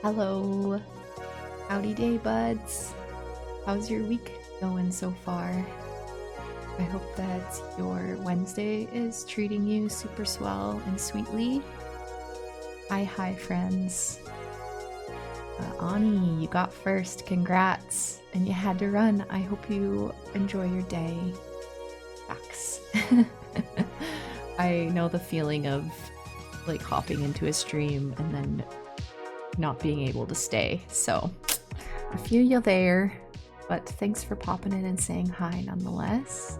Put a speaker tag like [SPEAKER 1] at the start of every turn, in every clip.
[SPEAKER 1] Hello, howdy day buds. How's your week going so far? I hope that your Wednesday is treating you super swell and sweetly. Hi friends. Ani, you got first, congrats. And you had to run. I hope you enjoy your day. Facts. I know the feeling of like hopping into a stream and then not being able to stay, so I feel you there, but thanks for popping in and saying hi nonetheless.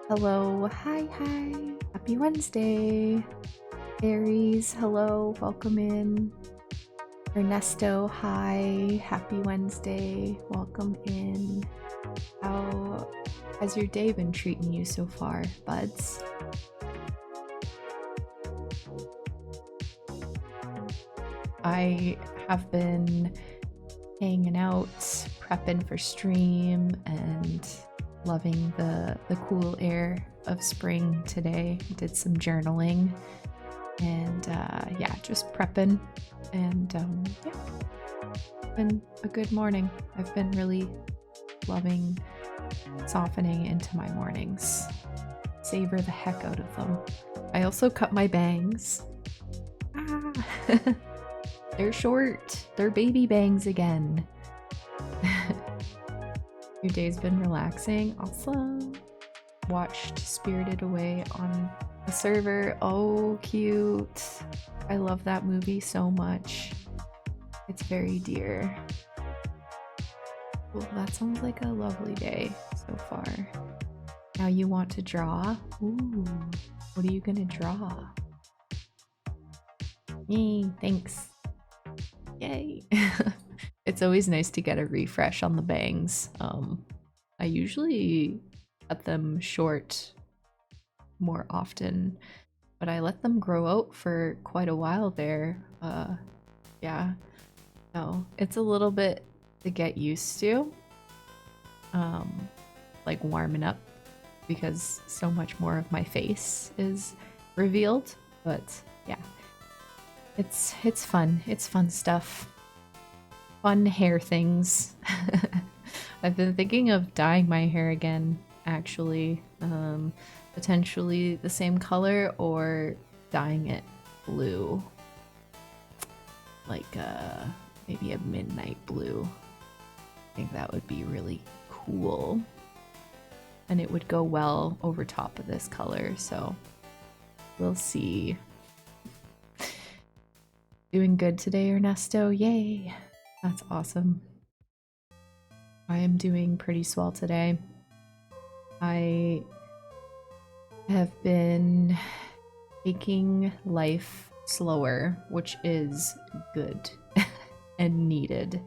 [SPEAKER 1] Hello, hi, happy Wednesday. Aries, hello, welcome in. Ernesto, hi, happy Wednesday, welcome in. How has your day been treating you so far, buds? I have been hanging out, prepping for stream, and loving the cool air of spring today. Did some journaling, and yeah, just prepping, and yeah, it's been a good morning. I've been really loving softening into my mornings. Savor the heck out of them. I also cut my bangs. Ah. They're short. They're baby bangs again. Your day's been relaxing. Awesome. Watched Spirited Away on a server. Oh, cute. I love that movie so much. It's very dear. Well, that sounds like a lovely day so far. Now you want to draw? Ooh, what are you gonna draw? Yay, thanks. Yay. It's always nice to get a refresh on the bangs. I usually cut them short more often, but I let them grow out for quite a while there. Yeah, so it's a little bit to get used to, like warming up, because so much more of my face is revealed, but yeah. It's fun. It's fun stuff. Fun hair things. I've been thinking of dyeing my hair again, actually. Potentially the same color or dyeing it blue. Like maybe a midnight blue. I think that would be really cool. And it would go well over top of this color, so we'll see. Doing good today, Ernesto? Yay! That's awesome. I am doing pretty swell today. I have been taking life slower, which is good and needed,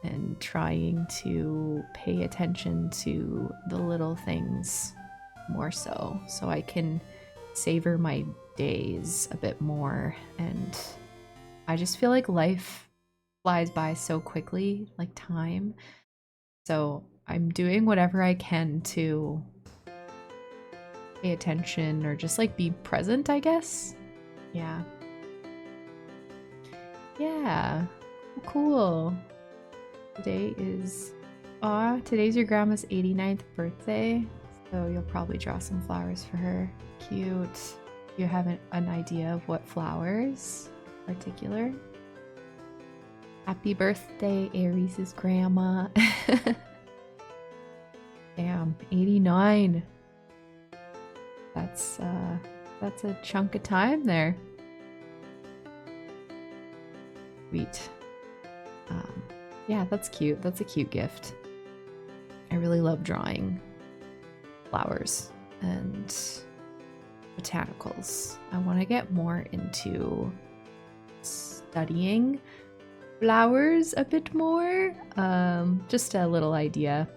[SPEAKER 1] and trying to pay attention to the little things more so I can savor my days a bit more. And I just feel like life flies by so quickly, like time. So I'm doing whatever I can to pay attention or just like be present, I guess. Yeah. Yeah. Cool. Today's your grandma's 89th birthday. So you'll probably draw some flowers for her. Cute. You have an idea of what flowers in particular? Happy birthday, Aries' grandma. Damn, 89. That's a chunk of time there. Sweet. Yeah, that's cute. That's a cute gift. I really love drawing flowers and botanicals. I want to get more into studying flowers a bit more. Just a little idea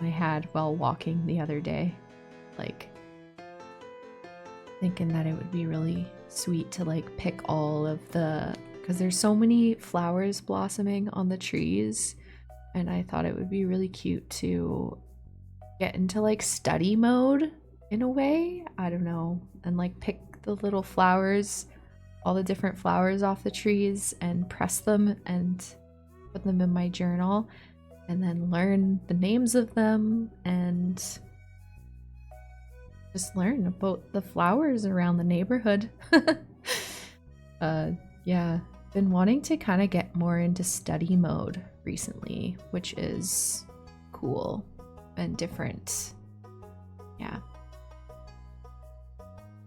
[SPEAKER 1] I had while walking the other day. Like, thinking that it would be really sweet to like pick all of the, because there's so many flowers blossoming on the trees, and I thought it would be really cute to get into like study mode in a way. I don't know, and like pick the little flowers, all the different flowers off the trees, and press them and put them in my journal, and then learn the names of them and just learn about the flowers around the neighborhood. Yeah, been wanting to kind of get more into study mode recently, which is cool and different. Yeah.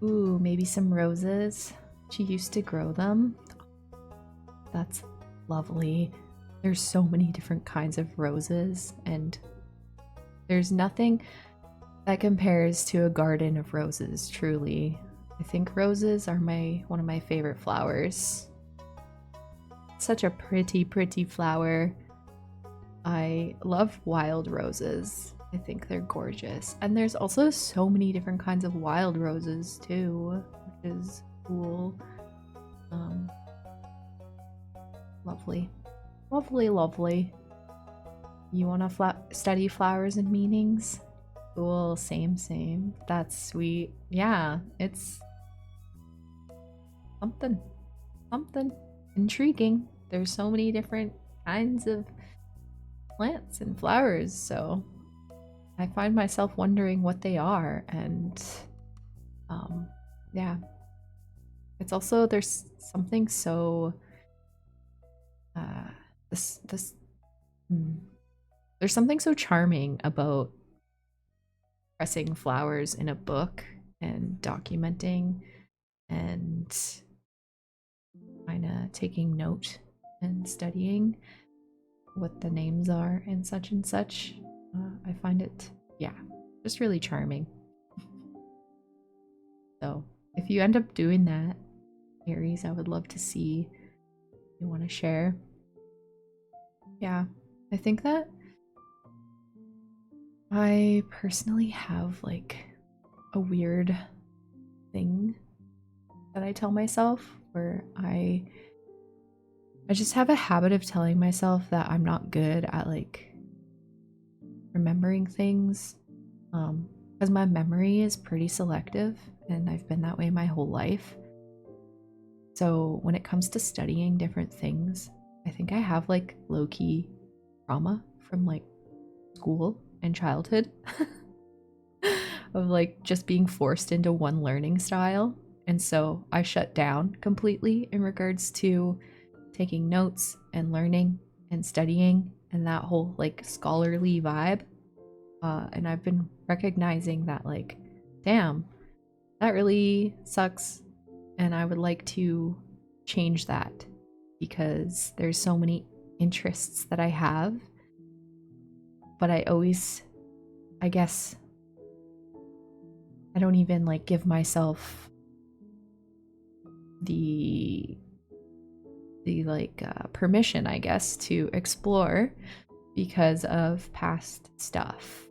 [SPEAKER 1] Ooh, maybe some roses. She used to grow them. That's lovely. There's so many different kinds of roses, and there's nothing that compares to a garden of roses, truly. I think roses are one of my favorite flowers. Such a pretty, pretty flower. I love wild roses. I think they're gorgeous. And there's also so many different kinds of wild roses too, which is cool. Lovely. Lovely, lovely. You want to study flowers and meanings? Cool, same. That's sweet. Yeah, it's something intriguing. There's so many different kinds of plants and flowers, so I find myself wondering what they are, and yeah. It's also, there's something so there's something so charming about pressing flowers in a book and documenting and kind of taking note and studying what the names are and such and such. I find it, yeah, just really charming. So if you end up doing that, Aries, I would love to see if you want to share. Yeah, I think that I personally have like a weird thing that I tell myself where I just have a habit of telling myself that I'm not good at like remembering things, because my memory is pretty selective and I've been that way my whole life. So when it comes to studying different things, I think I have like low-key trauma from like school and childhood of like just being forced into one learning style. And so I shut down completely in regards to taking notes and learning and studying and that whole like scholarly vibe. And I've been recognizing that like, damn, that really sucks. And I would like to change that because there's so many interests that I have. But I always, I guess, I don't even like give myself the permission, I guess, to explore because of past stuff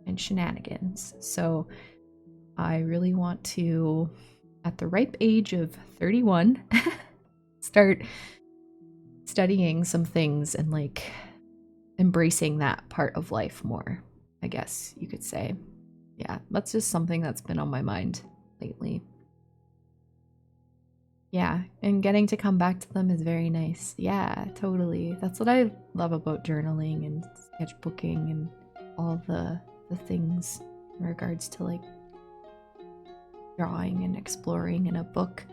[SPEAKER 1] and shenanigans. So I really want to, at the ripe age of 31, start studying some things and like embracing that part of life more, I guess you could say. Yeah, that's just something that's been on my mind lately. Yeah, and getting to come back to them is very nice. Yeah, totally. That's what I love about journaling and sketchbooking and all the things in regards to like drawing and exploring in a book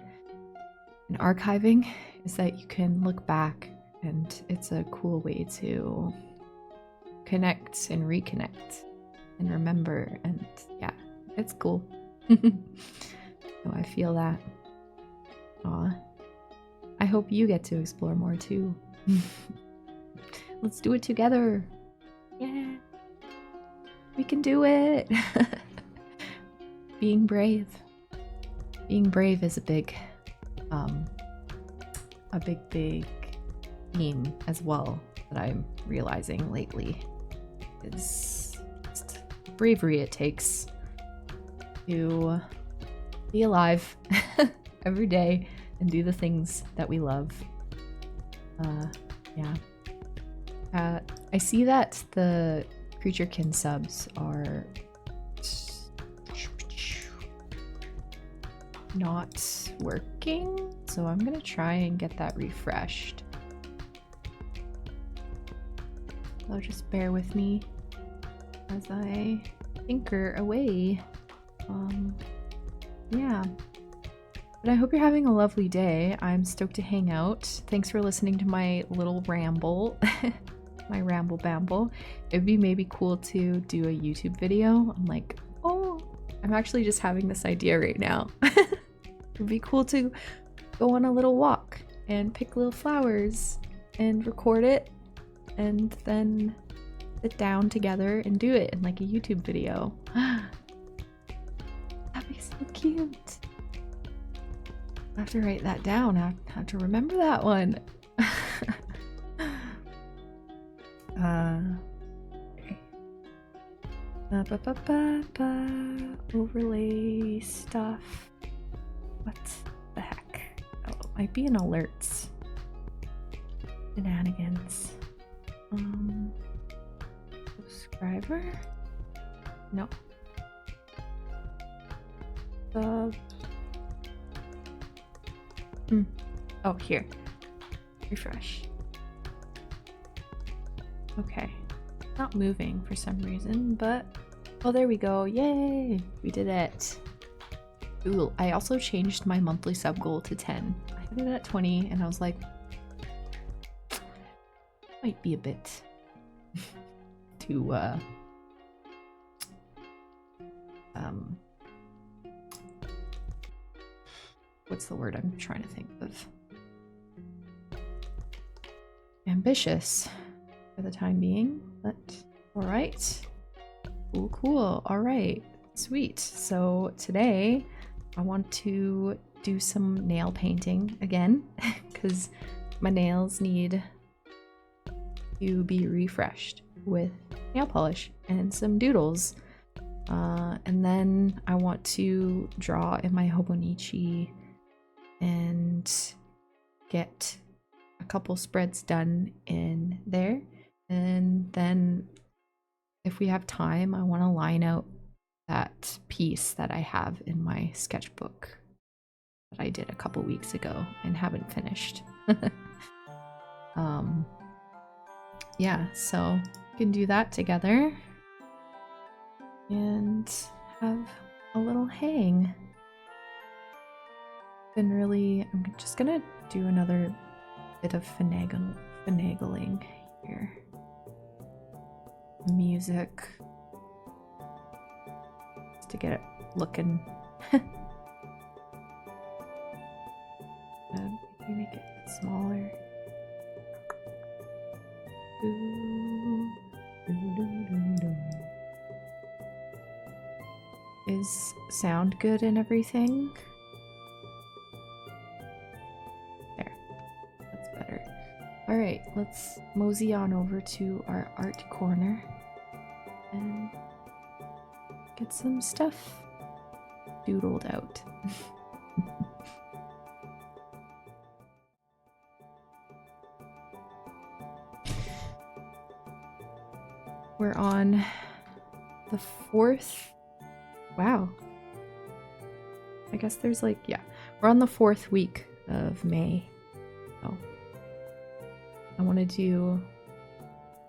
[SPEAKER 1] and archiving, is that you can look back and it's a cool way to connect and reconnect and remember, and yeah, it's cool. So I feel that. Aw. I hope you get to explore more too. Let's do it together. Yeah. We can do it. Being brave. Being brave is a big theme as well that I'm realizing lately. Is just bravery it takes to be alive every day and do the things that we love. Yeah. I see that the Creaturekin subs are not working, so I'm gonna try and get that refreshed. So just bear with me as I tinker away. Yeah. But I hope you're having a lovely day. I'm stoked to hang out. Thanks for listening to my little ramble. My ramble bamble. It'd be maybe cool to do a YouTube video. I'm like, oh, I'm actually just having this idea right now. It'd be cool to go on a little walk and pick little flowers and record it and then sit down together and do it in like a YouTube video. That'd be so cute. I have to write that down. I have to remember that one. Okay. Overlay stuff. What the heck? Oh, it might be an alerts. Shenanigans. Subscriber? No. Sub. Oh, here. Refresh. Okay. Not moving for some reason, but oh, there we go. Yay! We did it. Ooh, I also changed my monthly sub goal to 10. I had it at 20 and I was like, might be a bit too what's the word I'm trying to think of? Ambitious for the time being, but all right. Cool. All right, sweet. So today I want to do some nail painting again because my nails need to be refreshed with nail polish and some doodles. And then I want to draw in my Hobonichi and get a couple spreads done in there. And then if we have time, I want to line out that piece that I have in my sketchbook that I did a couple weeks ago and haven't finished. Yeah, so we can do that together and have a little hang. I'm just gonna do another bit of finagling here. Music. Just to get it looking. Maybe make it a bit smaller. Is sound good and everything? There. That's better. Alright, let's mosey on over to our art corner and get some stuff doodled out. We're on the 4th. Wow. I guess there's like, yeah, we're on the 4th week of May. Oh. I want to do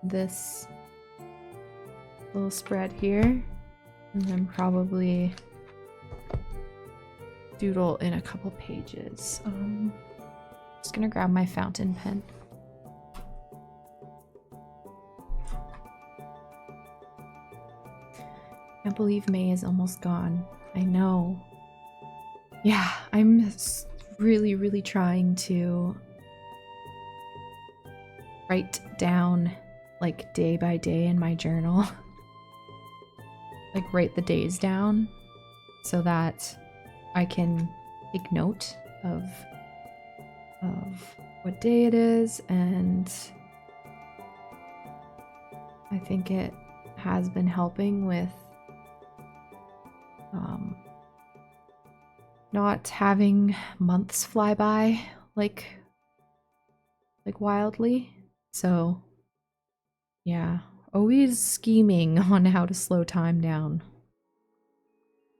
[SPEAKER 1] this little spread here and then probably doodle in a couple pages. Just gonna grab my fountain pen. Can't believe May is almost gone. I know. Yeah, I'm really, really trying to write down like day by day in my journal. Like write the days down so that I can take note of what day it is, and I think it has been helping with not having months fly by like wildly. So yeah, always scheming on how to slow time down.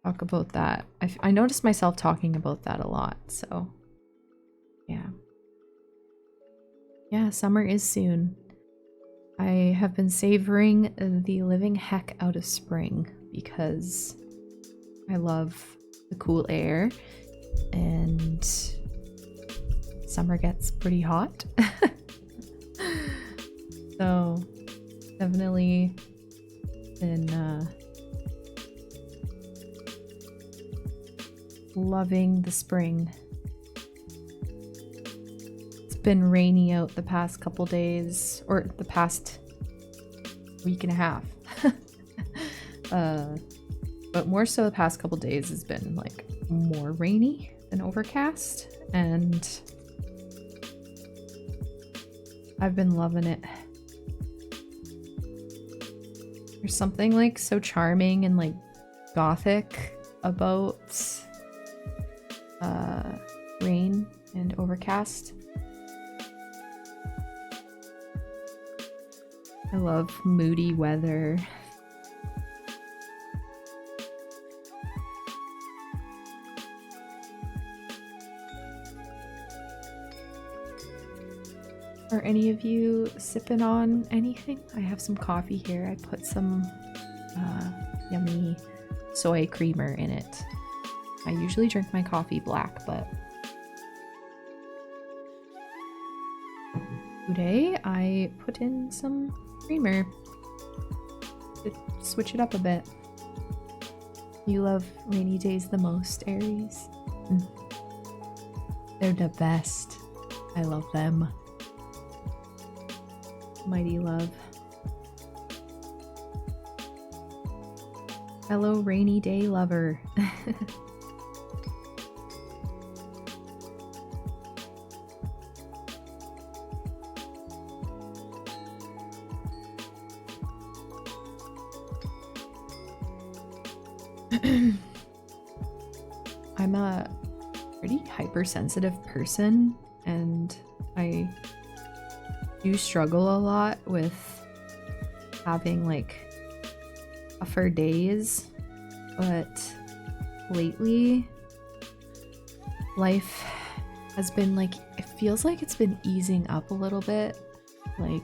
[SPEAKER 1] Talk about that. I noticed myself talking about that a lot, so yeah. Yeah, summer is soon. I have been savoring the living heck out of spring because I love the cool air, and summer gets pretty hot. So definitely been loving the spring. It's been rainy out the past couple days, or the past week and a half. But more so the past couple days has been like more rainy than overcast, and I've been loving it. There's something like so charming and like gothic about rain and overcast. I love moody weather. Are any of you sipping on anything? I have some coffee here. I put some yummy soy creamer in it. I usually drink my coffee black, but today I put in some creamer to switch it up a bit. You love rainy days the most, Aries? They're the best. I love them. Mighty love. Hello, rainy day lover. I'm a pretty hypersensitive person, and I do struggle a lot with having like tougher days, but lately life has been like, it feels like it's been easing up a little bit. Like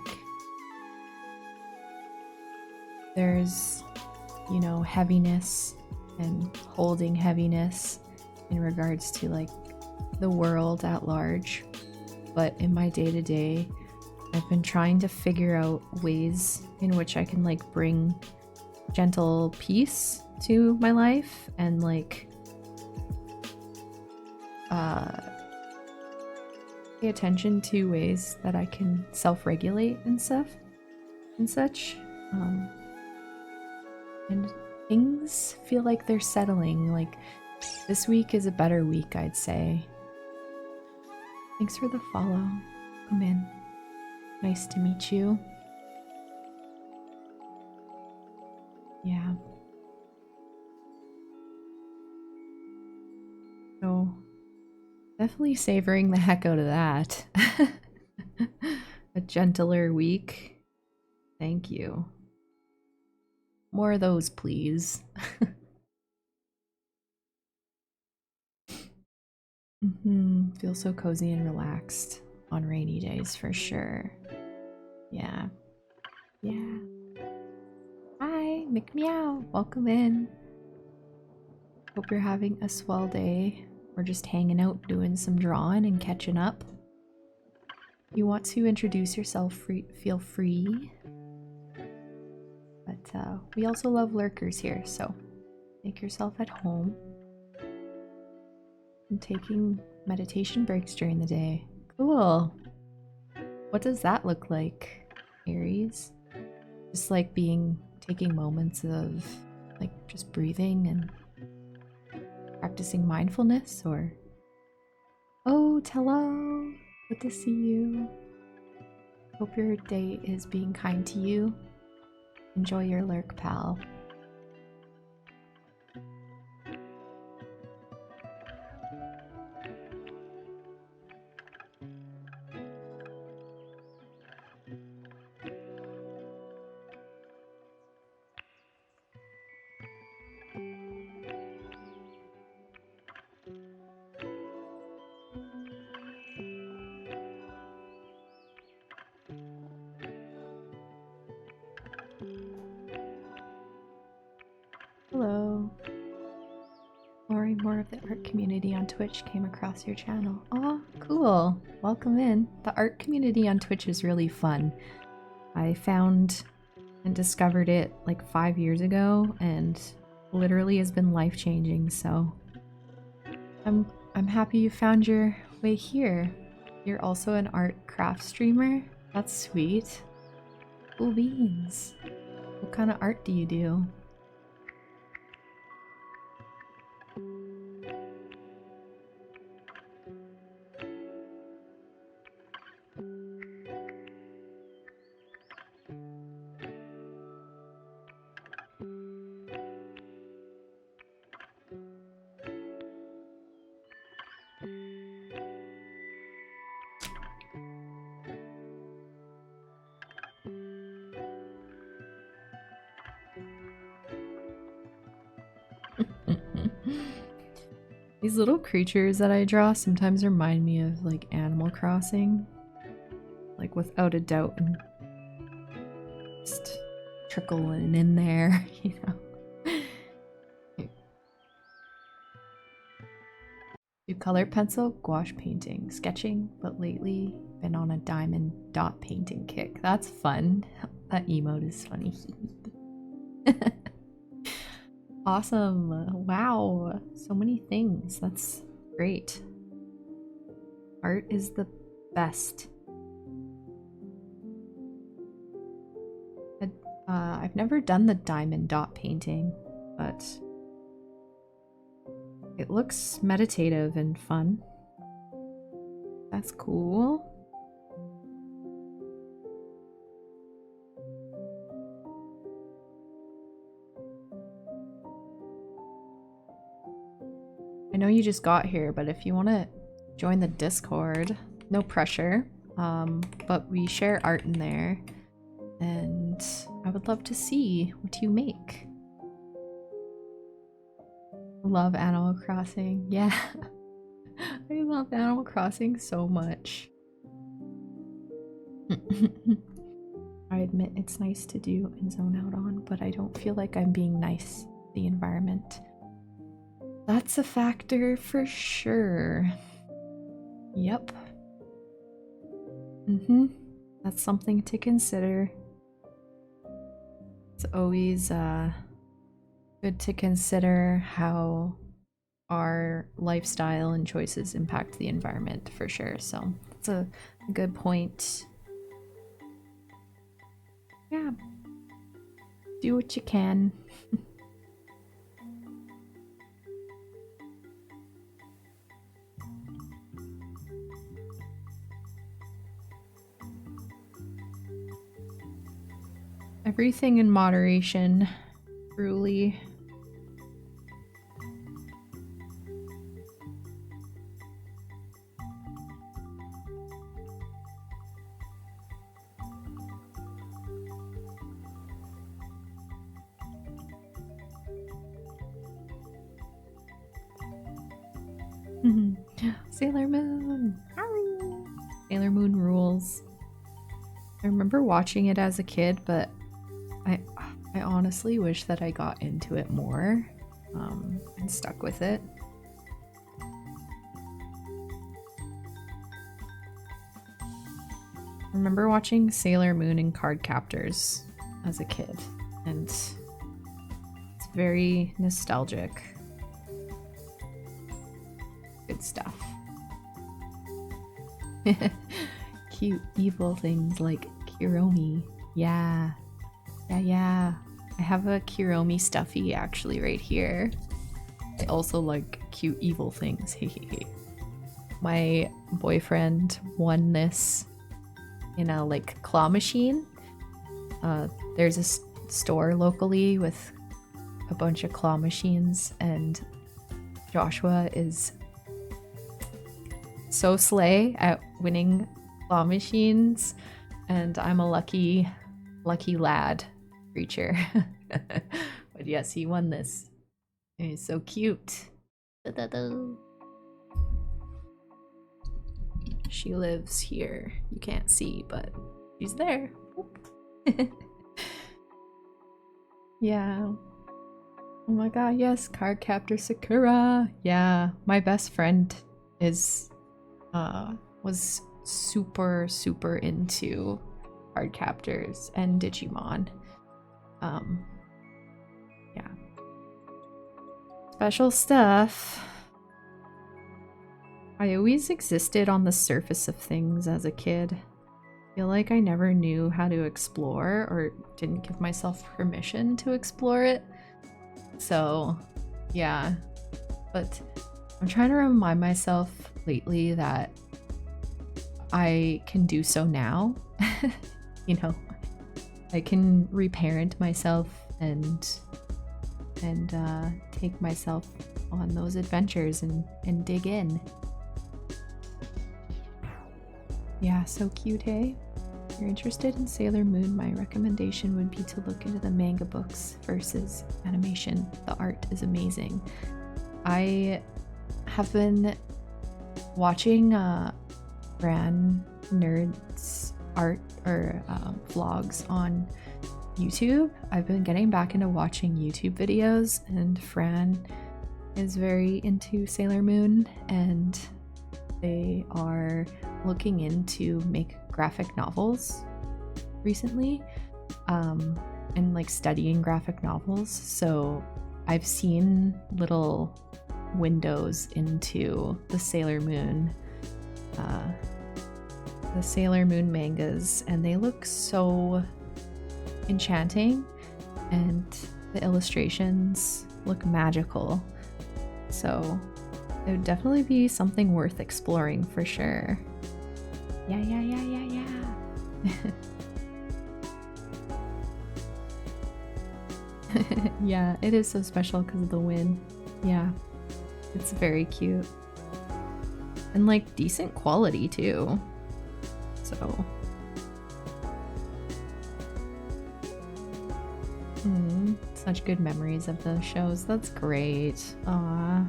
[SPEAKER 1] there's, you know, heaviness and holding heaviness in regards to like the world at large, but in my day-to-day I've been trying to figure out ways in which I can like bring gentle peace to my life and like pay attention to ways that I can self-regulate and stuff and such. And things feel like they're settling. Like this week is a better week, I'd say. Thanks for the follow. Come in. Nice to meet you. Yeah. So, definitely savoring the heck out of that. A gentler week. Thank you. More of those, please. Feel so cozy and relaxed on rainy days for sure. Yeah. Yeah. Hi, McMeow. Welcome in. Hope you're having a swell day. We're just hanging out doing some drawing and catching up. If you want to introduce yourself, feel free. But we also love lurkers here, so make yourself at home. I'm taking meditation breaks during the day. Cool. What does that look like, Aries? Just like taking moments of like just breathing and practicing mindfulness, or oh, hello, good to see you. Hope your day is being kind to you. Enjoy your lurk, pal. Hello. More of the art community on Twitch came across your channel. Oh, cool. Welcome in. The art community on Twitch is really fun. I found and discovered it like 5 years ago and literally has been life-changing, so I'm happy you found your way here. You're also an art craft streamer? That's sweet. Cool beans. What kind of art do you do? These little creatures that I draw sometimes remind me of like Animal Crossing, like without a doubt, and just trickling in there, you know. Do color pencil, gouache painting, sketching, but lately been on a diamond dot painting kick. That's fun. That emote is funny. Awesome. Wow. So many things. That's great. Art is the best. I've never done the diamond dot painting, but it looks meditative and fun. That's cool. I know you just got here, but if you want to join the Discord, no pressure, but we share art in there, and I would love to see what you make. Love Animal Crossing. Yeah. I love Animal Crossing so much. I admit it's nice to do and zone out on, but I don't feel like I'm being nice to the environment. That's a factor for sure. Yep. That's something to consider. It's always good to consider how our lifestyle and choices impact the environment, for sure. So that's a good point. Yeah. Do what you can. Everything in moderation, truly. Sailor Moon! Sailor Moon rules. I remember watching it as a kid, but I honestly wish that I got into it more and stuck with it. I remember watching Sailor Moon and Card Captors as a kid, and it's very nostalgic. Good stuff. Cute evil things like Kiromi. Yeah. Yeah. I have a Kiromi stuffy actually right here. I also like cute evil things. My boyfriend won this in a like claw machine. There's a store locally with a bunch of claw machines, and Joshua is so slay at winning claw machines, and I'm a lucky lad creature. But yes, he won this. And he's so cute. She lives here. You can't see, but she's there. Yeah. Oh my god, yes, card captor Sakura. Yeah, my best friend is was super into card captors and Digimon. Yeah. Special stuff. I always existed on the surface of things as a kid. I feel like I never knew how to explore or didn't give myself permission to explore it. So, yeah. But I'm trying to remind myself lately that I can do so now. You know, I can reparent myself and take myself on those adventures and dig in. Yeah, so cute, hey? If you're interested in Sailor Moon, my recommendation would be to look into the manga books versus animation. The art is amazing. I have been watching Fran Nerd's art or vlogs on YouTube. I've been getting back into watching YouTube videos, and Fran is very into Sailor Moon, and they are looking into make graphic novels recently, and like studying graphic novels. So I've seen little windows into the Sailor Moon mangas, and they look so enchanting, and the illustrations look magical. So it would definitely be something worth exploring for sure. Yeah. Yeah, it is so special because of the wind. Yeah, it's very cute. And like decent quality too. So. Such good memories of those shows. That's great. Aww.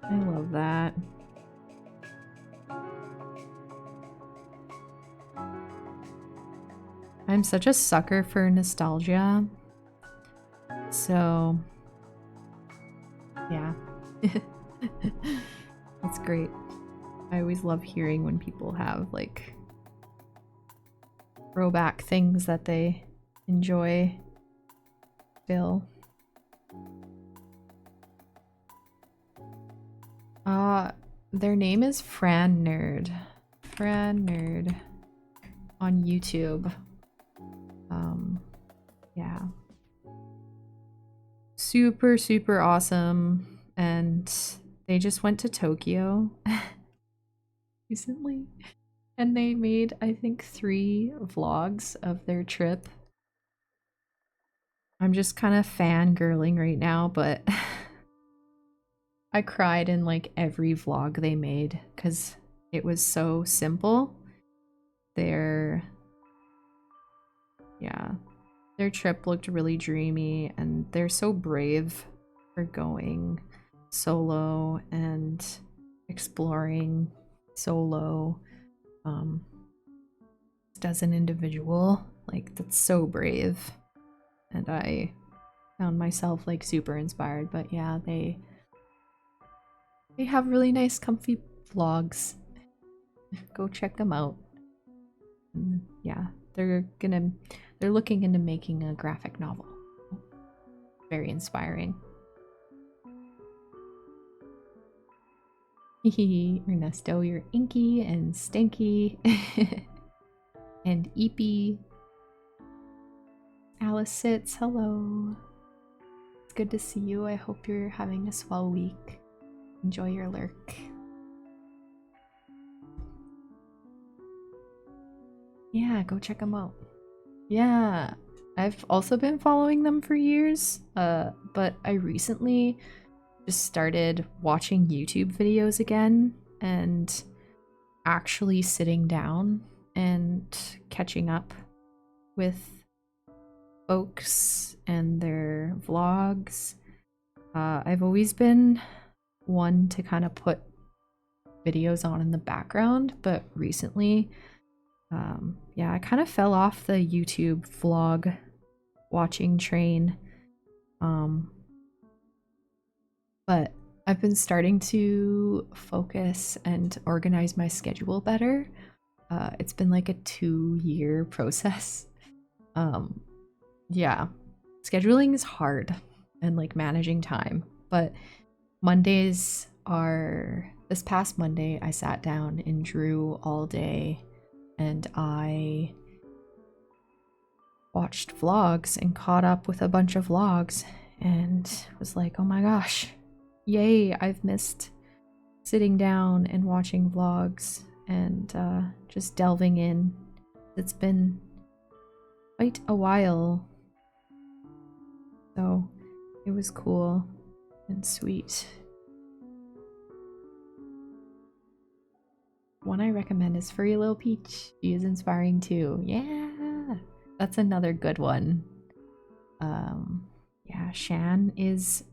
[SPEAKER 1] I love that. I'm such a sucker for nostalgia. So, yeah. It's great. I always love hearing when people have like throwback things that they enjoy still. Their name is Fran Nerd. Fran Nerd on YouTube. Yeah. Super awesome. And they just went to Tokyo recently. And they made, I think, 3 vlogs of their trip. I'm just kind of fangirling right now, but I cried in like every vlog they made because it was so simple. Their trip looked really dreamy, and they're so brave for going solo and exploring solo just as an individual. Like, that's so brave, and I found myself like super inspired. But yeah, they have really nice comfy vlogs. Go check them out. Yeah, they're gonna they're looking into making a graphic novel. Very inspiring. Hehe, Ernesto, you're inky and stinky. And Eepy. Alice sits, hello. It's good to see you. I hope you're having a swell week. Enjoy your lurk. Yeah, go check them out. Yeah, I've also been following them for years, but I recently just started watching YouTube videos again and actually sitting down and catching up with folks and their vlogs. I've always been one to kind of put videos on in the background, but recently, yeah, I kind of fell off the YouTube vlog watching train. But I've been starting to focus and organize my schedule better. It's been like a 2-year process. Yeah, scheduling is hard and like managing time, but Mondays are, this past Monday I sat down and drew all day and I watched vlogs and caught up with a bunch of vlogs and was like, oh my gosh, yay, I've missed sitting down and watching vlogs and just delving in. It's been quite a while. So it was cool and sweet. One I recommend is Furry Little Peach. She is inspiring too. Yeah, that's another good one. Yeah, Shan is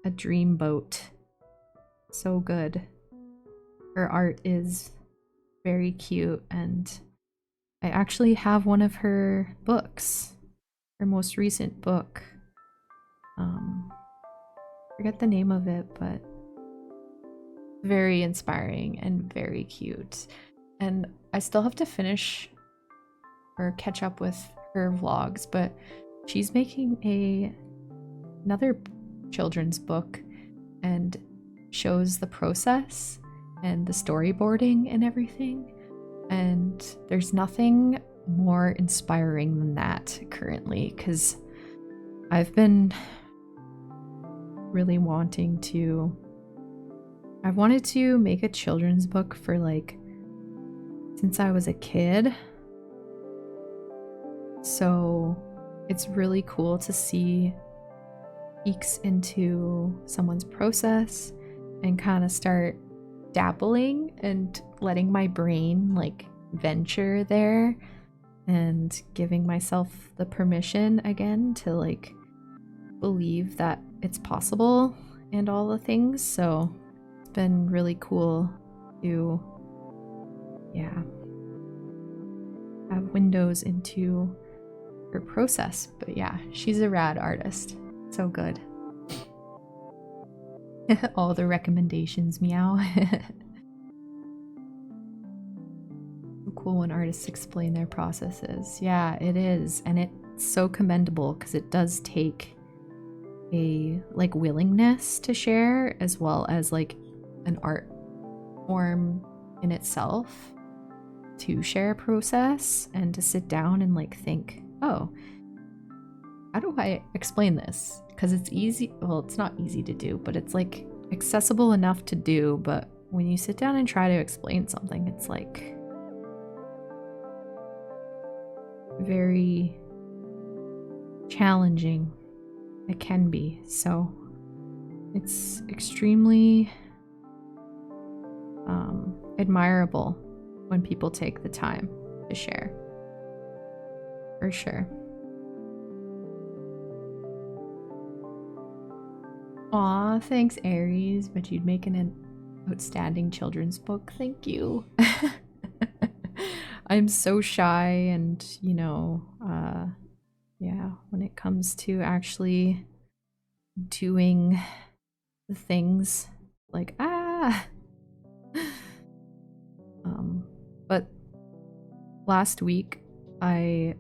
[SPEAKER 1] a dreamboat. So good. Her art is very cute, and I actually have one of her books. Her most recent book. Forget the name of it, but very inspiring and very cute. And I still have to finish or catch up with her vlogs, but she's making another children's book and shows the process and the storyboarding and everything. And there's nothing more inspiring than that currently, because I've been really wanting to, I've wanted to make a children's book for like since I was a kid. So it's really cool to see peeks into someone's process and kind of start dabbling and letting my brain like venture there and giving myself the permission again to like believe that it's possible and all the things. So it's been really cool to, yeah, have windows into her process. But yeah, she's a rad artist. So good. All the recommendations, meow. Cool when artists explain their processes. Yeah, it is. And it's so commendable because it does take a like willingness to share as well as like an art form in itself to share a process and to sit down and like think, oh, how do I explain this? Because it's easy, well, it's not easy to do, but it's like accessible enough to do. But when you sit down and try to explain something, it's like very challenging. It can be. So it's extremely admirable when people take the time to share. For sure. Aw, thanks, Aries, but you'd make an outstanding children's book. Thank you. I'm so shy and, you know, yeah, when it comes to actually doing the things, like, but last week I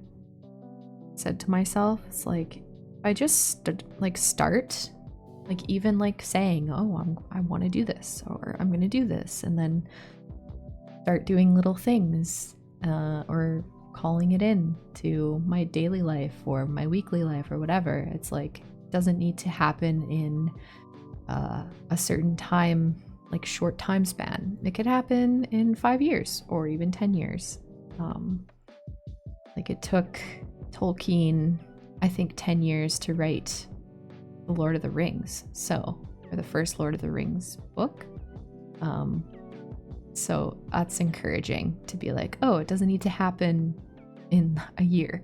[SPEAKER 1] said to myself, it's like, if I just start, like even like saying, oh, I want to do this, or I'm going to do this, and then start doing little things, or calling it in to my daily life or my weekly life or whatever. It's like, it doesn't need to happen in a certain time, like short time span. It could happen in 5 years or even 10 years. Like it took Tolkien, I think, 10 years to write The Lord of the Rings. So, or the first Lord of the Rings book. So that's encouraging to be like, oh, it doesn't need to happen in a year.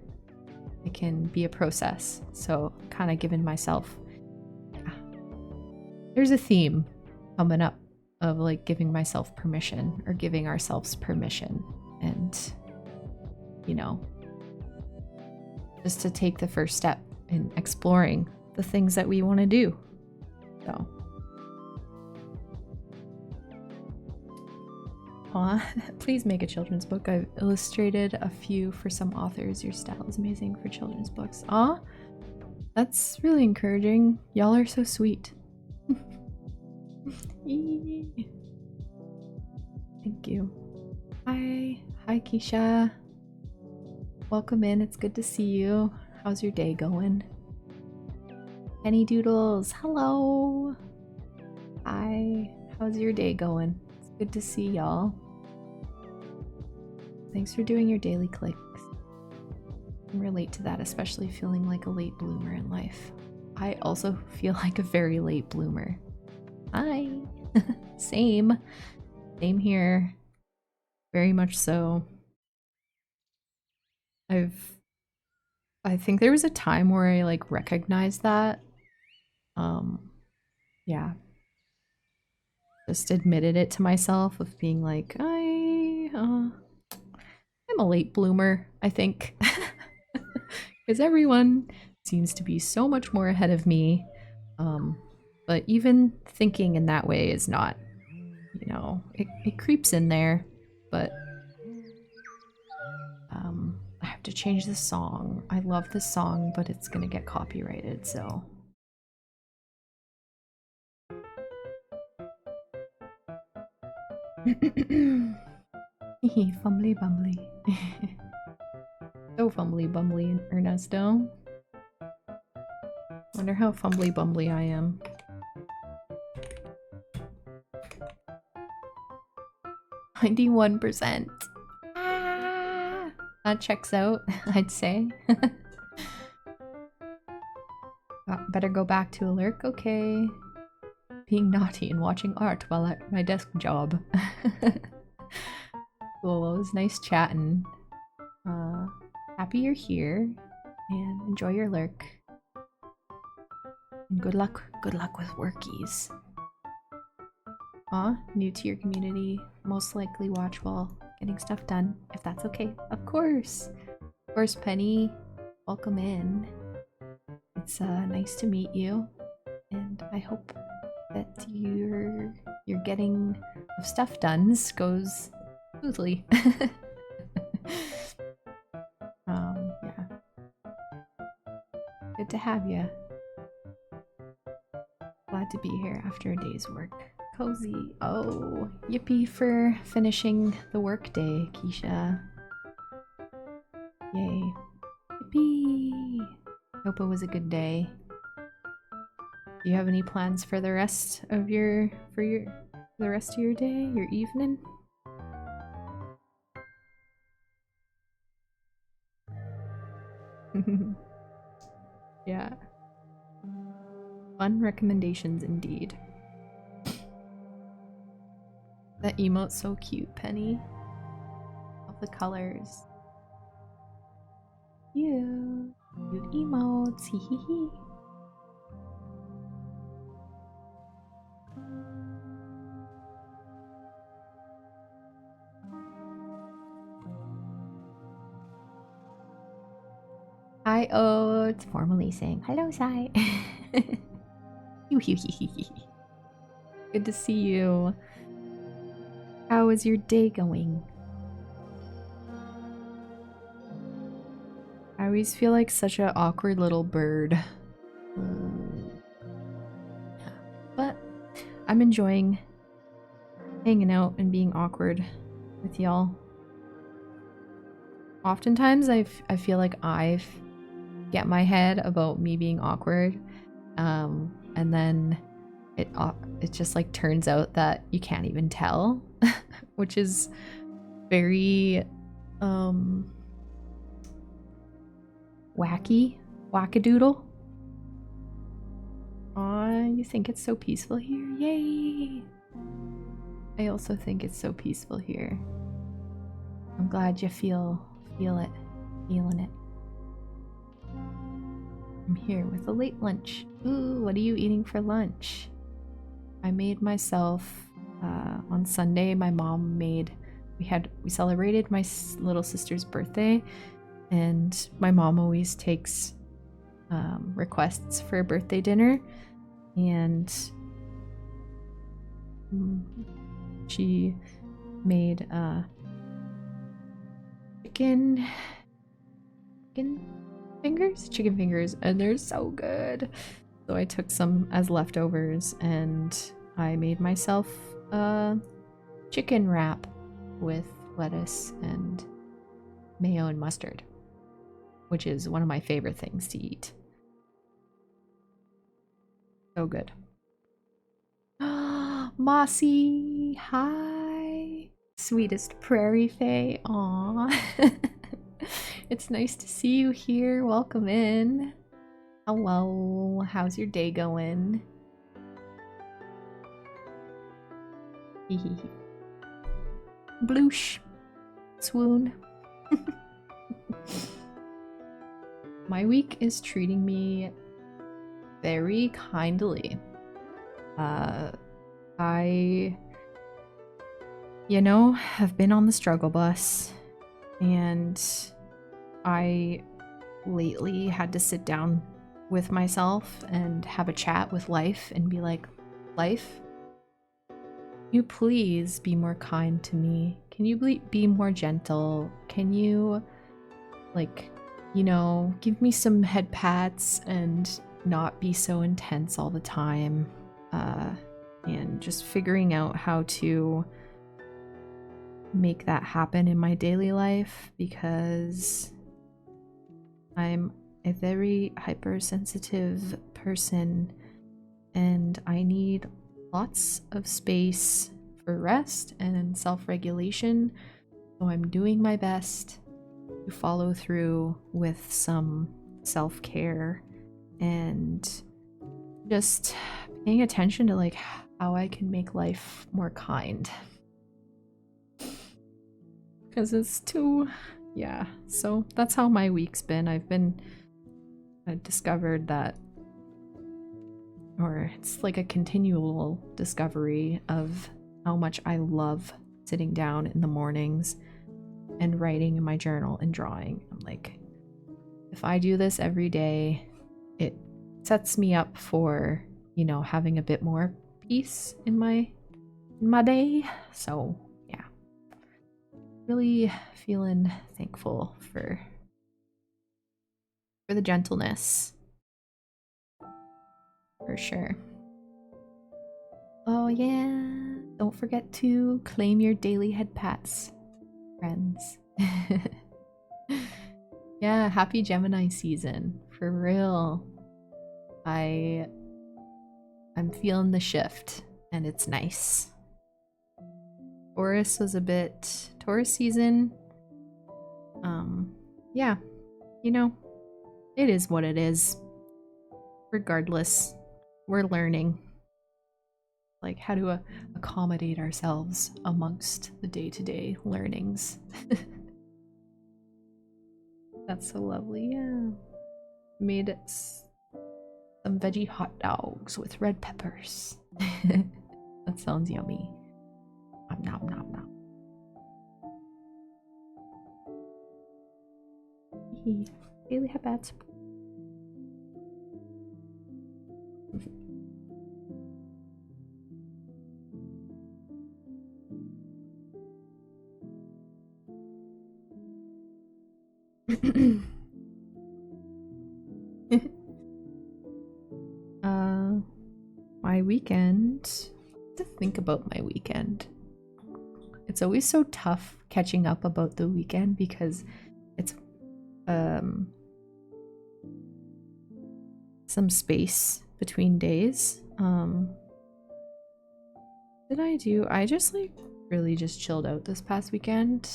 [SPEAKER 1] It can be a process. So kind of giving myself, there's a theme coming up of like giving myself permission, or giving ourselves permission, and, you know, just to take the first step in exploring the things that we want to do. So, aw, please make a children's book. I've illustrated a few for some authors. Your style is amazing for children's books. Aw, that's really encouraging. Y'all are so sweet. Thank you. Hi Keisha. Welcome in. It's good to see you. How's your day going? Penny Doodles, hello. Hi. How's your day going? It's good to see y'all. Thanks for doing your daily clicks. I can relate to that, especially feeling like a late bloomer in life. I also feel like a very late bloomer. Hi. Same here. Very much so. I think there was a time where I like recognized that. Yeah. Just admitted it to myself of being like, I'm a late bloomer, I think. Because everyone seems to be so much more ahead of me. But even thinking in that way is not, you know, it creeps in there, but I have to change the song. I love this song, but it's gonna get copyrighted, so. Fumbly bumbly. So fumbly bumbly, Ernesto. Wonder how fumbly bumbly I am. 91%. Ah, that checks out, I'd say. Better go back to a lurk, okay. Being naughty and watching art while at my desk job. Cool, well, it was nice chatting. Happy you're here, and enjoy your lurk. And good luck with workies. New to your community, most likely watch while getting stuff done, if that's okay. Of course, Penny, welcome in. It's nice to meet you, and I hope that your getting of stuff done goes smoothly. Yeah. Good to have you. Glad to be here after a day's work. Cozy. Oh, yippee for finishing the work day, Keisha. Yay. Yippee! Hope it was a good day. Do you have any plans for the rest of your day, your evening? Yeah. Fun recommendations indeed. That emote's so cute, Penny. Love the colors. Cute. Cute emotes. Hee hee hee. Hi, Oats. Formally saying hello, Sai. Good to see you. How is your day going? How always feel like such an awkward little bird. But I'm enjoying hanging out and being awkward with y'all. Oftentimes I feel like I get my head about me being awkward, and then it just like turns out that you can't even tell, which is very wackadoodle. Aw, you think it's so peaceful here? Yay! I also think it's so peaceful here. I'm glad you feeling it. I'm here with a late lunch. Ooh, what are you eating for lunch? I made myself on Sunday. My mom made. We celebrated my little sister's birthday, and my mom always takes requests for a birthday dinner, and she made chicken fingers, and they're so good. So I took some as leftovers, and I made myself a chicken wrap with lettuce and mayo and mustard, which is one of my favorite things to eat. So good. Mossy, hi. Sweetest prairie fae. Aw. It's nice to see you here. Welcome in. Hello. How's your day going? Bloosh. Swoon. My week is treating me very kindly. I, have been on the struggle bus, and I lately had to sit down with myself and have a chat with life and be like, life, can you please be more kind to me? Can you be more gentle? Can you, give me some head pats and not be so intense all the time? And just figuring out how to make that happen in my daily life, because I'm a very hypersensitive person and I need lots of space for rest and self-regulation. So I'm doing my best to follow through with some self-care and just paying attention to how I can make life more kind. Because it's too, yeah. So that's how my week's been. I discovered that, or it's like a continual discovery of how much I love sitting down in the mornings and writing in my journal and drawing. I'm like, if I do this every day, it sets me up for, having a bit more peace in my day. So yeah, really feeling thankful for the gentleness, for sure. Oh yeah, don't forget to claim your daily head pats, friends. Yeah, happy Gemini season, for real. I'm feeling the shift, and it's nice. Taurus was a bit Taurus season. Yeah, it is what it is. Regardless, we're learning how to accommodate ourselves amongst the day-to-day learnings. That's so lovely. Yeah, made some veggie hot dogs with red peppers. That sounds yummy. Nom nom nom. Daily habits. weekend, to think about my weekend. It's always so tough catching up about the weekend because it's some space between days. I just like really just chilled out this past weekend.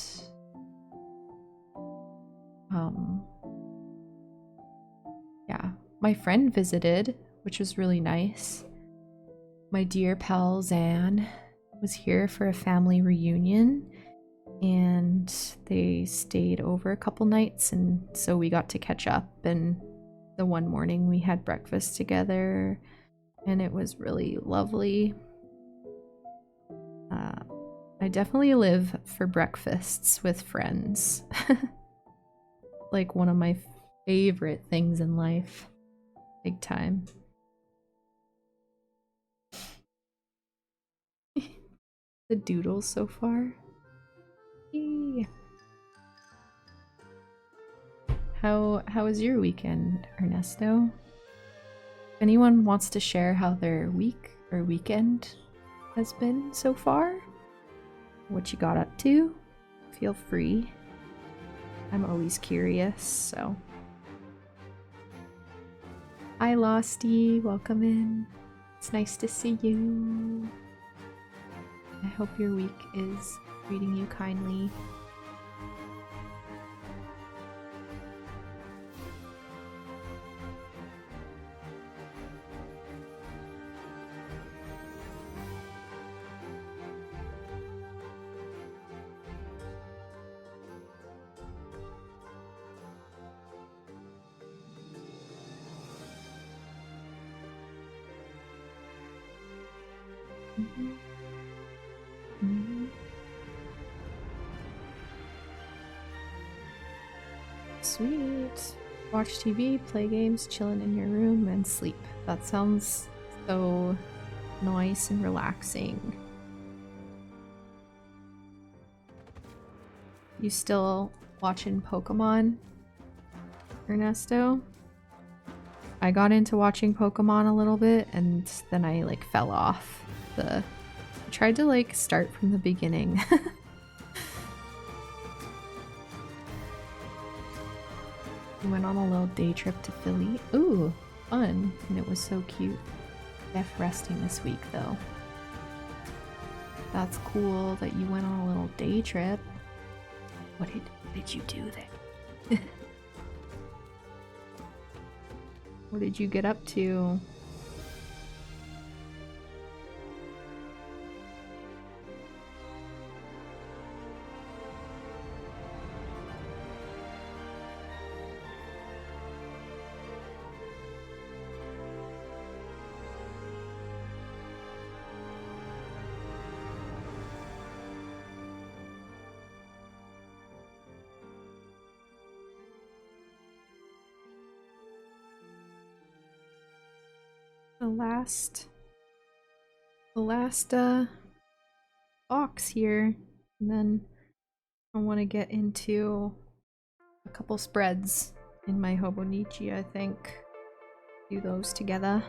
[SPEAKER 1] Yeah, my friend visited, which was really nice. My dear pal Zan was here for a family reunion, and they stayed over a couple nights, and so we got to catch up, and the one morning we had breakfast together, and it was really lovely. I definitely live for breakfasts with friends. Like one of my favorite things in life. Big time. The doodles so far. Yay. How was your weekend, Ernesto? If anyone wants to share how their week or weekend has been so far, what you got up to, feel free. I'm always curious, so. Hi Losty, welcome in. It's nice to see you. I hope your week is treating you kindly. Sweet. Watch TV, play games, chilling in your room, and sleep. That sounds so nice and relaxing. You still watching Pokemon, Ernesto? I got into watching Pokemon a little bit, and then I like fell off. I tried to like start from the beginning. We went on a little day trip to Philly. Ooh, fun. And it was so cute. Def resting this week though. That's cool that you went on a little day trip. What did you do there? What did you get up to? The last box here, and then I want to get into a couple spreads in my Hobonichi, I think. Do those together.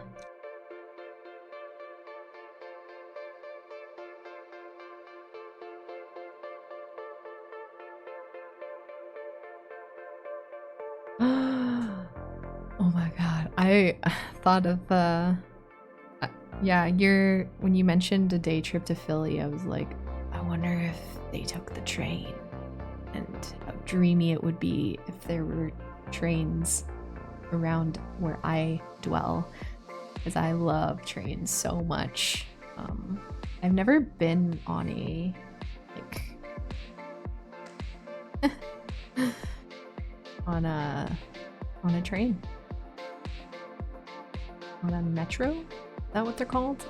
[SPEAKER 1] Oh my god, I thought of yeah, when you mentioned a day trip to Philly, I was like, I wonder if they took the train, and how dreamy it would be if there were trains around where I dwell, because I love trains so much. I've never been on a like on a train, on a metro. Is that what they're called?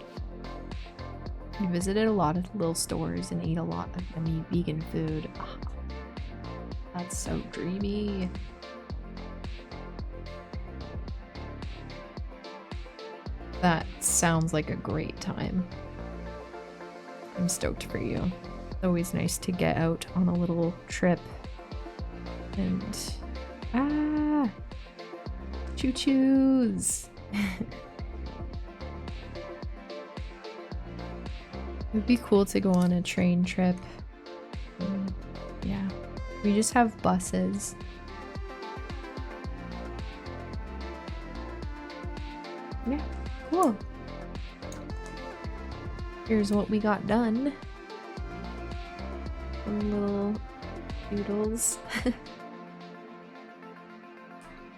[SPEAKER 1] We visited a lot of little stores and ate a lot of yummy vegan food. Oh, that's so dreamy. That sounds like a great time. I'm stoked for you. It's always nice to get out on a little trip. And choo-choos. It would be cool to go on a train trip. Yeah, we just have buses. Yeah, cool. Here's what we got done. Some little doodles.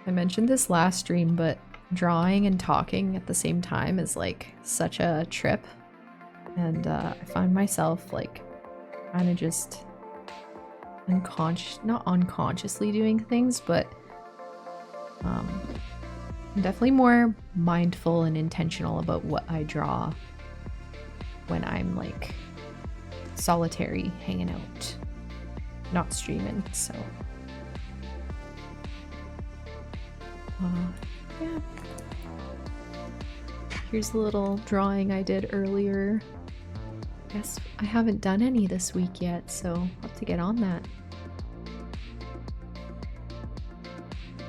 [SPEAKER 1] I mentioned this last stream, but drawing and talking at the same time is like such a trip. And I find myself like kind of just not unconsciously doing things, but I'm definitely more mindful and intentional about what I draw when I'm like solitary hanging out, not streaming. So yeah, here's a little drawing I did earlier. Guess I haven't done any this week yet, so I'll have to get on that.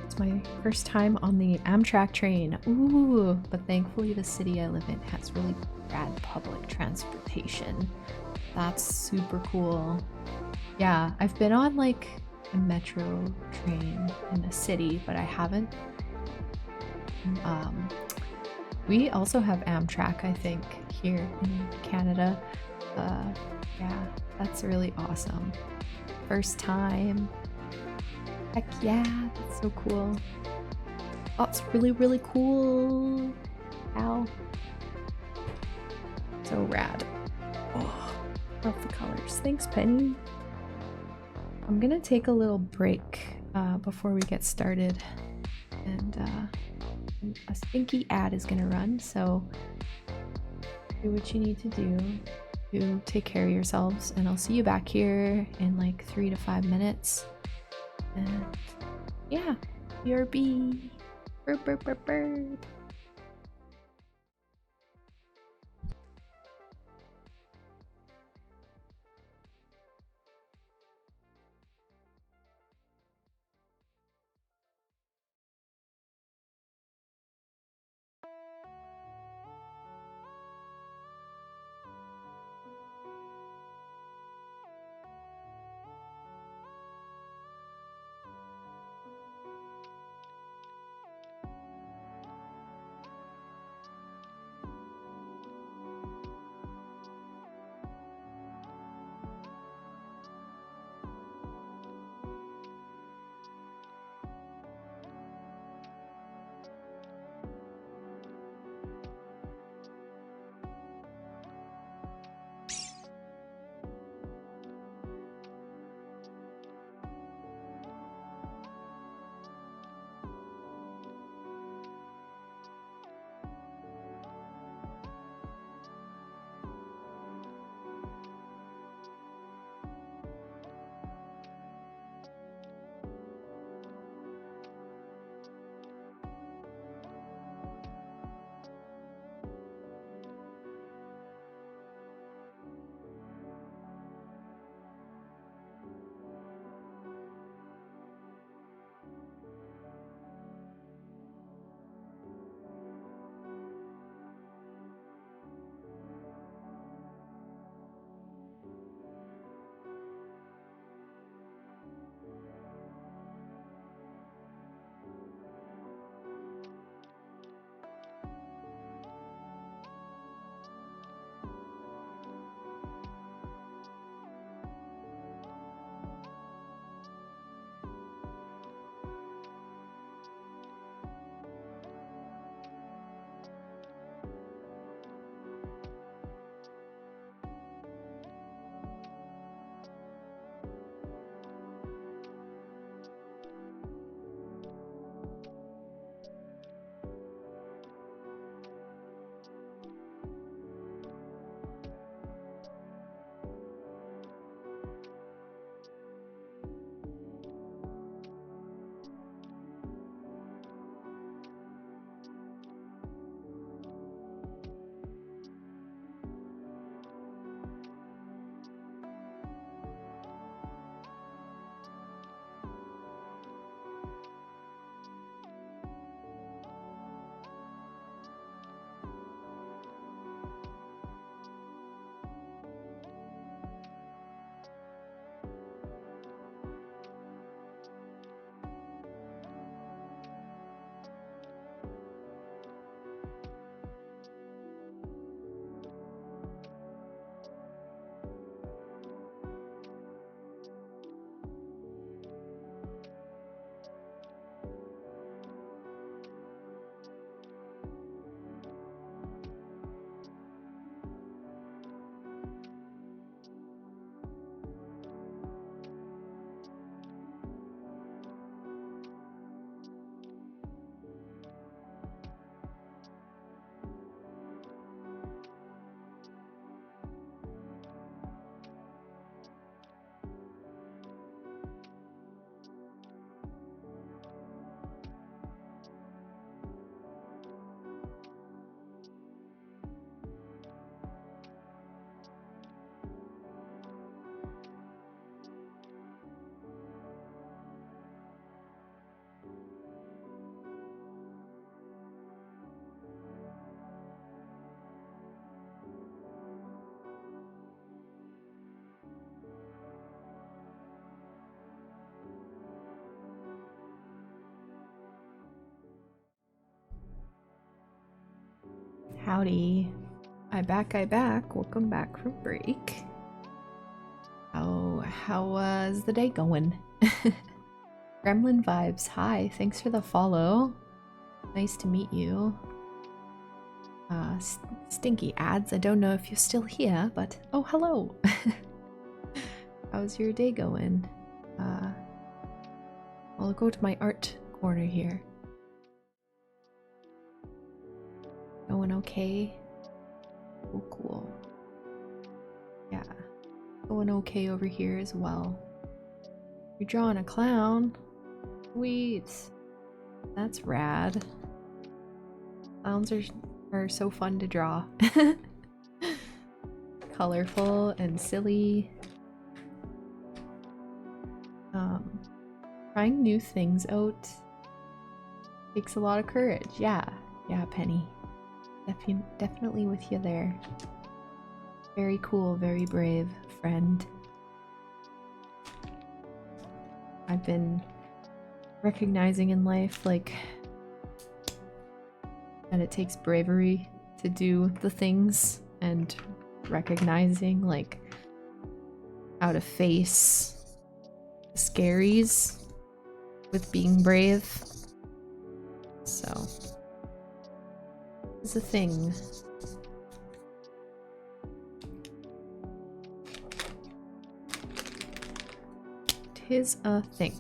[SPEAKER 1] It's my first time on the Amtrak train. Ooh, but thankfully the city I live in has really rad public transportation. That's super cool. Yeah, I've been on like a metro train in a city, but I haven't. We also have Amtrak, I think, here in Canada. Yeah, that's really awesome. First time. Heck yeah, that's so cool. Oh, it's really, really cool. Ow. So rad. Oh, love the colors. Thanks, Penny. I'm gonna take a little break before we get started. And a stinky ad is gonna run, so do what you need to do to take care of yourselves, and I'll see you back here in like 3 to 5 minutes. And yeah, BRB. Bird, bird, bird, bird. howdy. I back. Welcome back from break. How was the day going? Gremlin vibes. Hi, thanks for the follow. Nice to meet you. Stinky ads. I don't know if you're still here, but oh, hello. How's your day going? I'll go to my art corner here. Going okay? Oh, cool. Yeah, going okay over here as well. You're drawing a clown? Sweet. That's rad. Clowns are so fun to draw. Colorful and silly. Trying new things out takes a lot of courage. Yeah, Penny. Definitely with you there. Very cool, very brave friend. I've been recognizing in life, like, that it takes bravery to do the things, and recognizing, like, how to face the scaries with being brave. So, it's a thing. Tis a thing.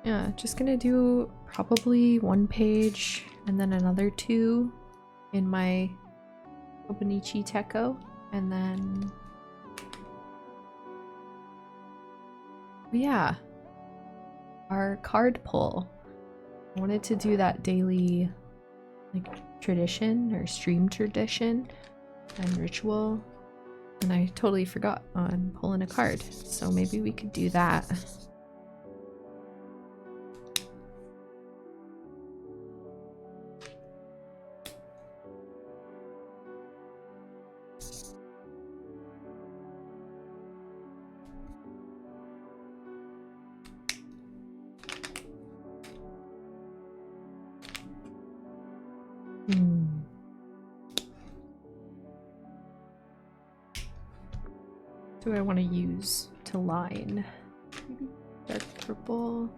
[SPEAKER 1] Yeah, just gonna do probably one page and then another two in my οπο.씌.ထေ, and then yeah, our card pull. I wanted to do that daily, like, tradition or stream tradition and ritual, and I totally forgot on pulling a card, so maybe we could do that. What do I want to use to line? Maybe dark purple.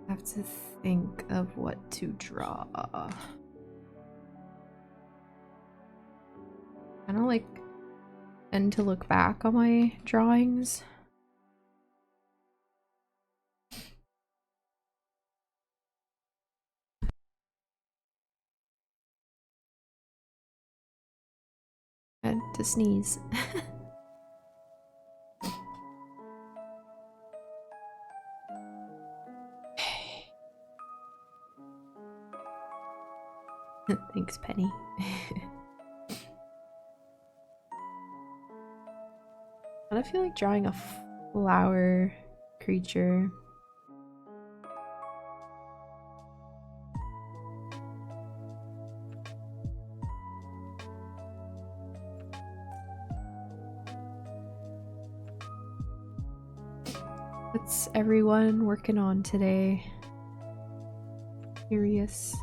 [SPEAKER 1] Have to think of what to draw. Kind of like tend to look back on my drawings. And to sneeze. Thanks, Penny. I feel like drawing a flower creature. What's everyone working on today? Curious.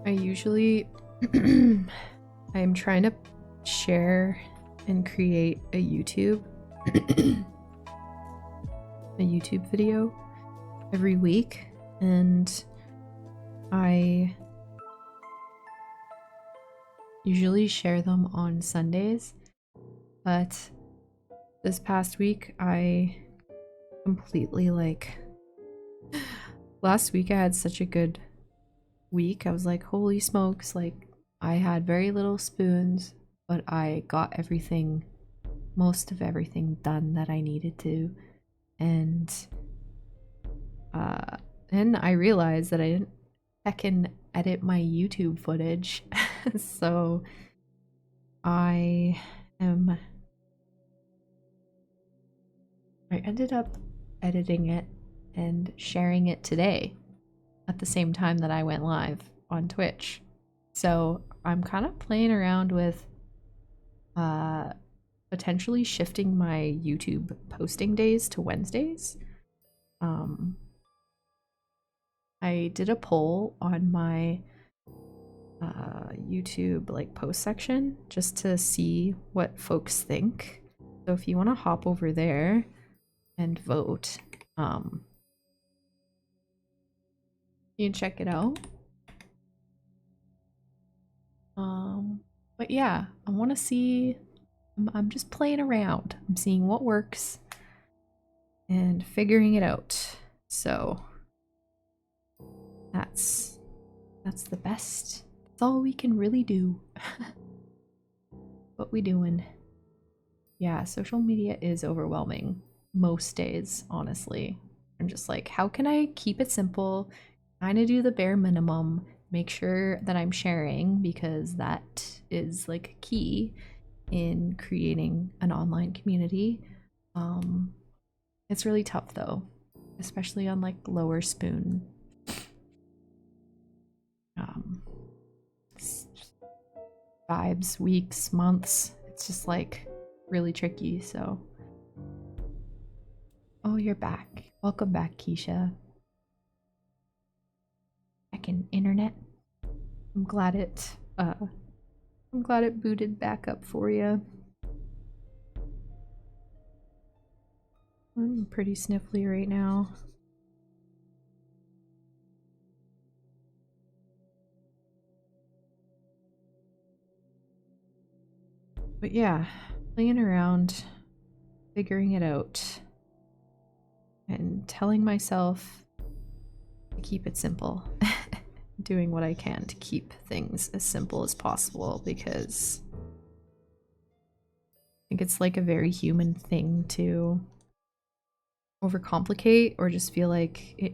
[SPEAKER 1] I usually I'm trying to share and create a YouTube video every week, and I usually share them on Sundays, but this past week I completely last week I had such a good week. I was like, holy smokes, like I had very little spoons, but I got most of everything done that I needed to. And then I realized that I didn't heckin' edit my YouTube footage. So I ended up editing it and sharing it today at the same time that I went live on Twitch. So I'm kind of playing around with potentially shifting my YouTube posting days to Wednesdays. I did a poll on my YouTube post section just to see what folks think. So if you want to hop over there and vote, you can check it out. But yeah, I want to see. I'm just playing around. I'm seeing what works and figuring it out. So that's the best. That's all we can really do. What we doing? Yeah, social media is overwhelming most days, honestly. I'm just like, how can I keep it simple? Kind of do the bare minimum, make sure that I'm sharing, because that is like key in creating an online community. It's really tough though, especially on like lower spoon vibes, weeks, months. It's just like really tricky. So oh, you're back. Welcome back, Keisha. Back in internet. I'm glad it booted back up for you. I'm pretty sniffly right now. But yeah, playing around, figuring it out, and telling myself to keep it simple. Doing what I can to keep things as simple as possible, because I think it's like a very human thing to overcomplicate or just feel like it,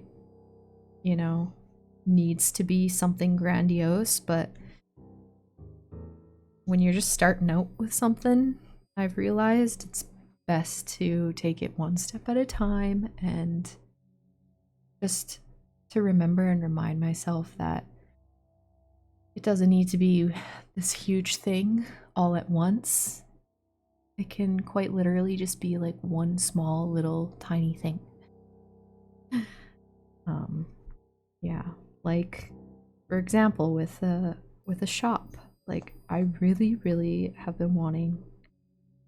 [SPEAKER 1] needs to be something grandiose. But when you're just starting out with something, I've realized it's best to take it one step at a time, and just to remember and remind myself that it doesn't need to be this huge thing all at once. It can quite literally just be like one small little tiny thing. Yeah, like for example with a shop. Like I really have been wanting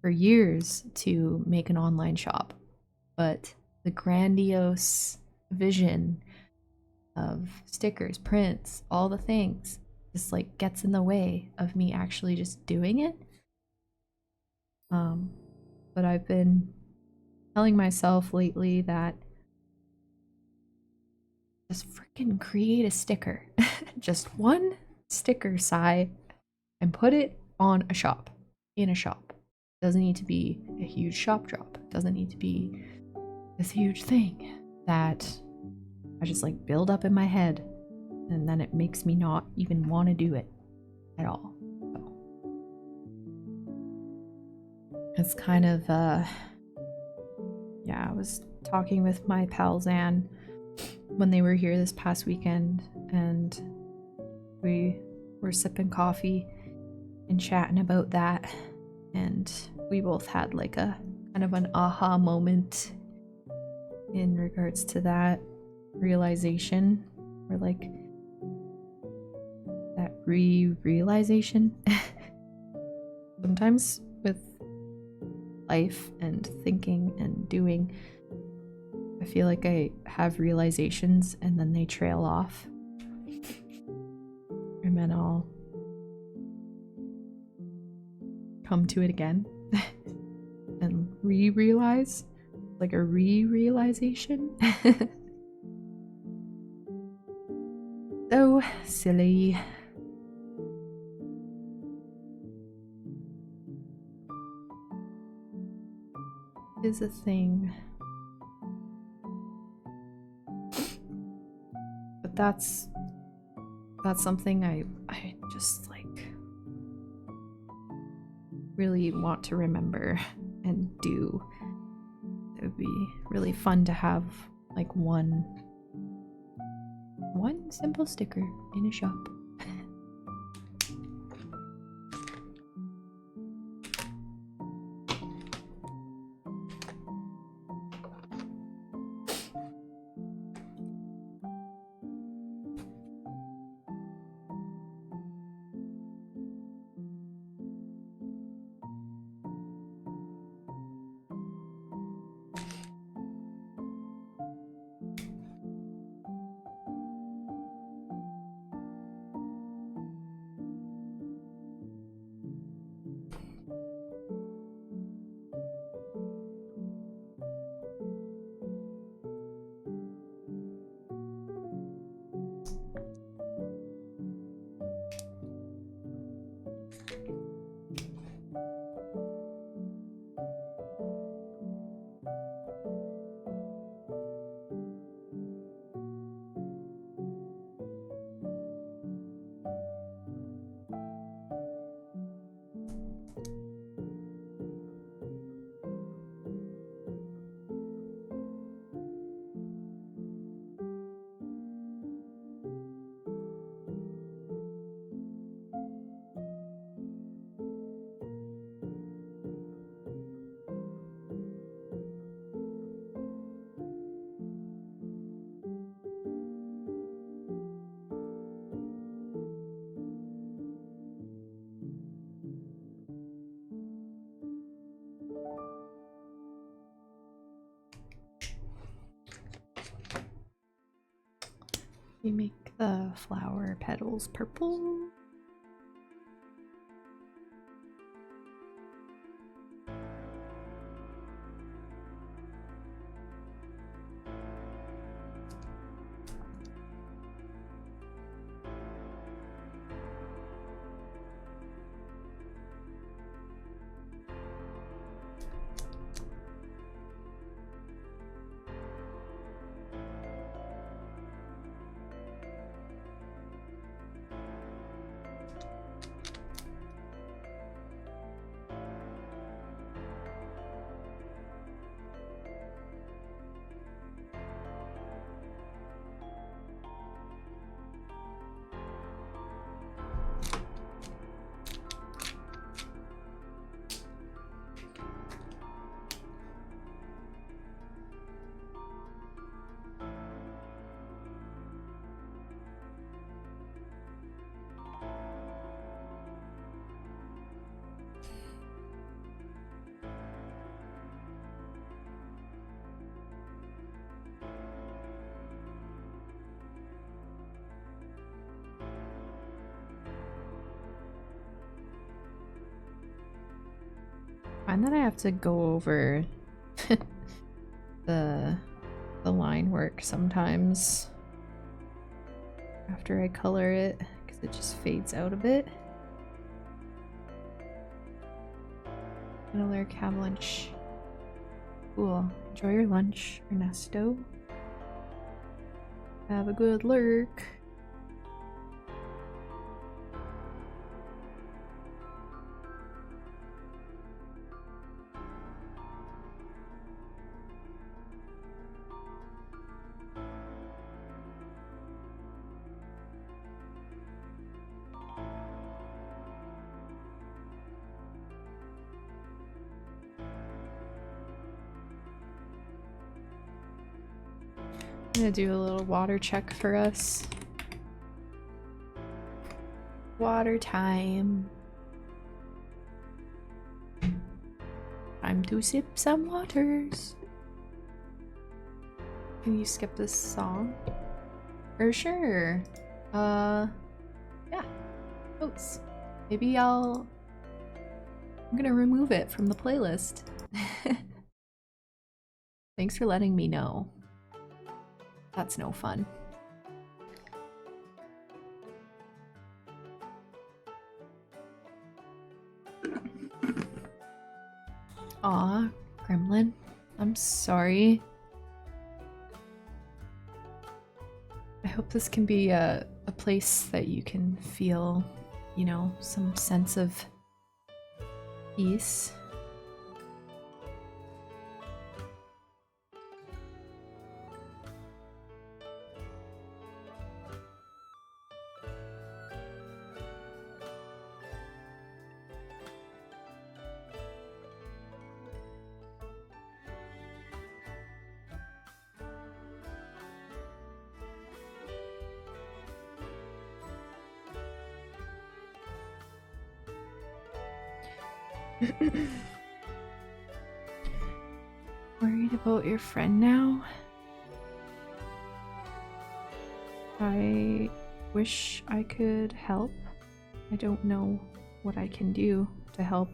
[SPEAKER 1] for years to make an online shop, but the grandiose vision of stickers, prints, all the things just like gets in the way of me actually just doing it. But I've been telling myself lately that just freaking create a sticker. Just one sticker side and put it on a shop, in a shop. It doesn't need to be a huge shop drop. It doesn't need to be this huge thing that I just like build up in my head, and then it makes me not even want to do it at all. So it's kind of yeah, I was talking with my pal Zan when they were here this past weekend, and we were sipping coffee and chatting about that, and we both had like a kind of an aha moment in regards to that realization, or like realization. Sometimes with life and thinking and doing, I feel like I have realizations and then they trail off. And then I'll come to it again and realize, like a realization. So silly. Is a thing. But that's something I just like really want to remember and do. It would be really fun to have like one simple sticker in a shop. We make the flower petals purple. And then I have to go over the line work sometimes after I color it because it just fades out a bit. Gonna lurk, have lunch. Cool. Enjoy your lunch, Ernesto. Have a good lurk. I'm gonna do a little water check for us. Water time. Time to sip some waters. Can you skip this song? For sure. Yeah. Oops. Maybe I'm gonna remove it from the playlist. Thanks for letting me know. That's no fun. Aw, Gremlin. I'm sorry. I hope this can be a place that you can feel, you know, some sense of peace. Worried about your friend now? I wish I could help. I don't know what I can do to help.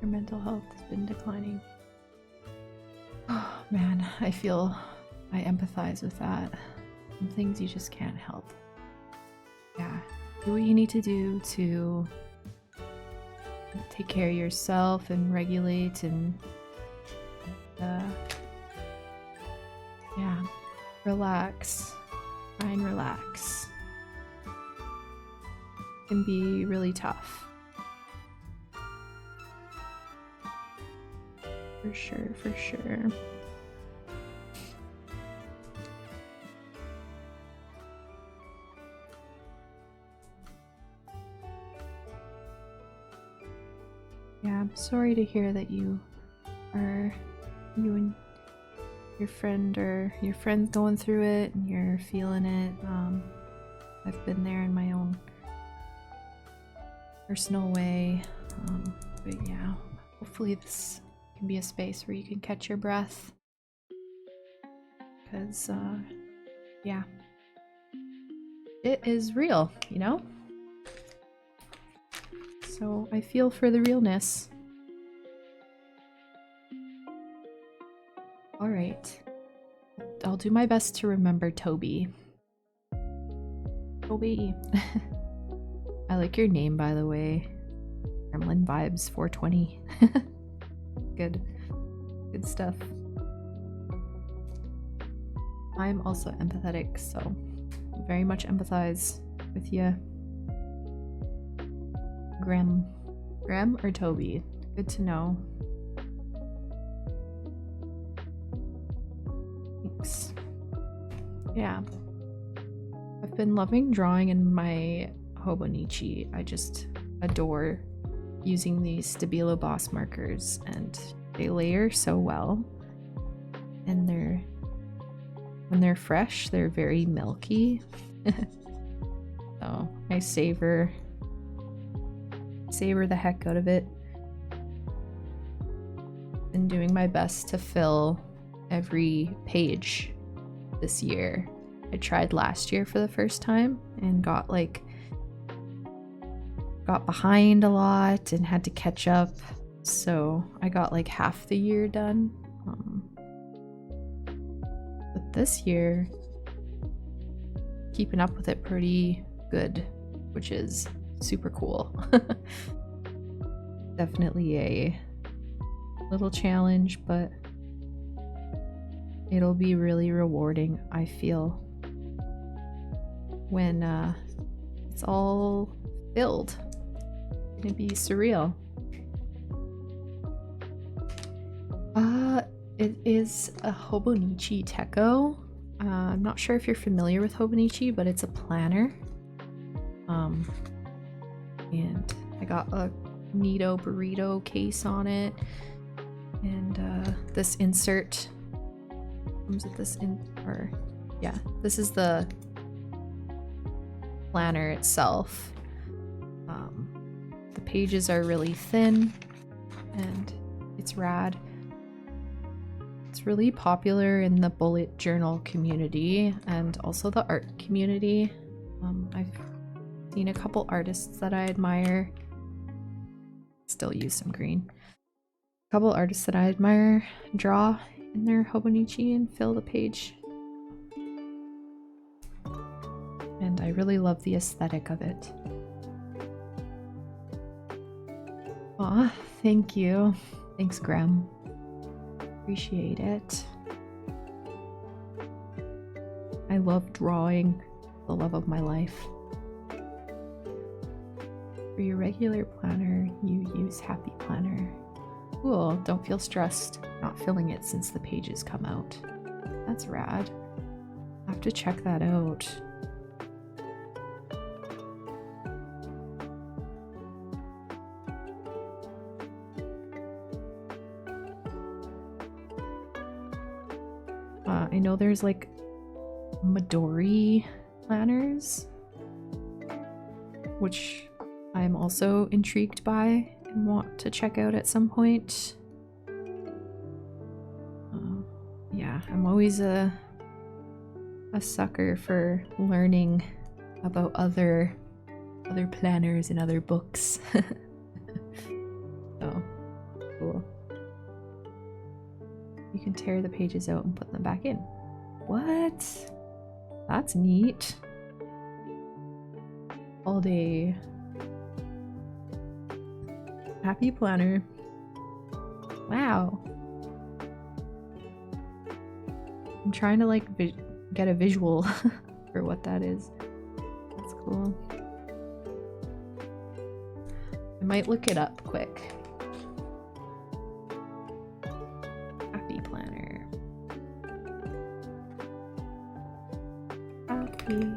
[SPEAKER 1] Your mental health has been declining. Oh man, I empathize with that. Some things you just can't help. Yeah, do what you need to do to take care of yourself and regulate and yeah, relax. Try and relax. It can be really tough. For sure, for sure. Yeah, I'm sorry to hear that you and your friend's going through it and you're feeling it. I've been there in my own personal way. But yeah, hopefully this can be a space where you can catch your breath. Because, yeah. It is real, you know? So I feel for the realness. Alright. I'll do my best to remember Toby. Toby. I like your name, by the way. Gremlin Vibes 420. Good stuff. I'm also empathetic, so very much empathize with you. Grem or Toby? Good to know. Thanks. Yeah. I've been loving drawing in my Hobonichi. I just adore using these Stabilo Boss markers, and they layer so well. And when they're fresh, they're very milky. So I savor the heck out of it. And doing my best to fill every page this year. I tried last year for the first time and got behind a lot and had to catch up, so I got like half the year done. But this year, keeping up with it pretty good, which is super cool. Definitely a little challenge, but it'll be really rewarding, I feel, when It's all filled. It's gonna be surreal. It is a Hobonichi Teko. I'm not sure if you're familiar with Hobonichi, but it's a planner. And I got a neato burrito case on it. And this insert comes with this this is the planner itself. The pages are really thin and it's rad. It's really popular in the bullet journal community and also the art community. I've seen a couple artists that I admire. Still use some green. A couple artists that I admire draw in their Hobonichi and fill the page. And I really love the aesthetic of it. Aw, thank you. Thanks, Graham. Appreciate it. I love drawing, the love of my life. For your regular planner, you use Happy Planner. Cool, don't feel stressed not filling it since the pages come out. That's rad. I have to check that out. I know there's like Midori planners, which I'm also intrigued by and want to check out at some point. Yeah, I'm always a sucker for learning about other planners and other books. So cool. You can tear the pages out and put them back in. What? That's neat. All day. Happy Planner. Wow. I'm trying to like get a visual for what that is. That's cool. I might look it up quick. Happy Planner. Happy.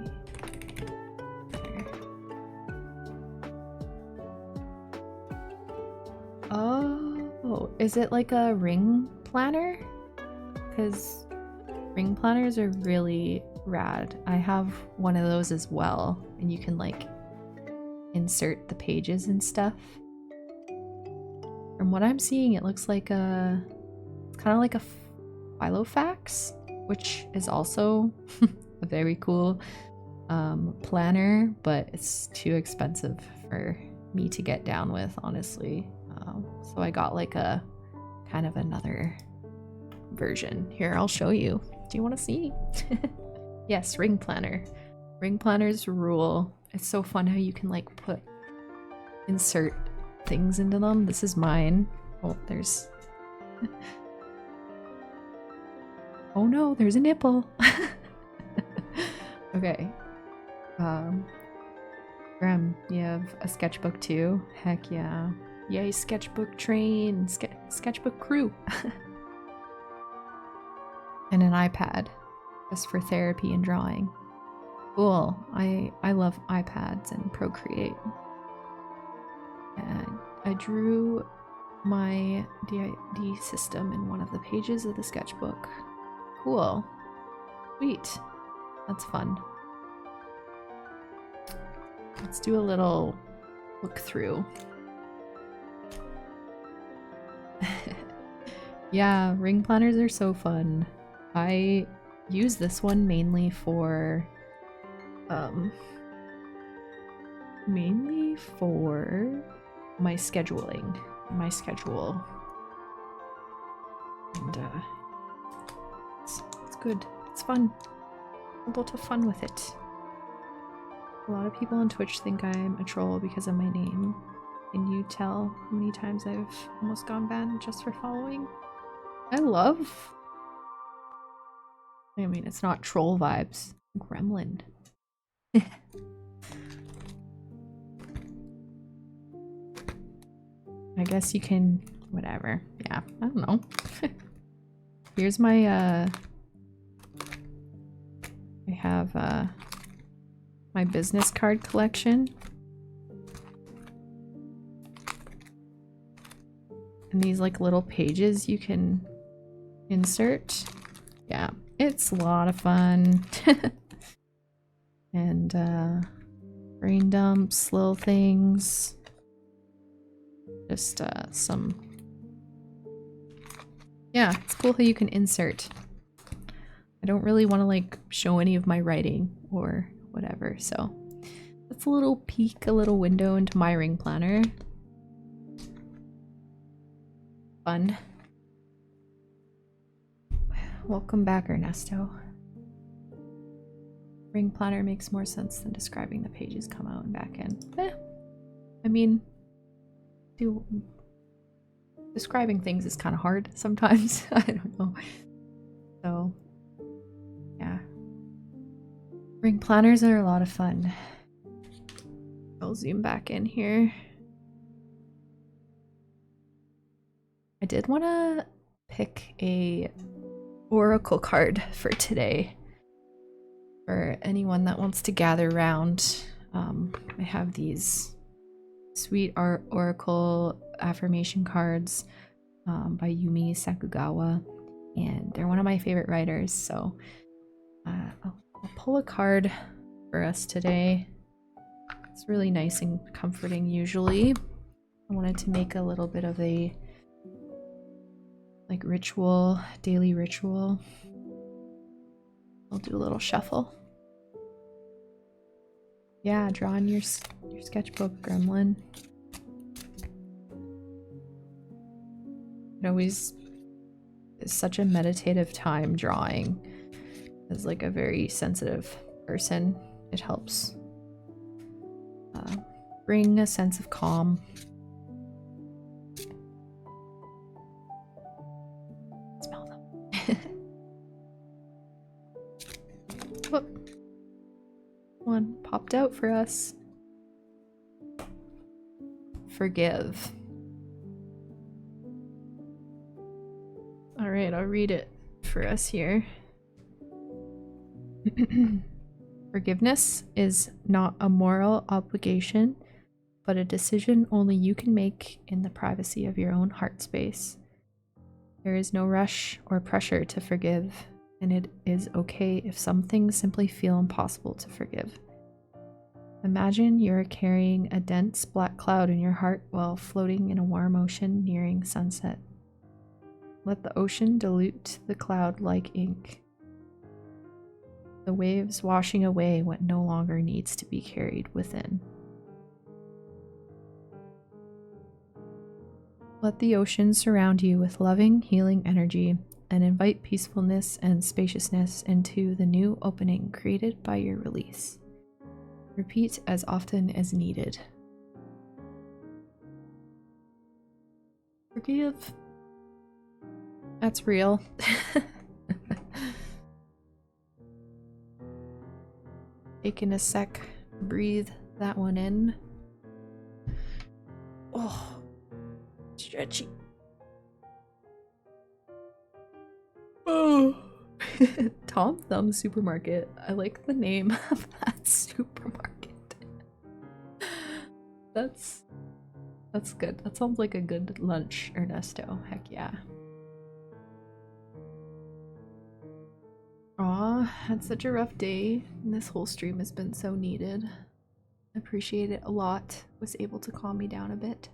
[SPEAKER 1] Oh, is it like a ring planner? Because ring planners are really rad. I have one of those as well, and you can like insert the pages and stuff. From what I'm seeing, it looks like it's kind of like a Filofax, which is also a very cool planner, but it's too expensive for me to get down with, honestly. So I got like a kind of another version. Here, I'll show you. Do you want to see? Yes, ring planner. Ring planners rule. It's so fun how you can like insert things into them. This is mine. Oh, there's oh no, there's a nipple. Okay. Graham, you have a sketchbook too? Heck yeah. Yay, sketchbook train, sketchbook crew. And an iPad, just for therapy and drawing. Cool. I love iPads and Procreate. And I drew my DID system in one of the pages of the sketchbook. Cool. Sweet. That's fun. Let's do a little look through. Yeah, ring planners are so fun. I use this one mainly for my scheduling, my schedule. And it's good. It's fun. A lot of fun with it. A lot of people on Twitch think I'm a troll because of my name. Can you tell how many times I've almost gone banned just for following? I mean, it's not troll vibes. Gremlin. I guess you can, whatever. Yeah, I don't know. Here's my, I have, my business card collection. And these like little pages you can insert. Yeah, it's a lot of fun. And brain dumps, little things. Just some... Yeah, it's cool how you can insert. I don't really want to like show any of my writing or whatever, so that's a little peek, a little window into my ring planner. Fun. Welcome back, Ernesto. Ring planner makes more sense than describing the pages come out and back in. I mean, describing things is kind of hard sometimes. I don't know. So, yeah. Ring planners are a lot of fun. I'll zoom back in here. I did want to pick a oracle card for today. For anyone that wants to gather around. I have these sweet oracle affirmation cards by Yumi Sakugawa, and they're one of my favorite writers, so I'll pull a card for us today. It's really nice and comforting usually. I wanted to make a little bit of a like ritual, daily ritual. I'll do a little shuffle. Yeah, draw in your sketchbook, Gremlin. It always is such a meditative time drawing. As like a very sensitive person, it helps bring a sense of calm. Smell them. Whoop. One popped out for us. Forgive. Alright, I'll read it for us here. Forgiveness is not a moral obligation, but a decision only you can make in the privacy of your own heart space. There is no rush or pressure to forgive, and it is okay if some things simply feel impossible to forgive. Imagine you're carrying a dense black cloud in your heart while floating in a warm ocean nearing sunset. Let the ocean dilute the cloud like ink. The waves washing away what no longer needs to be carried within. Let the ocean surround you with loving, healing energy and invite peacefulness and spaciousness into the new opening created by your release. Repeat as often as needed. Forgive. That's real. Taking a sec, breathe that one in. Oh, stretchy. Oh. Tom Thumb Supermarket. I like the name of that supermarket. That's good. That sounds like a good lunch, Ernesto. Heck yeah. Aw, had such a rough day, and this whole stream has been so needed. I appreciate it a lot. Was able to calm me down a bit.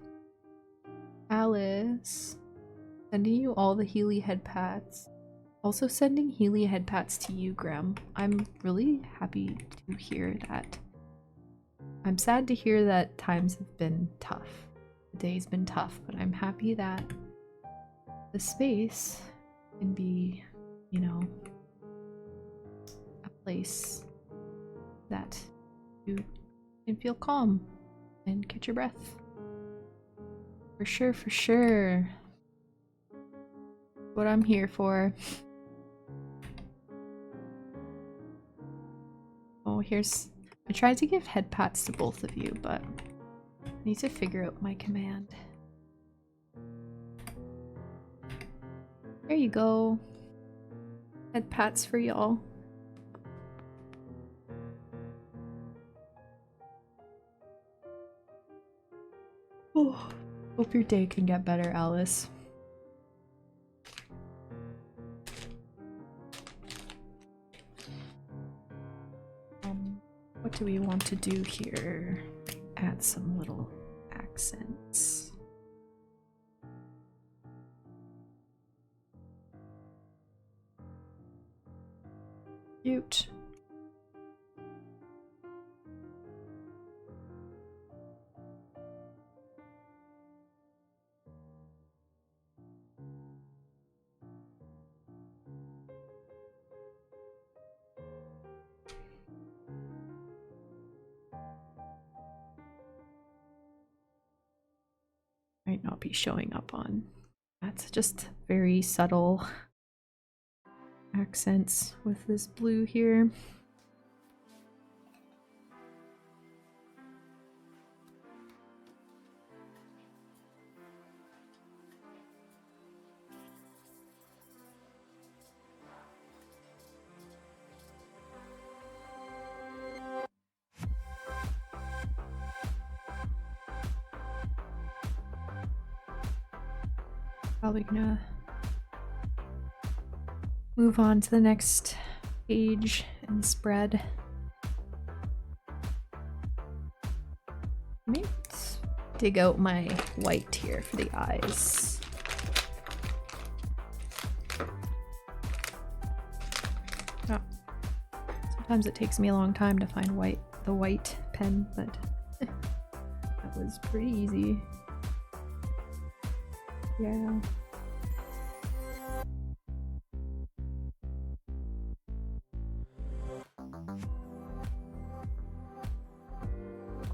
[SPEAKER 1] Alice, sending you all the Healy head pats. Also sending Healy head pats to you, Graham. I'm really happy to hear that. I'm sad to hear that times have been tough. The day's been tough, but I'm happy that the space can be, you know, a place that you can feel calm and catch your breath. For sure, for sure. What I'm here for. Oh, here's... I tried to give head pats to both of you, but I need to figure out my command. There you go. Head pats for y'all. Oh, hope your day can get better, Alice. What do we want to do here? Add some little accents. Cute. Might not be showing up on. That's just very subtle accents with this blue here. Probably gonna move on to the next page and spread. Might dig out my white here for the eyes. Oh. Sometimes it takes me a long time to find the white pen, but that was pretty easy. Yeah.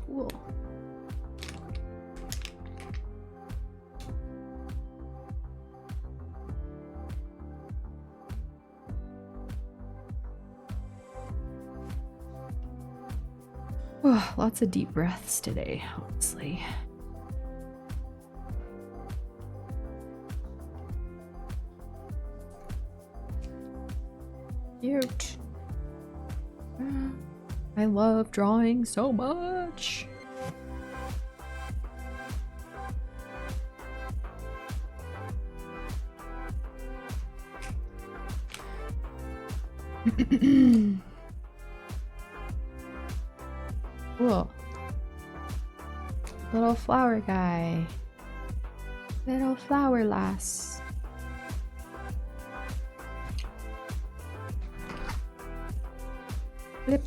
[SPEAKER 1] Cool. Oh, lots of deep breaths today, honestly. Cute. I love drawing so much. Cool. Little flower guy. Little flower lass. Flip.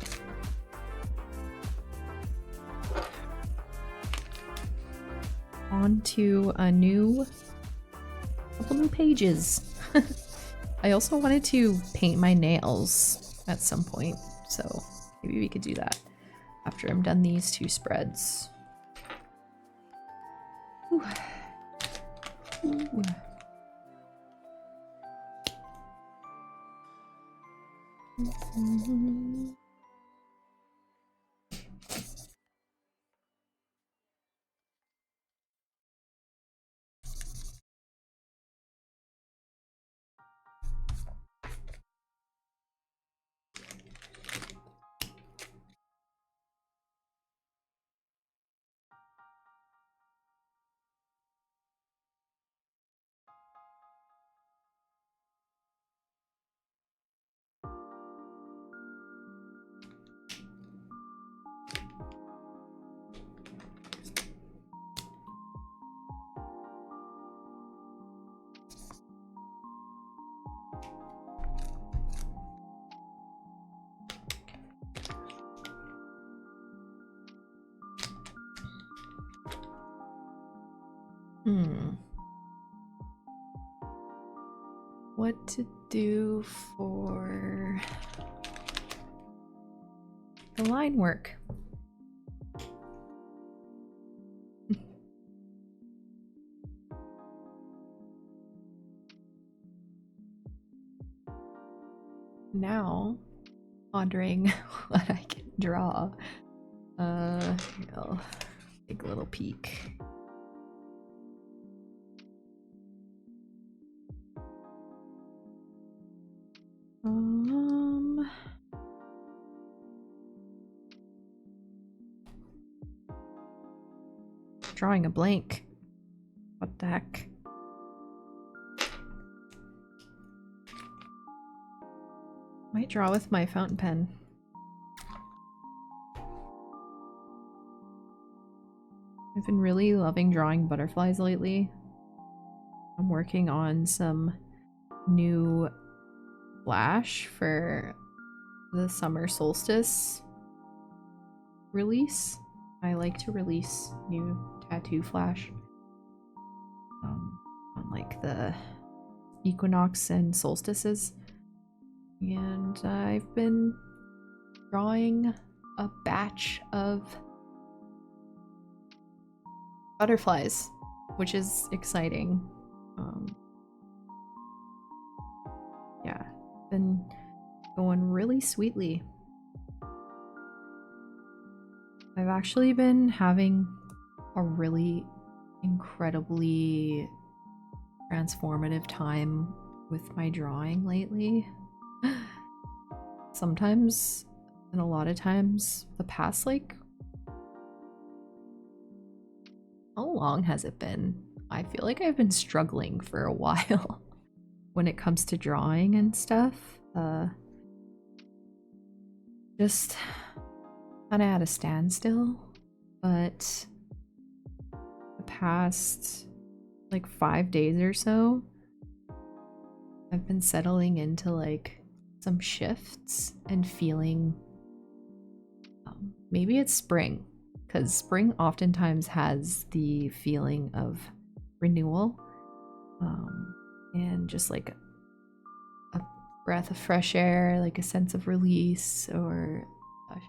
[SPEAKER 1] On to a couple new pages. I also wanted to paint my nails at some point, so maybe we could do that after I'm done these two spreads. Ooh. Ooh. Mm-hmm. What to do for the line work? Now, pondering what I can draw. I'll take a little peek. Drawing a blank. What the heck? Might draw with my fountain pen. I've been really loving drawing butterflies lately. I'm working on some new flash for the summer solstice release. I like to release new tattoo flash on like the equinox and solstices. And I've been drawing a batch of butterflies, which is exciting. Yeah, been going really sweetly. I've actually been having a really incredibly transformative time with my drawing lately. Sometimes, and a lot of times, the past, like, how long has it been? I feel like I've been struggling for a while when it comes to drawing and stuff. Just kind of at a standstill, but the past like 5 days or so, I've been settling into like some shifts and feeling maybe it's spring, because spring oftentimes has the feeling of renewal and just like a breath of fresh air, like a sense of release or a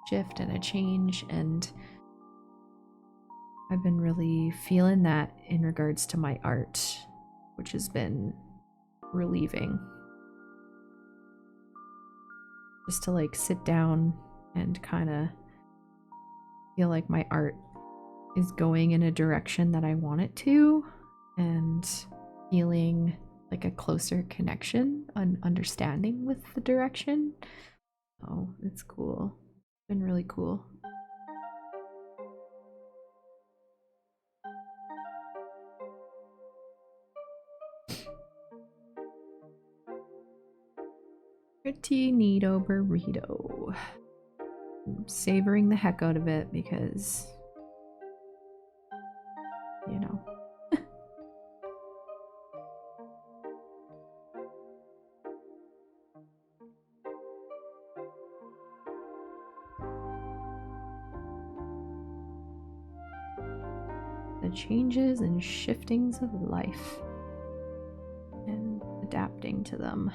[SPEAKER 1] shift and a change. And I've been really feeling that in regards to my art, which has been relieving. Just to like sit down and kind of feel like my art is going in a direction that I want it to, and feeling like a closer connection and understanding with the direction. Oh, it's cool. It's been really cool. Pretty neato burrito. I'm savoring the heck out of it because, you know. The changes and shiftings of life and adapting to them.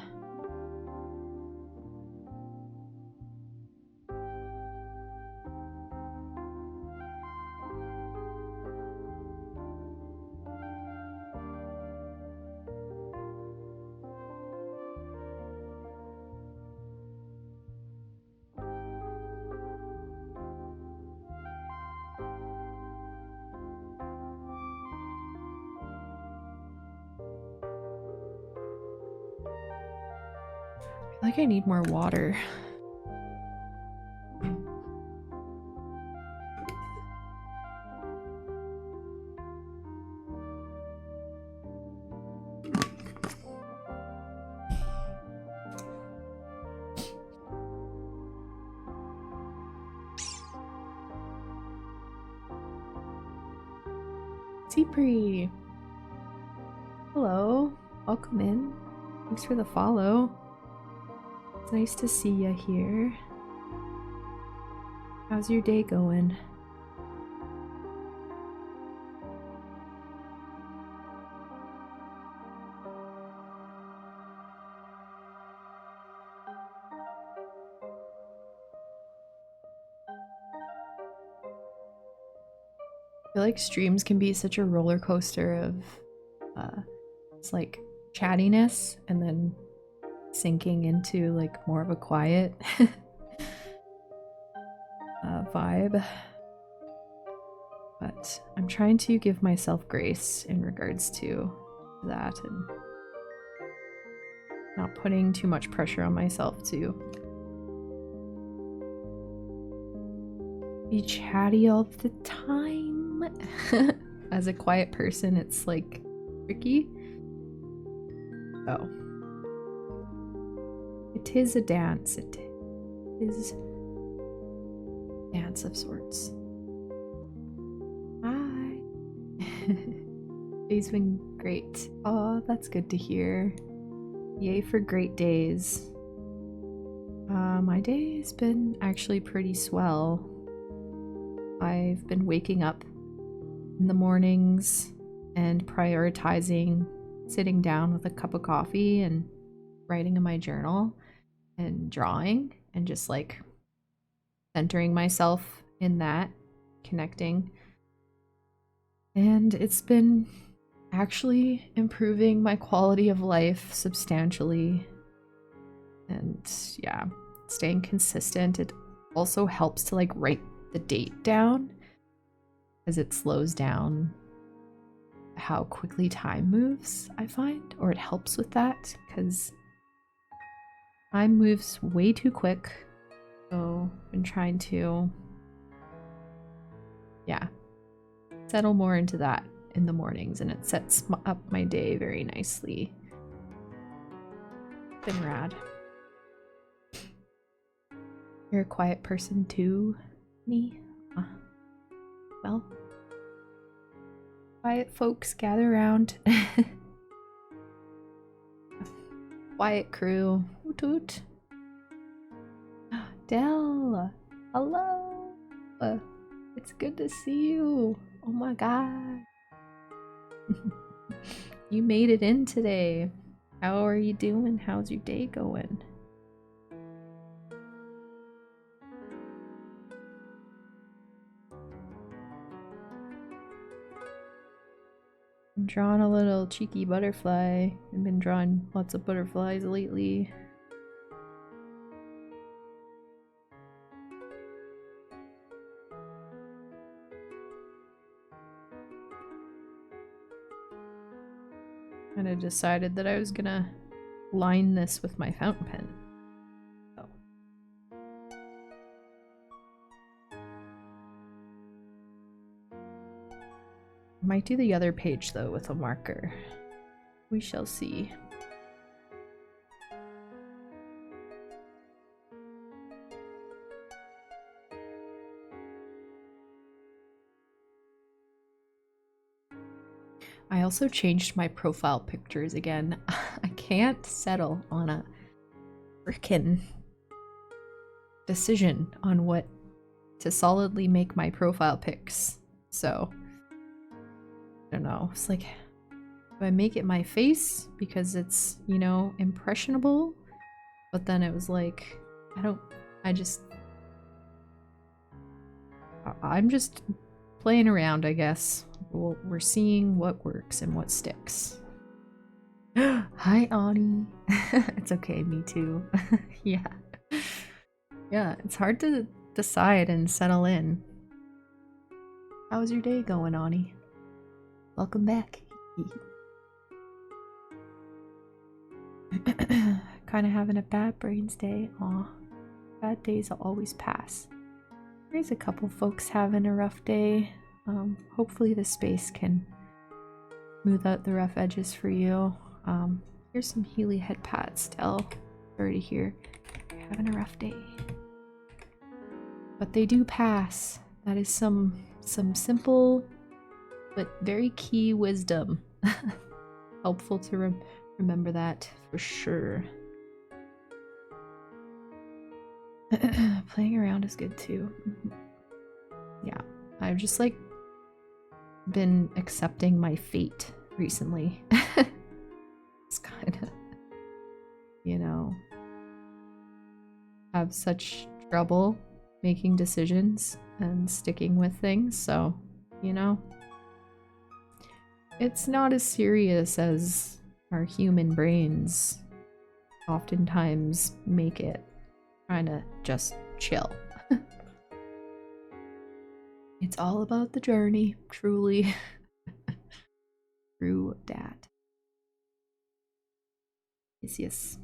[SPEAKER 1] I feel like I need more water. Seapri! Hello, welcome in. Thanks for the follow. It's nice to see you here. How's your day going? I feel like streams can be such a roller coaster of it's like chattiness and then sinking into like more of a quiet vibe. But I'm trying to give myself grace in regards to that and not putting too much pressure on myself to be chatty all the time. As a quiet person, it's like tricky. Oh. It is a dance. It is a dance of sorts. Hi. Day's been great. Oh, that's good to hear. Yay for great days. My day has been actually pretty swell. I've been waking up in the mornings and prioritizing sitting down with a cup of coffee and writing in my journal and drawing and just like centering myself in that, connecting. And it's been actually improving my quality of life substantially. And yeah, staying consistent. It also helps to like write the date down as it slows down how quickly time moves, I find, or it helps with that because time moves way too quick. So I've been trying to, yeah, settle more into that in the mornings, and it sets up my day very nicely. Been rad. You're a quiet person too, me? Well, quiet folks gather around. Quiet crew. Woot woot. Del, hello. It's good to see you. Oh my god. You made it in today. How are you doing? How's your day going? I'm drawing a little cheeky butterfly. I've been drawing lots of butterflies lately. And I decided that I was gonna line this with my fountain pen. So. I might do the other page though with a marker. We shall see. I also changed my profile pictures again. I can't settle on a frickin' decision on what to solidly make my profile pics. So, I don't know. It's like, do I make it my face because it's, you know, impressionable? But then it was like, I'm just playing around, I guess. We're seeing what works and what sticks. Hi, Ani. It's okay, me too. Yeah. Yeah, it's hard to decide and settle in. How's your day going, Ani? Welcome back. Kind of having a bad brains day. Aw. Bad days will always pass. There's a couple folks having a rough day. Hopefully the space can smooth out the rough edges for you. Here's some Healy head pats, Del. Sorry to hear you're having a rough day. But they do pass. That is some simple but very key wisdom. Helpful to remember that for sure. Playing around is good too. Yeah, I've just like been accepting my fate recently. It's kind of, you know, have such trouble making decisions and sticking with things, so, you know, it's not as serious as our human brains oftentimes make it. Trying to just chill. It's all about the journey, truly. True dat. Yes, yes.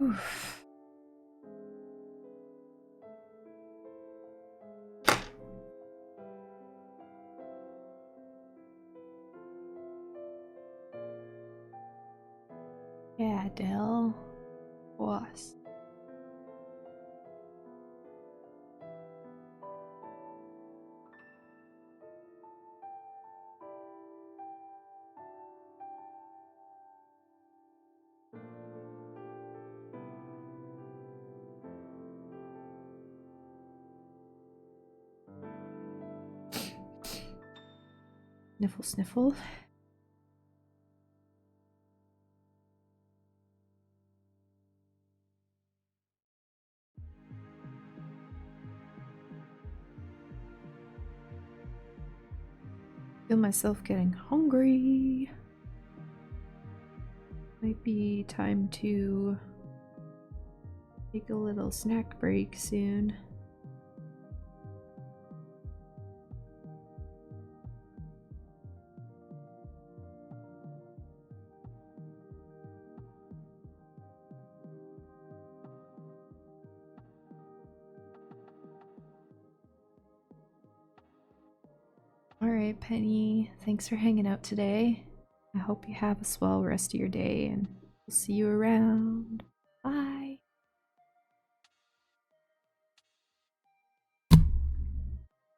[SPEAKER 1] Oof. Yeah, Dell. Was. Sniffle, sniffle. Feel myself getting hungry. Might be time to take a little snack break soon. Alright, Penny, thanks for hanging out today. I hope you have a swell rest of your day, and we'll see you around. Bye!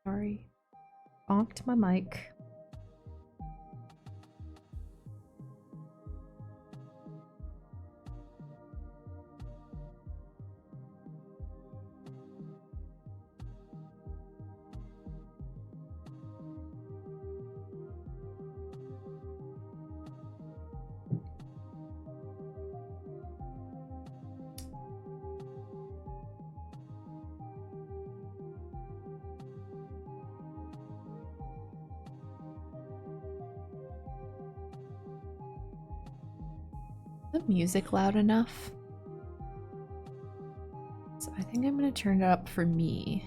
[SPEAKER 1] Sorry. Bonked my mic. Is the music loud enough? So I think I'm gonna turn it up for me.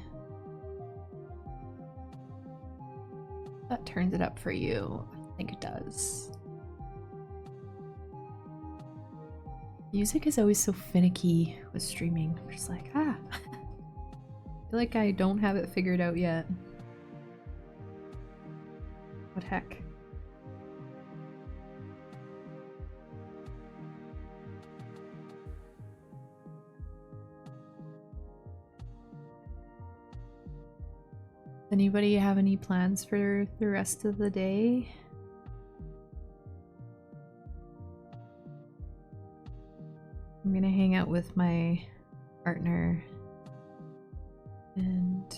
[SPEAKER 1] That turns it up for you. I think it does. Music is always so finicky with streaming. I'm just like, I feel like I don't have it figured out yet. What heck? Anybody have any plans for the rest of the day? I'm gonna hang out with my partner and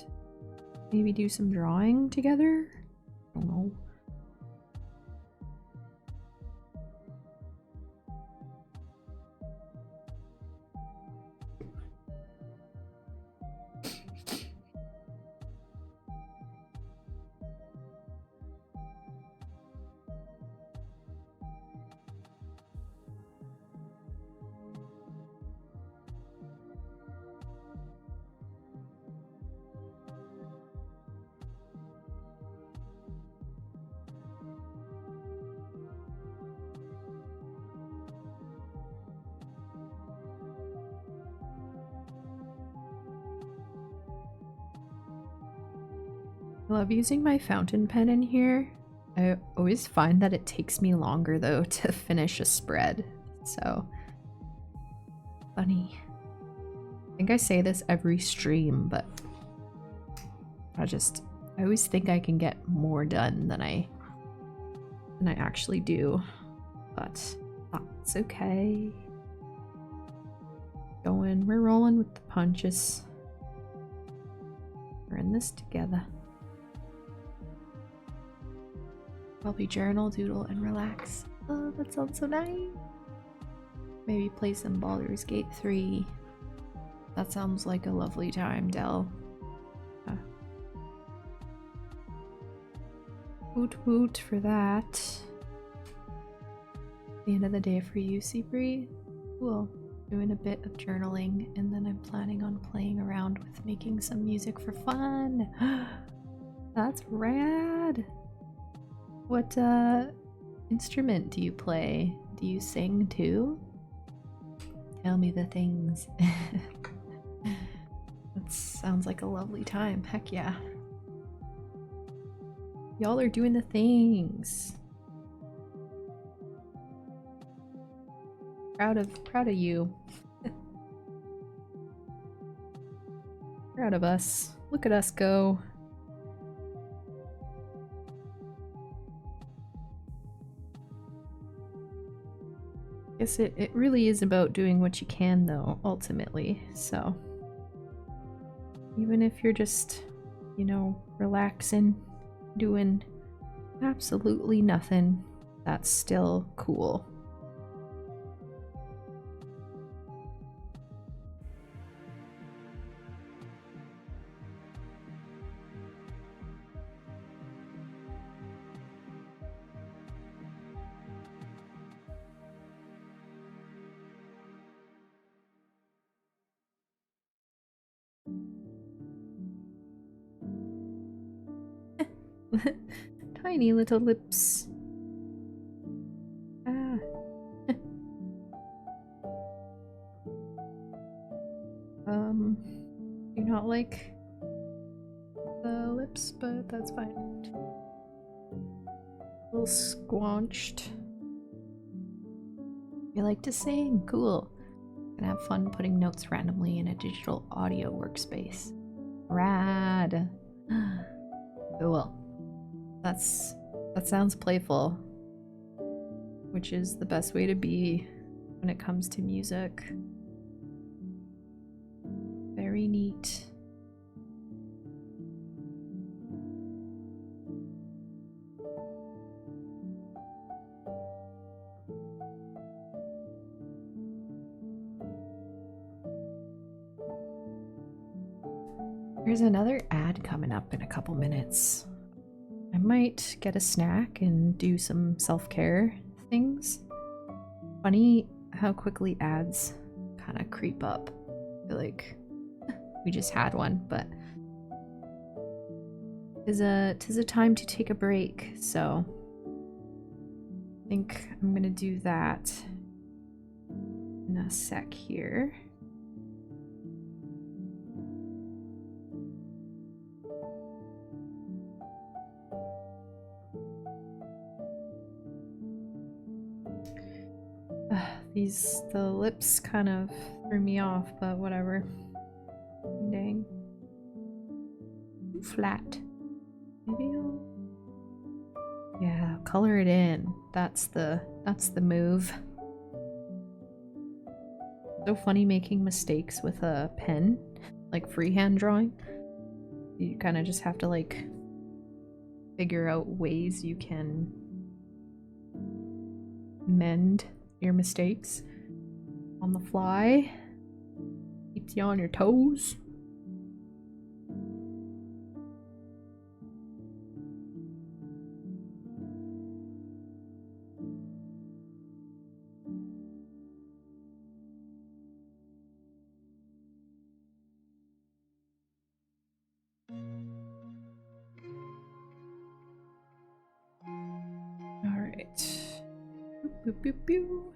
[SPEAKER 1] maybe do some drawing together? I don't know. I love using my fountain pen in here. I always find that it takes me longer though to finish a spread. So funny. I think I say this every stream, but I always think I can get more done than I actually do. But that's okay. We're rolling with the punches. We're in this together. Probably journal, doodle, and relax. Oh, that sounds so nice. Maybe play some Baldur's Gate 3. That sounds like a lovely time, Del. Woot woot for that. The end of the day for you, Seabree. Cool. Doing a bit of journaling, and then I'm planning on playing around with making some music for fun. That's rad. What instrument do you play? Do you sing too? Tell me the things. That sounds like a lovely time. Heck yeah. Y'all are doing the things. Proud of you. Proud of us. Look at us go. Guess it really is about doing what you can though, ultimately. So even if you're just, you know, relaxing, doing absolutely nothing, that's still cool. Tiny little lips. Ah. Do not like the lips, but that's fine. A little squanched. You like to sing? Cool. Gonna have fun putting notes randomly in a digital audio workspace. Rad. Cool. That sounds playful, which is the best way to be when it comes to music. Very neat. There's another ad coming up in a couple minutes. I might get a snack and do some self-care things. Funny how quickly ads kind of creep up. I feel like we just had one, but tis a time to take a break, so I think I'm gonna do that in a sec here. The lips kind of threw me off, but whatever. Dang. Flat. Maybe I'll... Yeah, color it in. That's the move. So funny making mistakes with a pen, like freehand drawing. You kind of just have to like figure out ways you can mend your mistakes on the fly. Keeps you on your toes. All right. Boop, boop, boop, boop.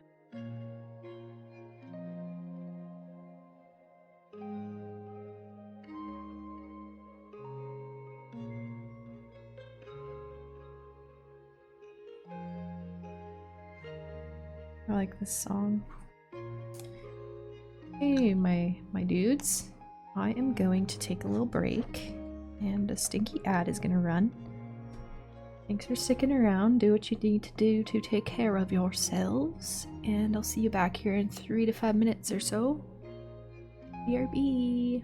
[SPEAKER 1] I like this song. Hey, my dudes. I am going to take a little break, and a stinky ad is gonna run. Thanks for sticking around. Do what you need to do to take care of yourselves, and I'll see you back here in 3 to 5 minutes or so. BRB.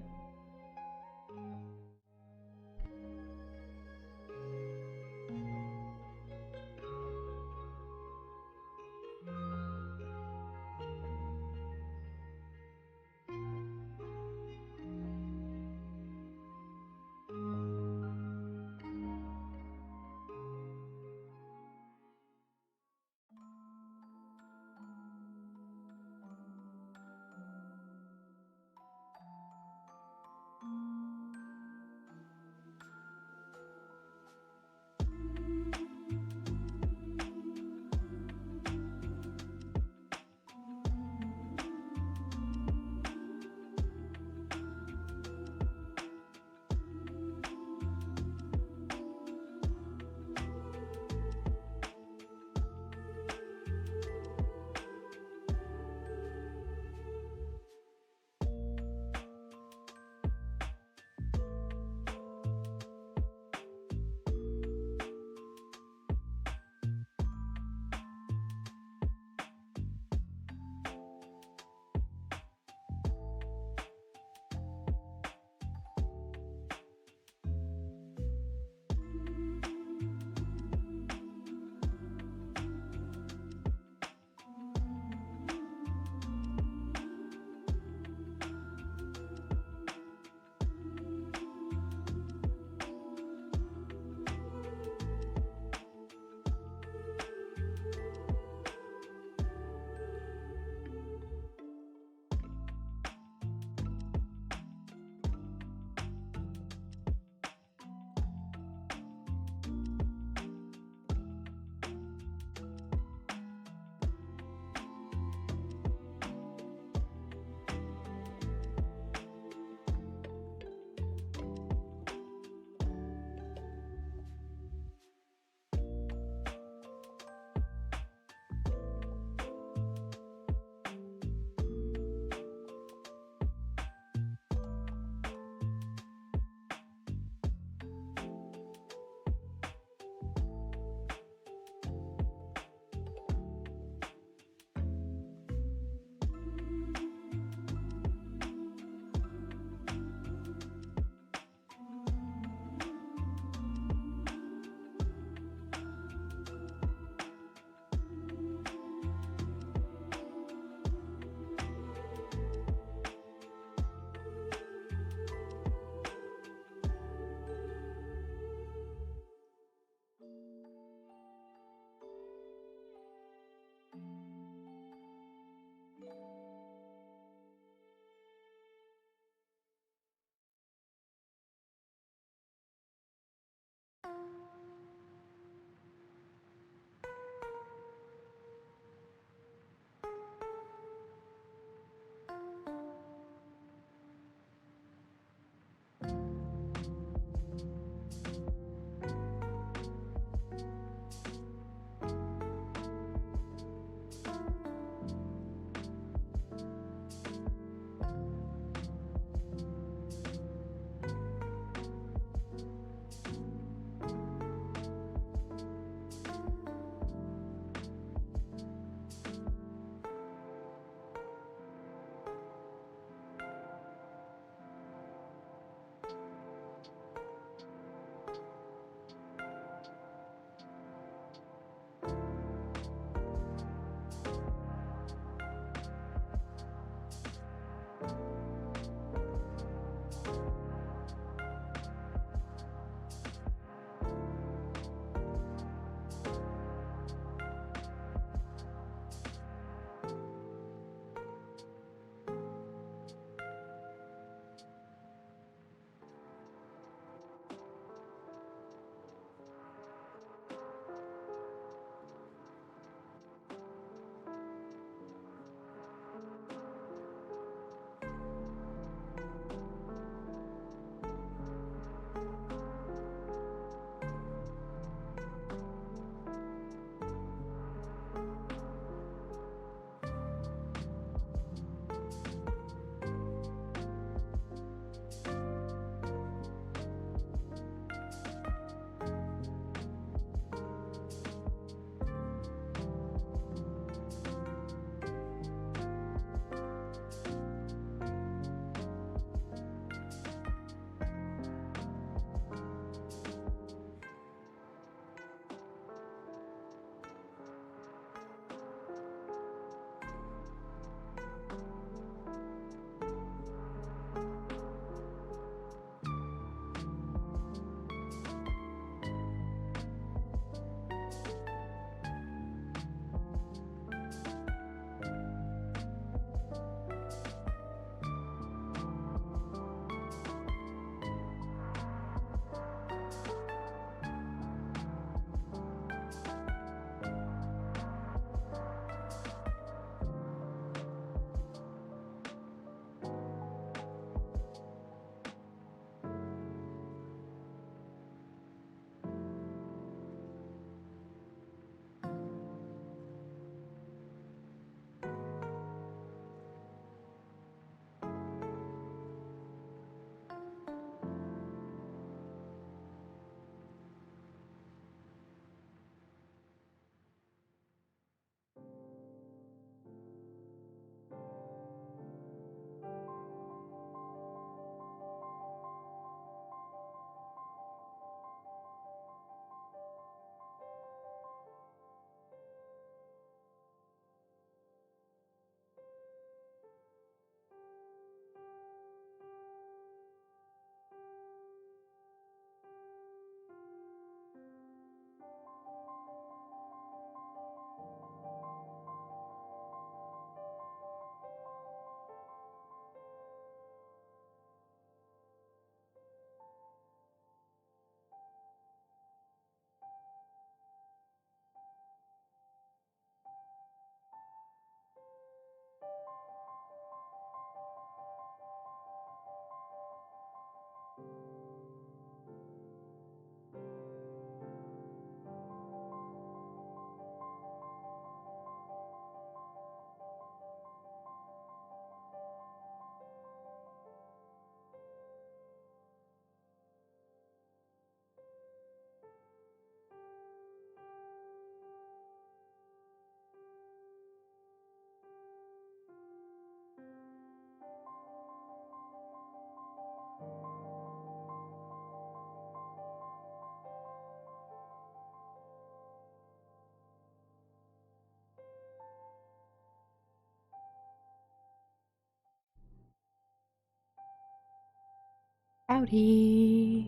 [SPEAKER 1] Howdy!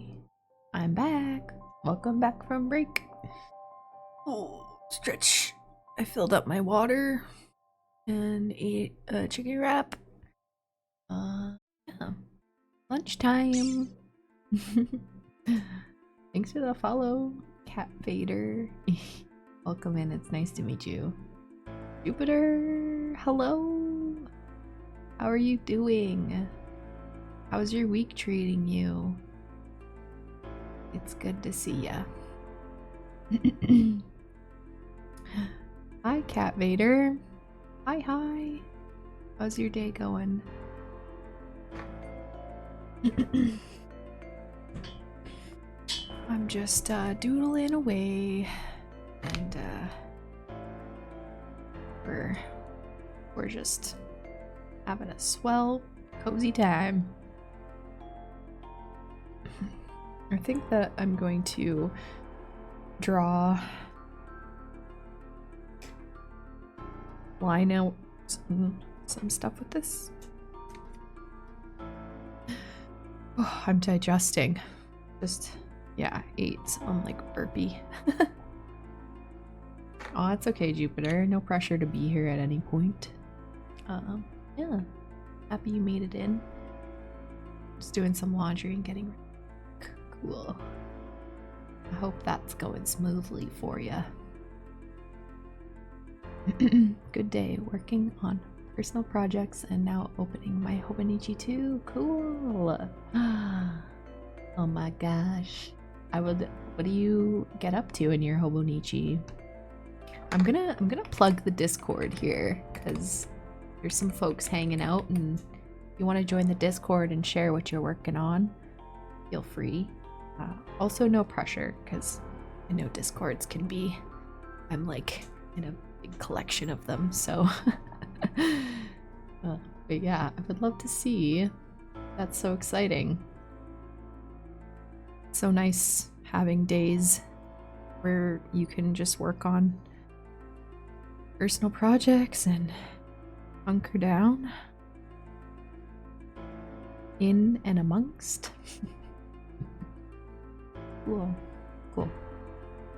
[SPEAKER 1] I'm back. Welcome back from break. Oh, stretch. I filled up my water and ate a chicken wrap. Yeah. Lunchtime. Thanks for the follow, Cat Vader. Welcome in. It's nice to meet you. Jupiter, hello. How are you doing? How's your week treating you? It's good to see ya. Hi, Cat Vader. Hi. How's your day going? I'm just doodling away, and we're just having a swell, cozy time. I think that I'm going to draw, line out some stuff with this. Oh, I'm digesting. Just, yeah, ate some like burpee. Oh, it's okay, Jupiter. No pressure to be here at any point. Yeah. Happy you made it in. Just doing some laundry and getting ready. Cool. I hope that's going smoothly for you. Good day working on personal projects and now opening my Hobonichi too. Cool. Oh my gosh. What do you get up to in your Hobonichi? I'm gonna plug the Discord here because there's some folks hanging out, and if you want to join the Discord and share what you're working on, feel free. Also, no pressure, because I know Discords can be, I'm like in a big collection of them, so. But yeah, I would love to see. That's so exciting. So nice having days where you can just work on personal projects and hunker down in and amongst. Cool.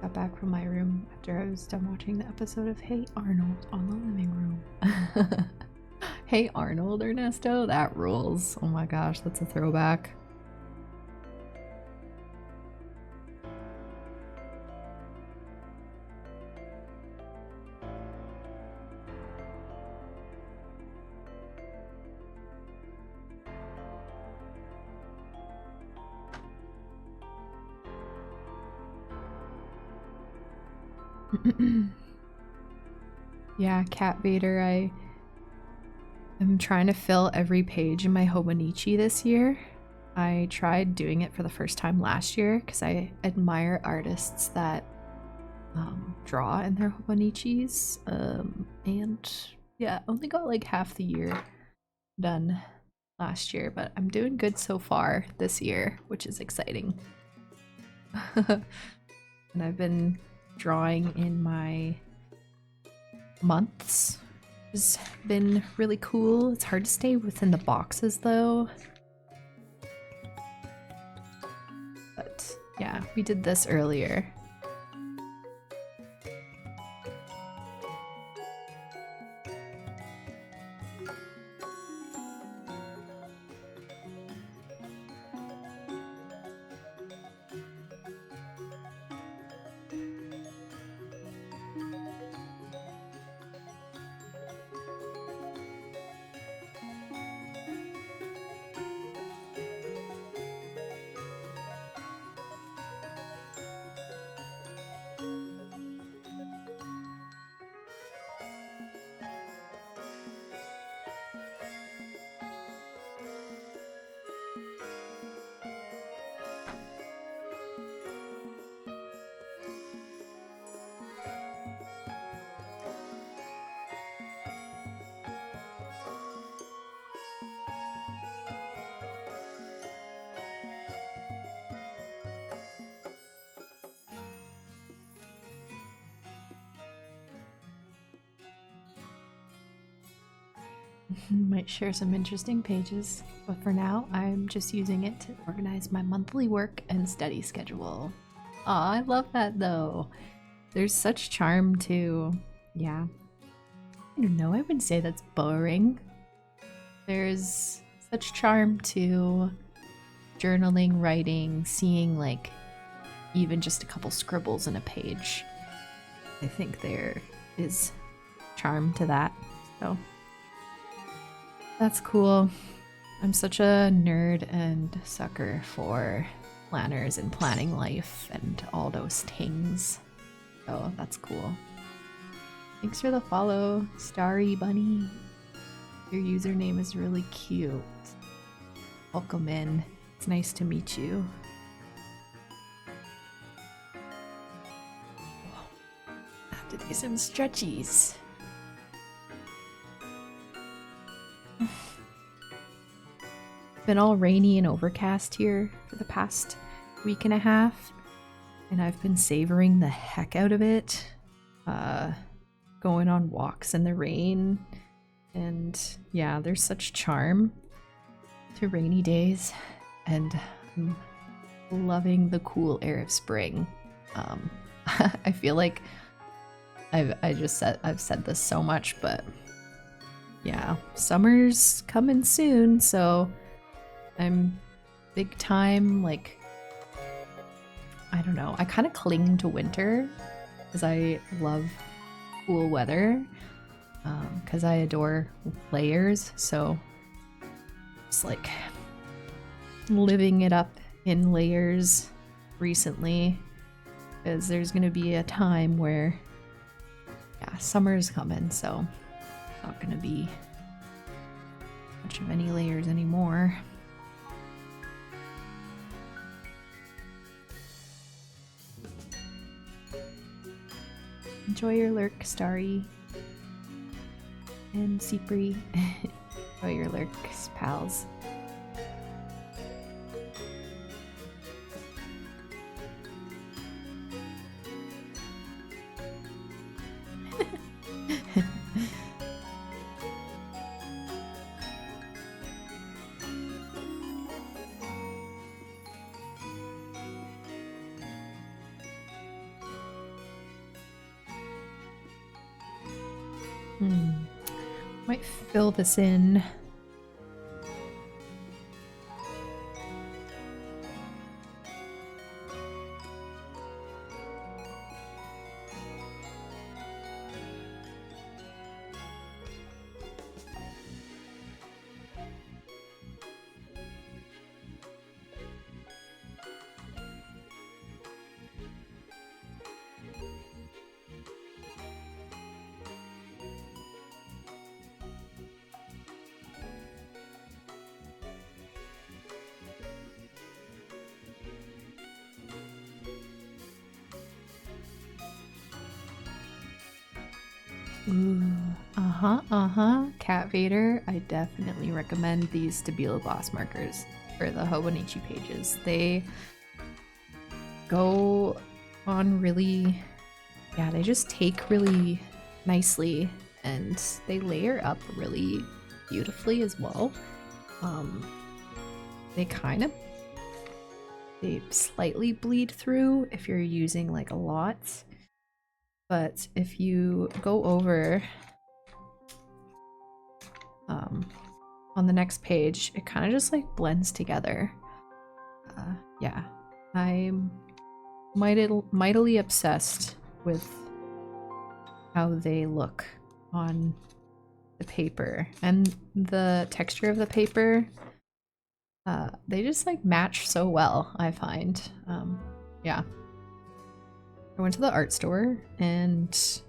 [SPEAKER 1] Got back from my room after I was done watching the episode of Hey Arnold on the living room. Hey Arnold, Ernesto, that rules. Oh my gosh, that's a throwback. Yeah, Cat Vader, I am trying to fill every page in my Hobonichi this year. I tried doing it for the first time last year because I admire artists that draw in their Hobonichis. And yeah, only got like half the year done last year, but I'm doing good so far this year, which is exciting. And I've been drawing in my months. It's been really cool. It's hard to stay within the boxes though. But yeah, we did this earlier. Might share some interesting pages, but for now, I'm just using it to organize my monthly work and study schedule. Aw, I love that though. There's such charm to, yeah. I don't know, I wouldn't say that's boring. There's such charm to journaling, writing, seeing like even just a couple scribbles in a page. I think there is charm to that, so that's cool. I'm such a nerd and sucker for planners and planning life and all those things, so that's cool. Thanks for the follow, Starry Bunny. Your username is really cute. Welcome in. It's nice to meet you. I have to do some stretchies. It's been all rainy and overcast here for the past week and a half, and I've been savoring the heck out of it. Going on walks in the rain, and yeah, there's such charm to rainy days, and I'm loving the cool air of spring. I feel like I've said this so much, but yeah, summer's coming soon, so I'm big time, like, I don't know, I kind of cling to winter because I love cool weather, because I adore layers, so just like living it up in layers recently, because there's gonna be a time where, yeah, summer's coming, so not gonna be much of any layers anymore. Enjoy your lurk, Starry and Seepri. Enjoy your lurks, pals. Might fill this in. Ooh, Cat Vader. I definitely recommend these Stabilo gloss markers for the Hobonichi pages. They go on really, yeah, they just take really nicely and they layer up really beautifully as well. They slightly bleed through if you're using like a lot. But if you go over on the next page, it kind of just like blends together. Yeah, I'm mightily obsessed with how they look on the paper and the texture of the paper. They just like match so well, I find. Yeah. I went to the art store, and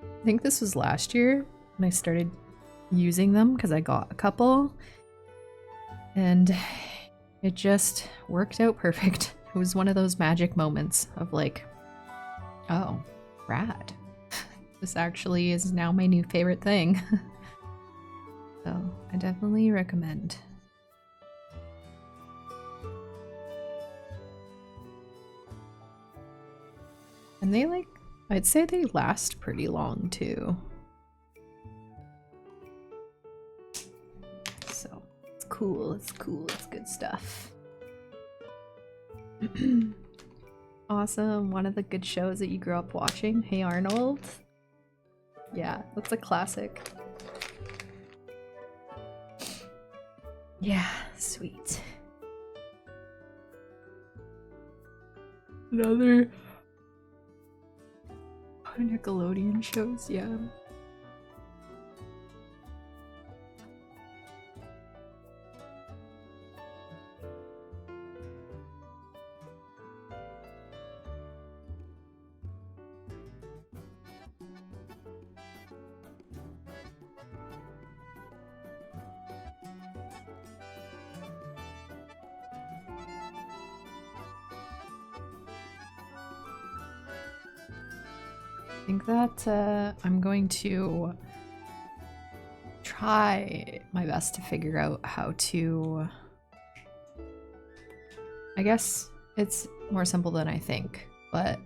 [SPEAKER 1] I think this was last year when I started using them because I got a couple, and it just worked out perfect. It was one of those magic moments of like, oh, rad. This actually is now my new favorite thing. So I definitely recommend. And they like, I'd say they last pretty long too. cool. It's cool. It's good stuff. Awesome. One of the good shows that you grew up watching. Hey Arnold. Yeah, that's a classic. Yeah, sweet. Another Nickelodeon shows, yeah. I think that I'm going to try my best to figure out how to... I guess it's more simple than I think, but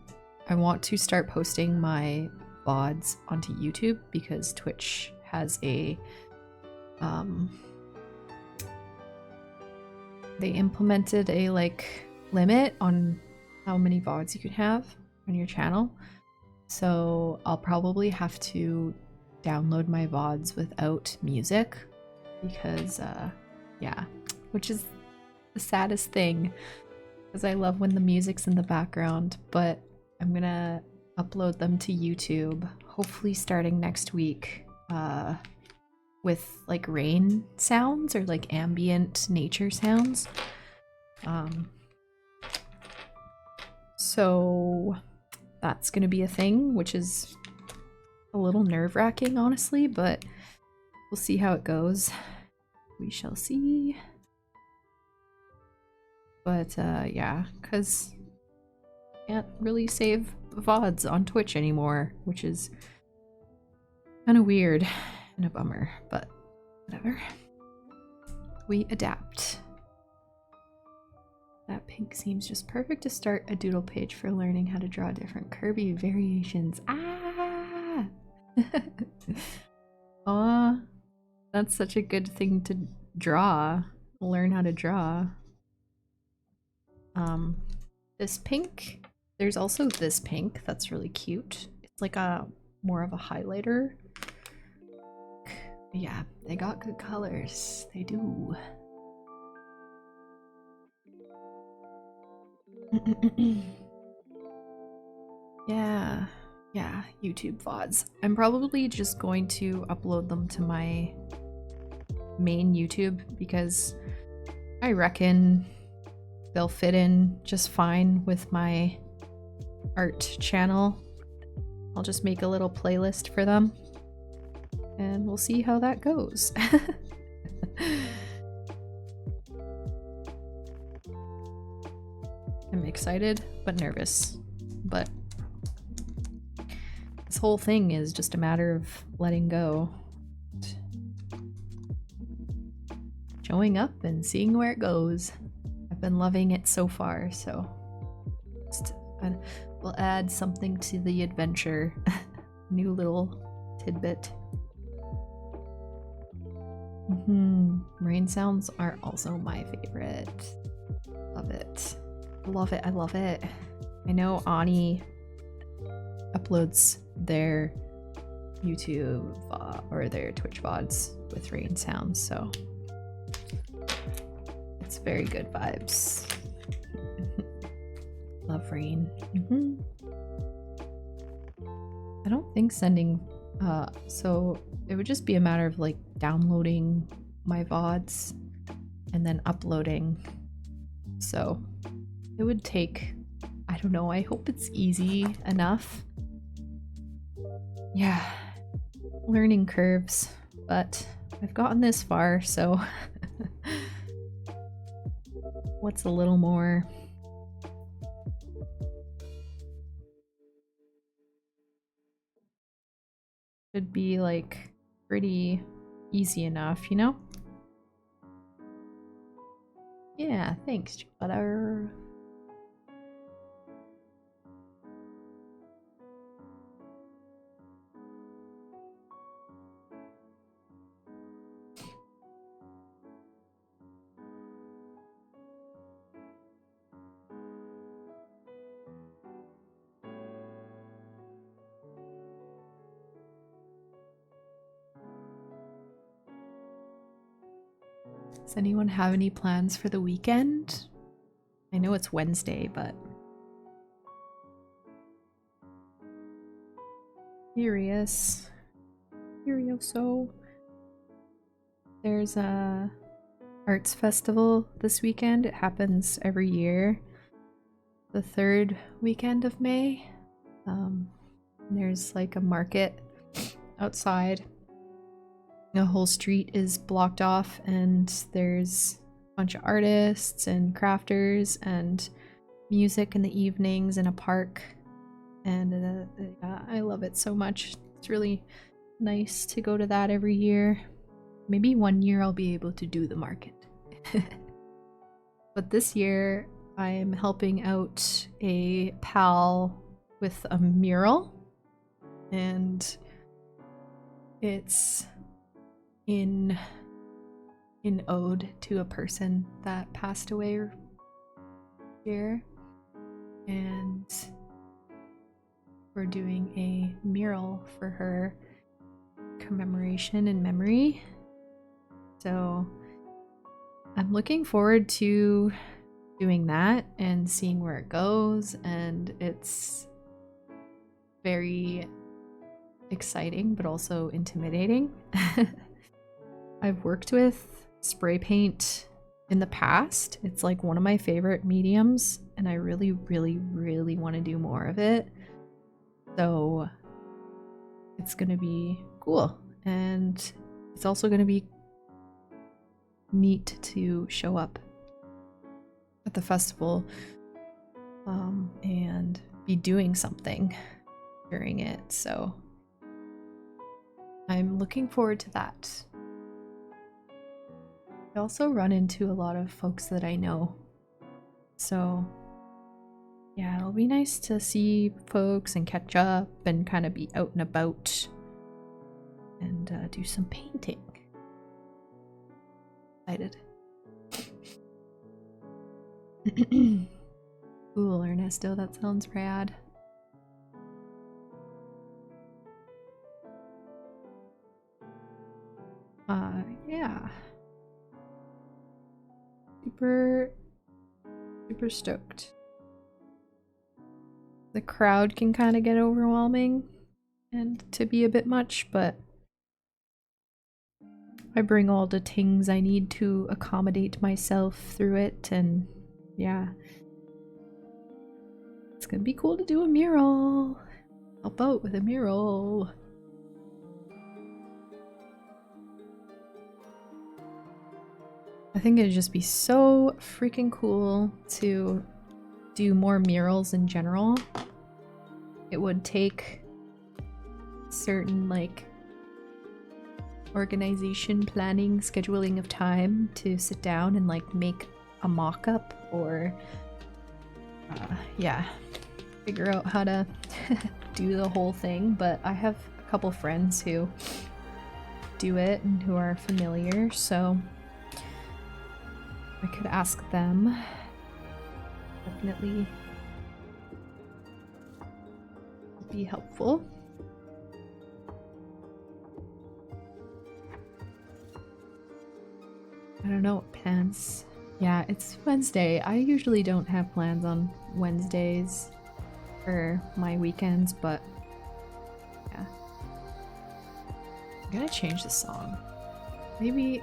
[SPEAKER 1] I want to start posting my VODs onto YouTube because Twitch has a... they implemented a limit on how many VODs you can have on your channel. So I'll probably have to download my VODs without music because, yeah, which is the saddest thing because I love when the music's in the background, but I'm gonna upload them to YouTube, hopefully starting next week, with like rain sounds or like ambient nature sounds. So that's gonna be a thing, which is a little nerve-wracking, honestly, but we'll see how it goes. We shall see. But yeah, because can't really save VODs on Twitch anymore, which is kind of weird and a bummer, but whatever. We adapt. That pink seems just perfect to start a doodle page for learning how to draw different Kirby variations. Ah! Aw, that's such a good thing to draw. Learn how to draw. This pink. There's also this pink that's really cute. It's like a more of a highlighter. Yeah, they got good colors. They do. Yeah, YouTube VODs. I'm probably just going to upload them to my main YouTube because I reckon they'll fit in just fine with my art channel. I'll just make a little playlist for them and we'll see how that goes. I'm excited but nervous, but this whole thing is just a matter of letting go, showing up and seeing where it goes. I've been loving it so far, so we'll add something to the adventure. New little tidbit. Rain sounds are also my favorite. Love it. Love it. I love it. I know Ani uploads their YouTube or their Twitch VODs with rain sounds, so it's very good vibes. Love rain. I don't think sending so it would just be a matter of like downloading my VODs and then uploading, so it would take, I don't know, I hope it's easy enough. Yeah, learning curves, but I've gotten this far, so what's a little more? Should be like pretty easy enough, you know? Yeah, thanks, butter. Does anyone have any plans for the weekend? I know it's Wednesday, but Curioso. There's a arts festival this weekend. It happens every year, the third weekend of May. There's like a market outside. The whole street is blocked off, and there's a bunch of artists and crafters and music in the evenings in a park. And I love it so much. It's really nice to go to that every year. Maybe one year I'll be able to do the market. But this year I'm helping out a pal with a mural, and it's in ode to a person that passed away here, and we're doing a mural for her commemoration and memory. So I'm looking forward to doing that and seeing where it goes, and it's very exciting but also intimidating. I've worked with spray paint in the past. It's like one of my favorite mediums, and I really want to do more of it. So it's gonna be cool, and it's also gonna be neat to show up at the festival and be doing something during it. So I'm looking forward to that. I also run into a lot of folks that I know, so yeah, it'll be nice to see folks and catch up and kind of be out and about and do some painting. Excited. Cool, Ernesto, that sounds rad. Yeah. Super stoked. The crowd can kind of get overwhelming and to be a bit much, but I bring all the things I need to accommodate myself through it, and yeah. It's gonna be cool to do a mural. Help out with a mural. I think it'd just be so freaking cool to do more murals in general. It would take certain like organization, planning, scheduling of time to sit down and like make a mock-up, or yeah, figure out how to do the whole thing. But I have a couple friends who do it and who are familiar, so I could ask them. Definitely be helpful. I don't know what plans. Yeah, it's Wednesday. I usually don't have plans on Wednesdays for my weekends, but yeah. I'm gonna change the song. Maybe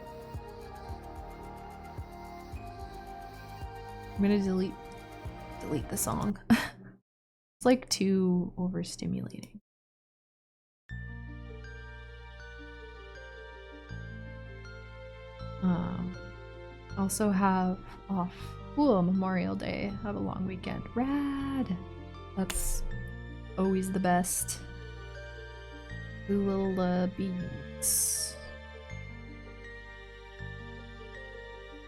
[SPEAKER 1] I'm gonna delete the song. It's like too overstimulating. Also have off. Cool, Memorial Day. Have a long weekend. Rad! That's always the best. Who will beats?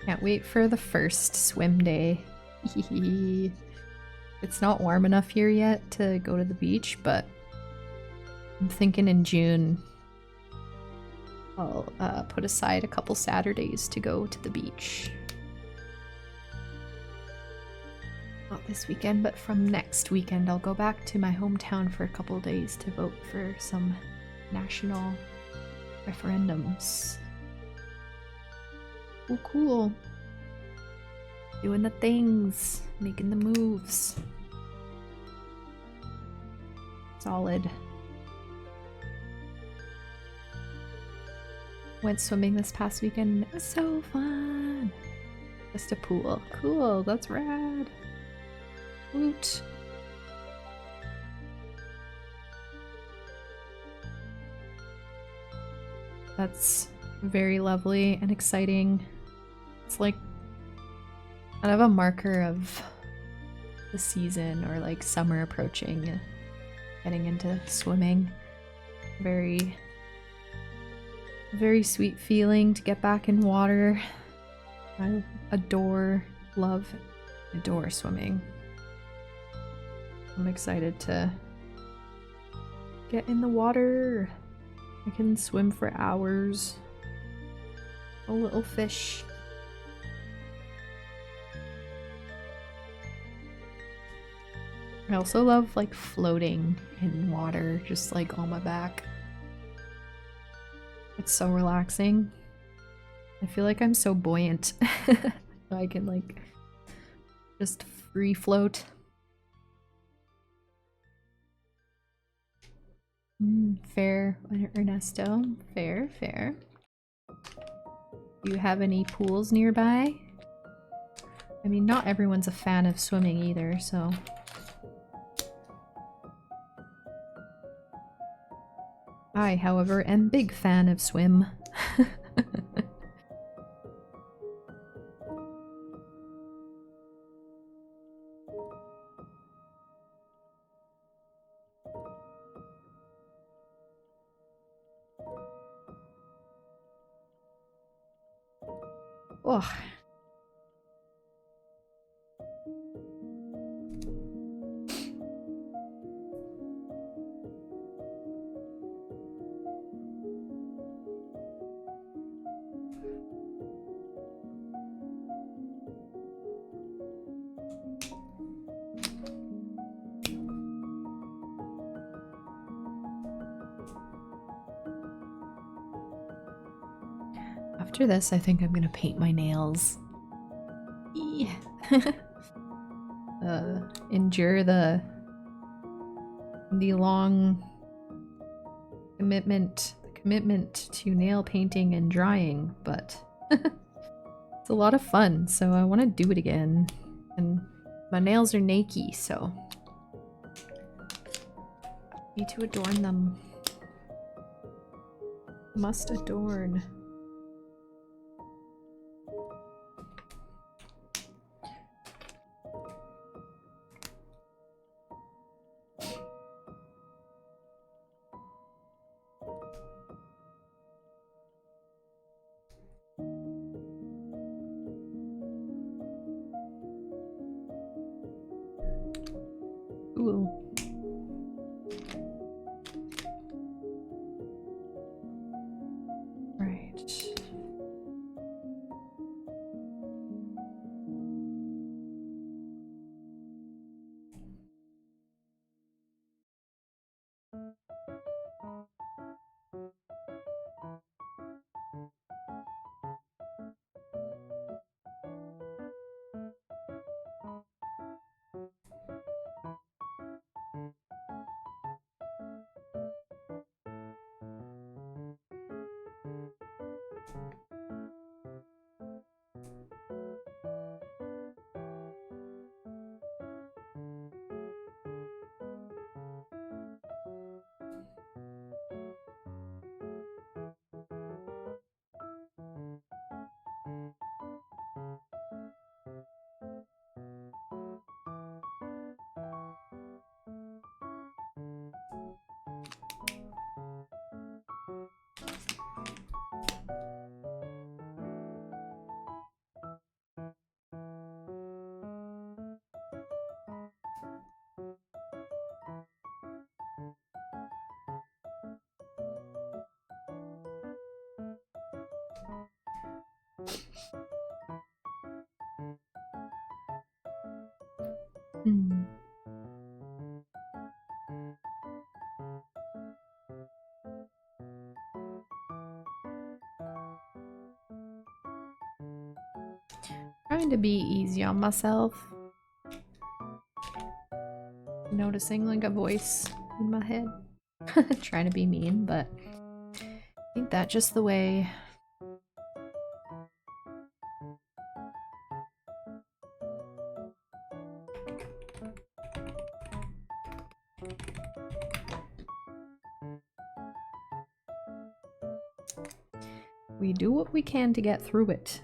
[SPEAKER 1] Can't wait for the first swim day. It's not warm enough here yet to go to the beach, but I'm thinking in June I'll put aside a couple Saturdays to go to the beach. Not this weekend, but from next weekend I'll go back to my hometown for a couple days to vote for some national referendums. Oh, cool. Doing the things, making the moves. Solid. Went swimming this past weekend. It was so fun. Just a pool. Cool, that's rad. Woot. That's very lovely and exciting. It's like kind of a marker of the season or like summer approaching, getting into swimming. Very, very sweet feeling to get back in water. I love, adore swimming. I'm excited to get in the water. I can swim for hours. A little fish. I also love like floating in water, just like on my back. It's so relaxing. I feel like I'm so buoyant. I can like just free float. Fair, Ernesto. Fair, fair. Do you have any pools nearby? I mean, not everyone's a fan of swimming either, so... I, however, am big fan of swim. Oh. After this, I think I'm gonna paint my nails. Endure the long commitment to nail painting and drying, but it's a lot of fun, so I want to do it again. And my nails are naked, so I need to adorn them. Must adorn. Ooh. Right. Hmm. Trying to be easy on myself. Noticing like a voice in my head. Trying to be mean, but ain't that just the way? We do what we can to get through it.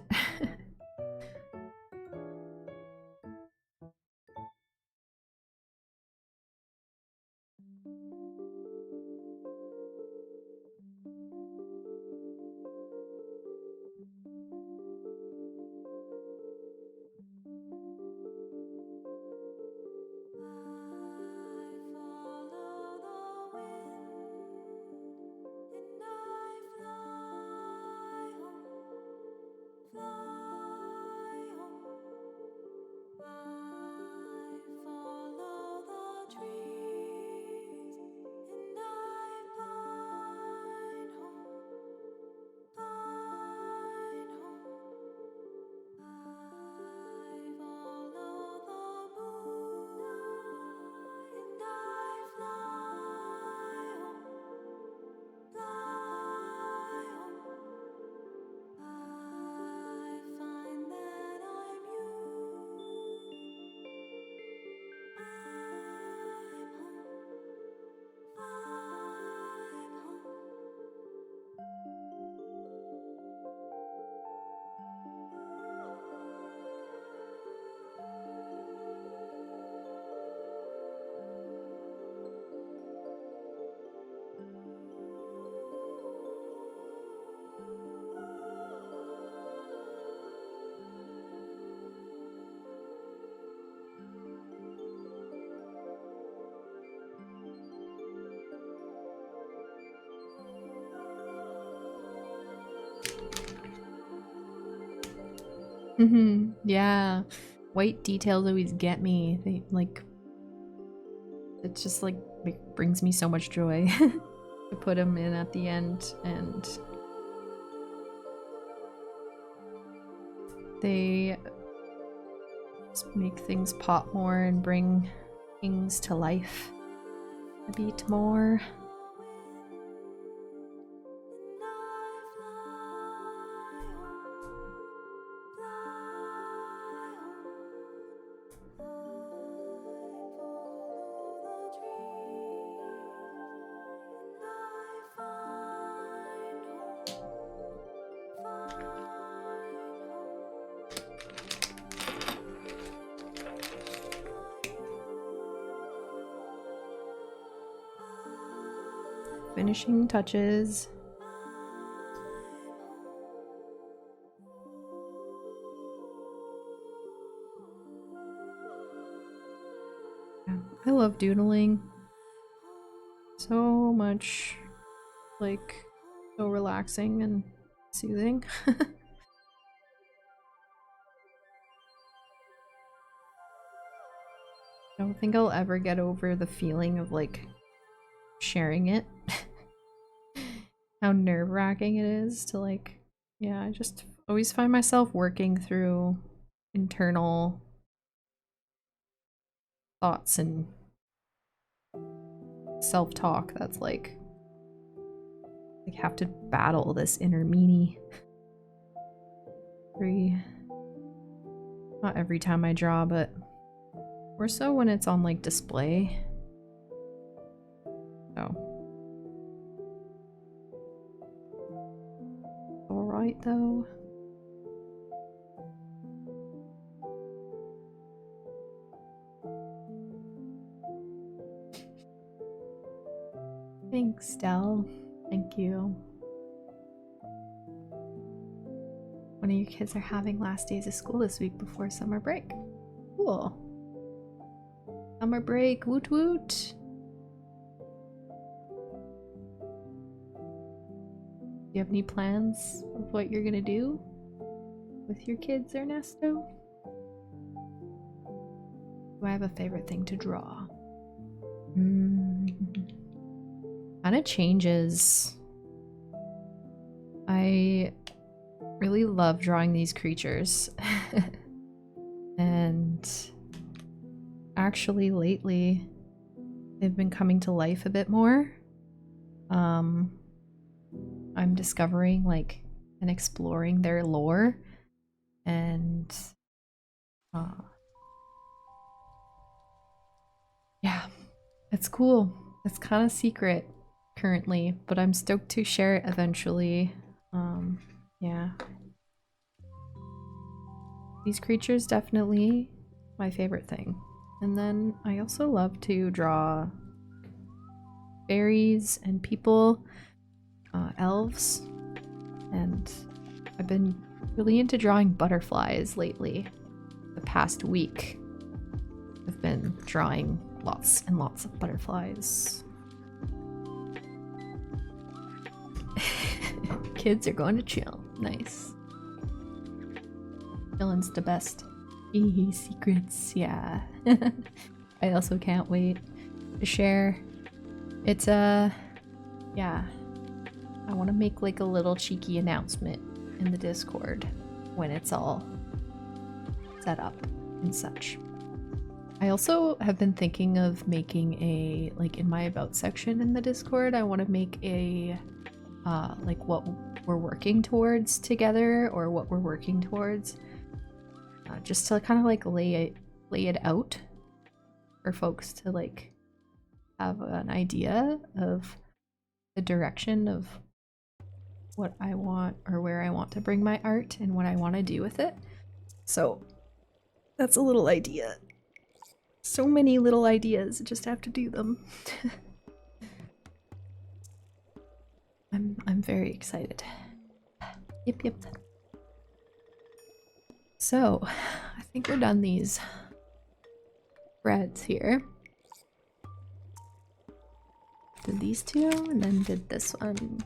[SPEAKER 1] Yeah. White details always get me. They like it just like brings me so much joy to put them in at the end, and they just make things pop more and bring things to life a bit more. Finishing touches. Yeah, I love doodling. So much, like, so relaxing and soothing. I don't think I'll ever get over the feeling of like sharing it. How nerve-wracking it is to like, yeah, I just always find myself working through internal thoughts and self-talk that's like have to battle this inner meanie. Not every time I draw, but more so when it's on like display. So alright though. Thanks, Del. Thank you. One of your kids are having last days of school this week before summer break. Cool. Summer break, woot woot. Do you have any plans of what you're gonna do with your kids, Ernesto? Do I have a favorite thing to draw? Kind of changes. I really love drawing these creatures. And actually lately they've been coming to life a bit more. I'm discovering like and exploring their lore, and yeah, it's cool. It's kind of secret currently, but I'm stoked to share it eventually. Yeah. These creatures definitely my favorite thing. And then I also love to draw fairies and people, elves, and I've been really into drawing butterflies lately. The past week I've been drawing lots and lots of butterflies. Kids are going to chill. Nice. Chilling's the best. Secrets, yeah. I also can't wait to share. It's yeah. I want to make like a little cheeky announcement in the Discord when it's all set up and such. I also have been thinking of making a, like in my about section in the Discord, I want to make a like what we're working towards together, or what we're working towards, just to kind of like lay it out for folks to like have an idea of the direction of what I want, or where I want to bring my art and what I want to do with it. So that's a little idea. So many little ideas, just have to do them. I'm very excited. Yep. So, I think we're done these breads here. Did these two, and then did this one.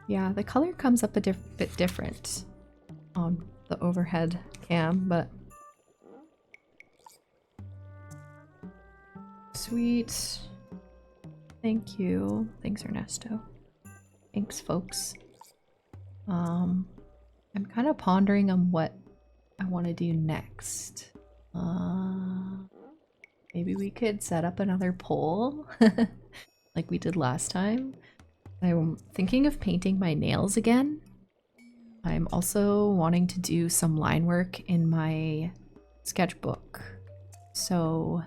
[SPEAKER 1] Yeah, the color comes up a bit different on the overhead cam, but sweet. Thank you. Thanks, Ernesto. Thanks, folks. I'm kind of pondering on what I want to do next. Maybe we could set up another poll like we did last time. I'm thinking of painting my nails again. I'm also wanting to do some line work in my sketchbook. So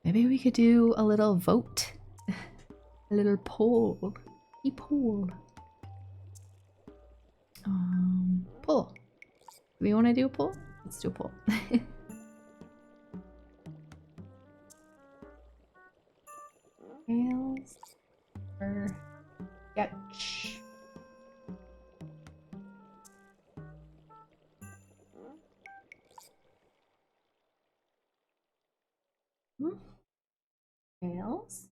[SPEAKER 1] maybe we could do a little vote. A little poll. A poll. Poll. Do we want to do a poll? Let's do a poll. Nails or sketch? Nails?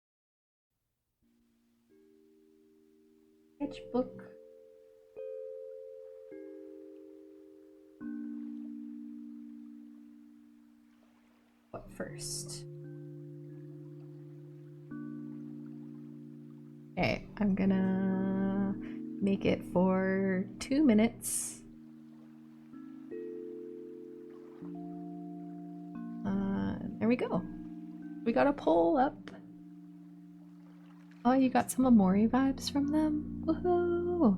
[SPEAKER 1] Sketchbook? What first? Okay, I'm gonna make it for 2 minutes. There we go. We got a poll up. Oh, you got some Amori vibes from them? Woohoo!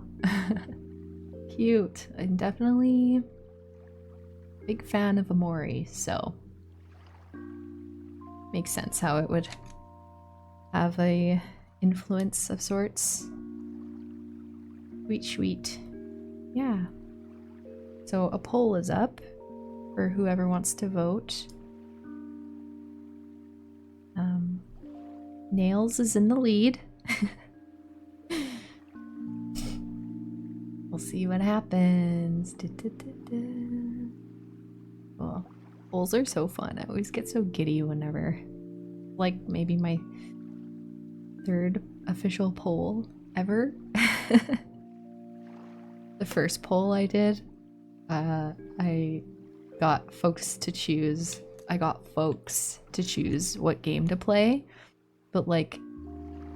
[SPEAKER 1] Cute. I'm definitely a big fan of Amori, so makes sense how it would have a influence of sorts. Sweet. Yeah. So a poll is up for whoever wants to vote. Nails is in the lead. We'll see what happens. Well, polls are so fun. I always get so giddy whenever, like maybe my 3rd official poll ever. The first poll I did, I got folks to choose what game to play, but like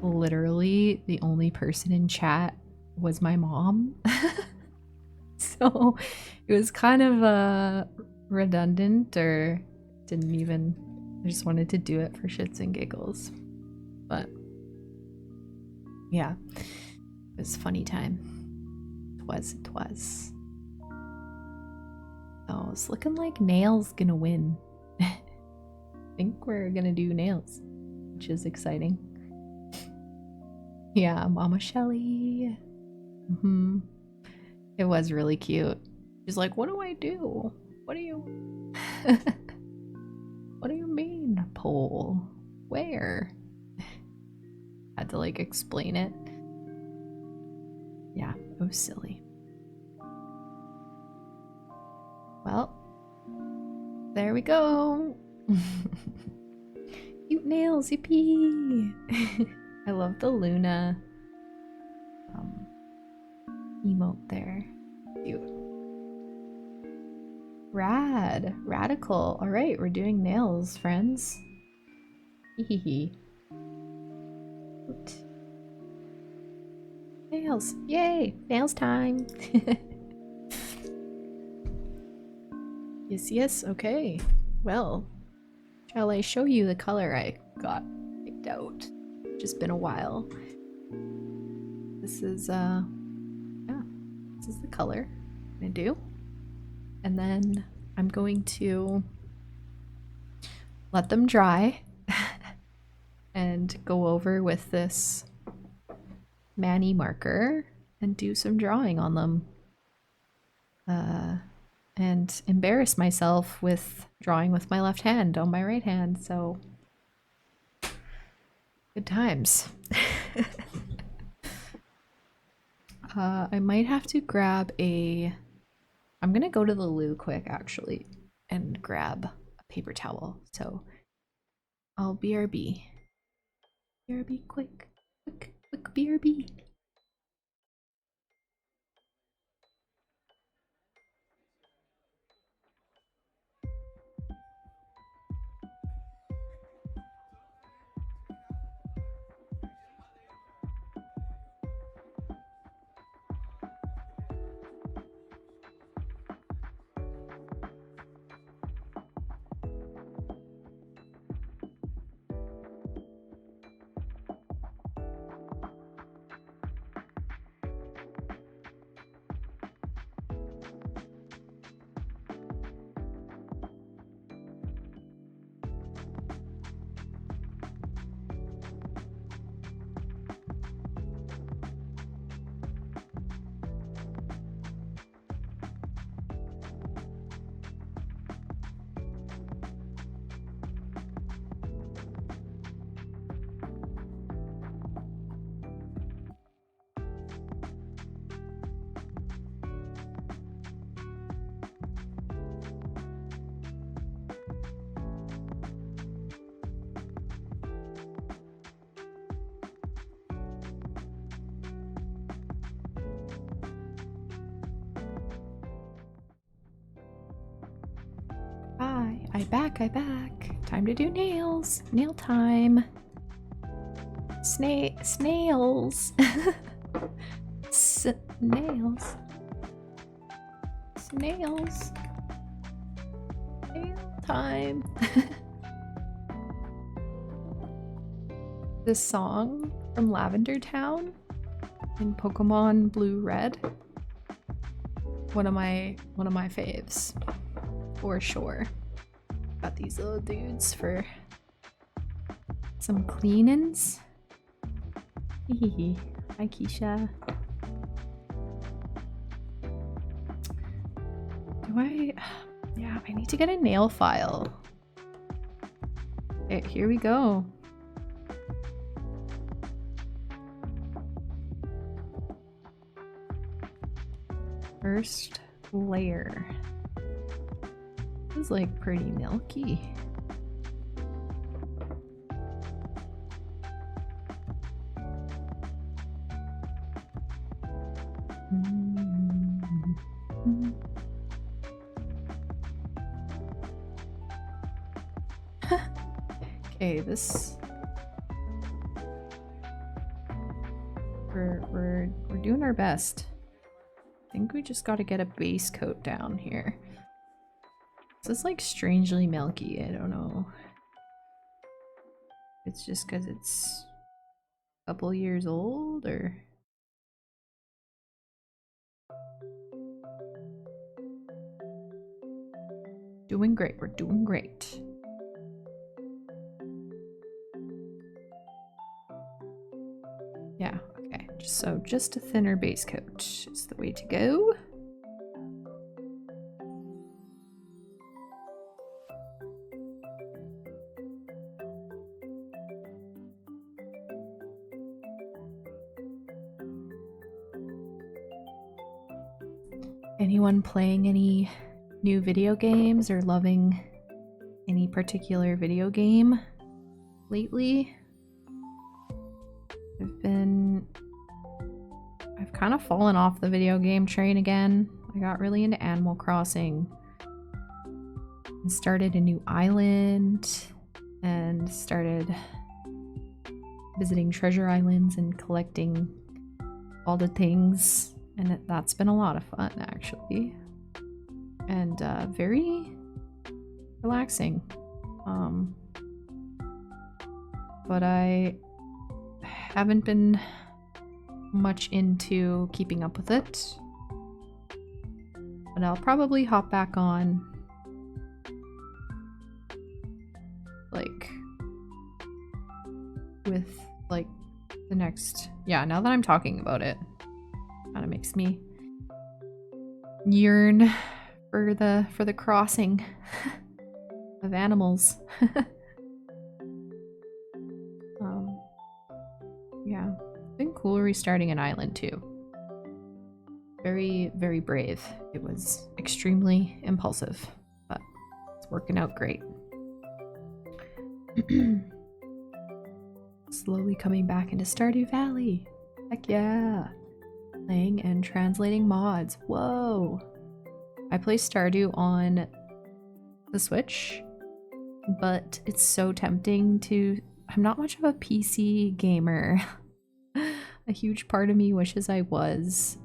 [SPEAKER 1] literally the only person in chat was my mom. So it was kind of redundant, or didn't even, I just wanted to do it for shits and giggles. But yeah, it was a funny time. It was. Oh, it's looking like Nail's gonna win. I think we're gonna do Nails, which is exciting. Yeah, Mama Shelly. It was really cute. She's like, what do I do? What do you... What do you mean, pole? Where? Had to like explain it. Yeah, it was silly. Well, there we go. Cute nails, yippee! I love the Luna emote there. Cute. Rad. Radical. Alright, we're doing nails, friends. Hehehe. Nails. Yay! Nails time! Yes, yes, okay. Well, shall I show you the color I got picked out? Just been a while. This is, yeah, this is the color I'm gonna do. And then I'm going to let them dry and go over with this Mani marker and do some drawing on them. And embarrass myself with drawing with my left hand on my right hand, so good times. I might have to grab I'm gonna go to the loo quick actually and grab a paper towel, so I'll BRB. BRB, quick BRB. I back. Time to do nails. Nail time. Snails. Snails. Snails. Nail time. This song from Lavender Town in Pokemon Blue Red. One of my faves. For sure. Got these little dudes for some cleanings. Hi, Keisha. Yeah, I need to get a nail file. Okay, here we go. First layer. This is like pretty milky. Okay, this we're doing our best. I think we just gotta get a base coat down here. This is like strangely milky, I don't know. It's just because it's a couple years old, or... Doing great, we're doing great. Yeah, okay, so just a thinner base coat is the way to go. Anyone playing any new video games or loving any particular video game lately? I've kind of fallen off the video game train again. I got really into Animal Crossing and started a new island and started visiting treasure islands and collecting all the things, and that's been a lot of fun actually, and very relaxing. But I haven't been much into keeping up with it, but I'll probably hop back on like with like the next, yeah, now that I'm talking about it, kind of makes me yearn for the crossing of animals. Yeah, it's been cool restarting an island too. Very, very brave. It was extremely impulsive, but it's working out great. Slowly coming back into Stardew Valley. Heck yeah. Playing and translating mods. Whoa. I play Stardew on the Switch, but it's so tempting to... I'm not much of a PC gamer. A huge part of me wishes I was.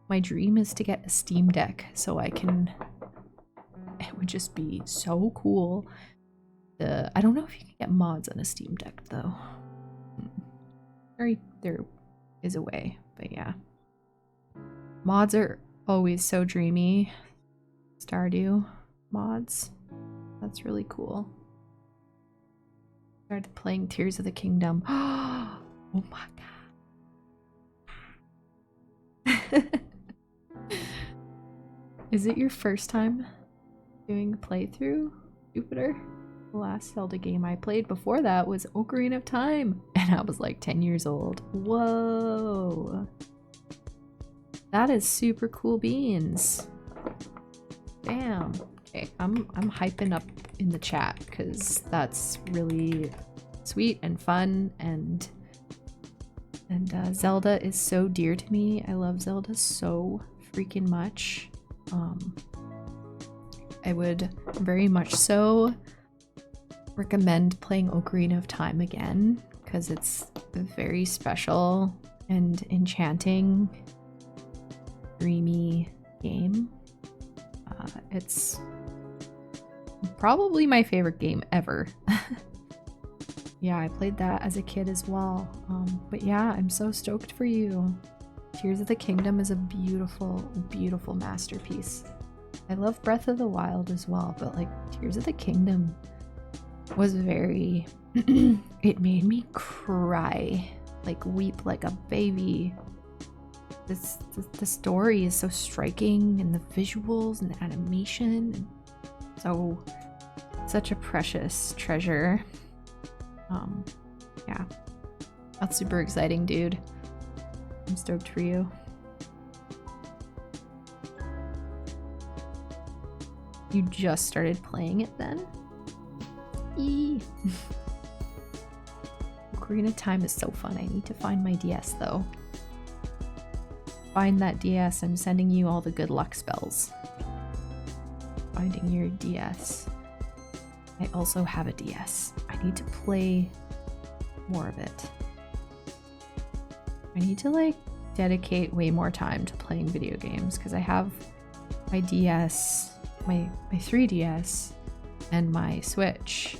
[SPEAKER 1] My dream is to get a Steam Deck so I can... It would just be so cool. I don't know if you can get mods on a Steam Deck though. There is a way, but yeah. Mods are always so dreamy. Stardew mods. That's really cool. Started playing Tears of the Kingdom. Oh my god. Is it your first time doing a playthrough, Jupiter? The last Zelda game I played before that was Ocarina of Time, and I was like 10 years old. Whoa. That is super cool beans. Damn. Okay, I'm hyping up in the chat because that's really sweet and fun, and Zelda is so dear to me. I love Zelda so freaking much. I would very much so recommend playing Ocarina of Time again because it's a very special and enchanting, dreamy game. It's probably my favorite game ever. Yeah, I played that as a kid as well. But yeah, I'm so stoked for you. Tears of the Kingdom is a beautiful, beautiful masterpiece. I love Breath of the Wild as well, but like Tears of the Kingdom was very... It made me cry, like weep like a baby. The story is so striking, and the visuals and the animation, and so such a precious treasure. Yeah, that's super exciting, dude. I'm stoked for you. You just started playing it then? Eee. Ocarina of Time is so fun. I need to find my DS though. Find that DS. I'm sending you all the good luck spells. Finding your DS. I also have a DS. I need to play more of it. I need to like dedicate way more time to playing video games because I have my DS, my 3DS, and my Switch.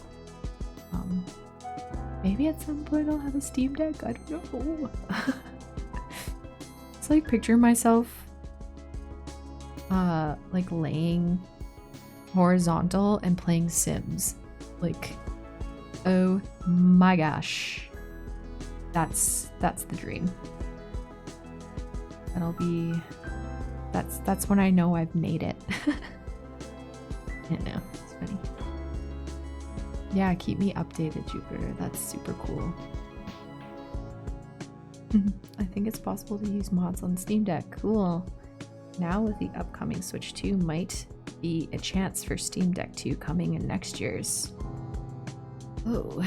[SPEAKER 1] Maybe at some point I'll have a Steam Deck. I don't know. It's like picture myself like laying horizontal and playing Sims. Like, oh my gosh. That's the dream. That'll be that's when I know I've made it. I know, it's funny. Yeah, keep me updated, Jupiter. That's super cool. I think it's possible to use mods on Steam Deck. Cool. Now with the upcoming Switch 2 might be a chance for Steam Deck 2 coming in next year's. Oh.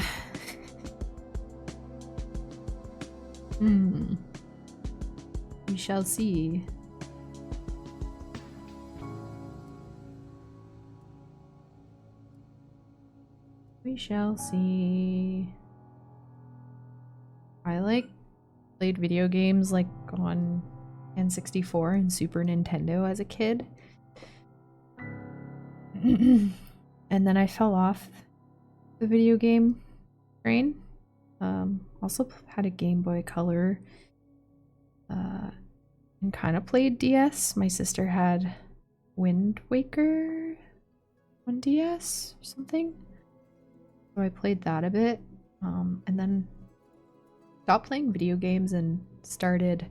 [SPEAKER 1] We shall see. We shall see. I played video games like on N64 and Super Nintendo as a kid. And then I fell off the video game train. Also had a Game Boy Color and kind of played DS. My sister had Wind Waker on DS or something. So I played that a bit, and then stopped playing video games and started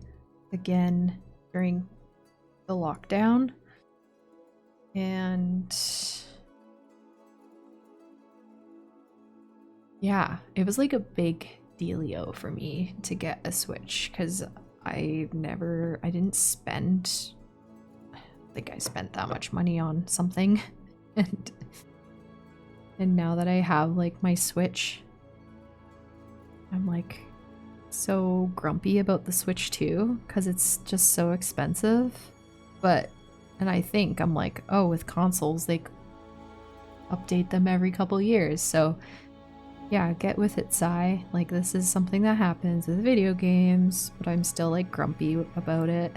[SPEAKER 1] again during the lockdown. And yeah, it was like a big dealio for me to get a Switch because I didn't spend, I think I spent that much money on something. And now that I have like my Switch, I'm like so grumpy about the Switch 2 because it's just so expensive. And I think I'm like, oh, with consoles, they update them every couple years. So yeah, get with it, Psy. Like, this is something that happens with video games, but I'm still like grumpy about it.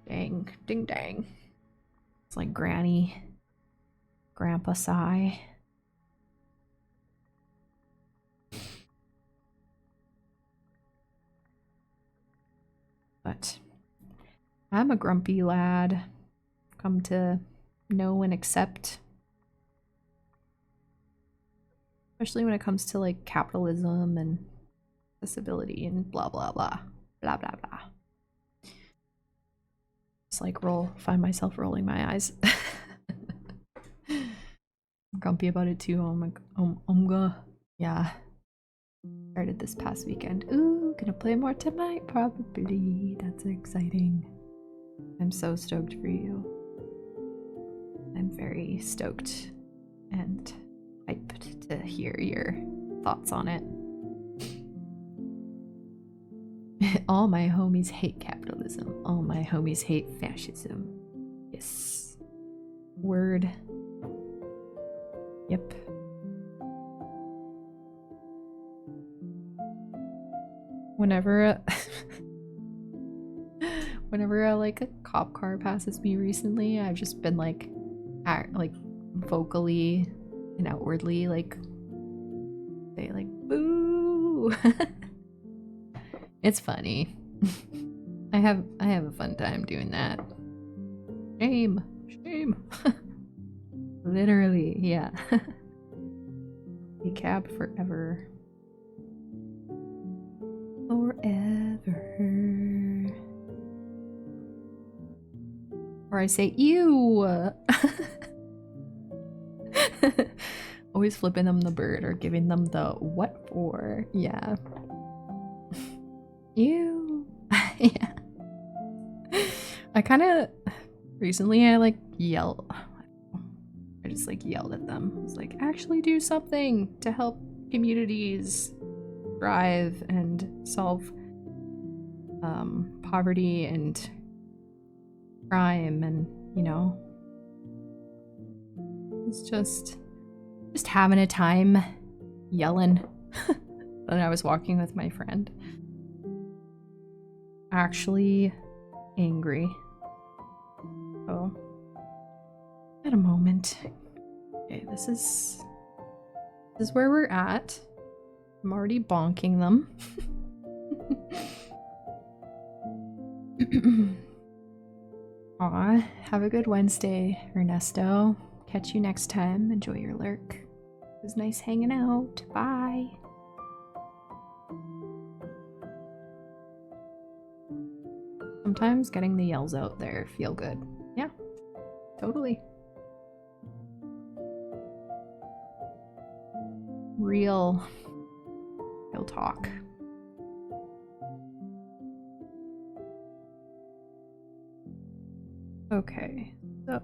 [SPEAKER 1] Dang, ding dang. It's like Granny, Grandpa Psy. But I'm a grumpy lad, come to know and accept. Especially when it comes to like capitalism and accessibility and blah blah blah. Blah blah blah. Just like find myself rolling my eyes. I'm grumpy about it too. I'm like, yeah. Started this past weekend. Ooh, gonna play more tonight probably. That's exciting. I'm so stoked for you. I'm very stoked and hyped to hear your thoughts on it. All my homies hate capitalism. All my homies hate fascism. Yes. Word. Yep. Whenever like a cop car passes me recently, I've just been like vocally and outwardly like say like boo. It's funny. I have a fun time doing that. Shame. Literally, yeah. A cab forever. Forever. Or I say ew. Always flipping them the bird or giving them the what for. Yeah. Ew. Yeah. I kind of recently I just like yelled at them. I was like, actually do something to help communities thrive and solve poverty and crime, and you know, it's just having a time yelling when I was walking with my friend. actually angry. Oh. At a moment. Okay, this is where we're at. I'm already bonking them. Aw, have a good Wednesday, Ernesto. Catch you next time. Enjoy your lurk. It was nice hanging out. Bye. Sometimes getting the yells out there feel good. Yeah, totally. Real talk. Okay, so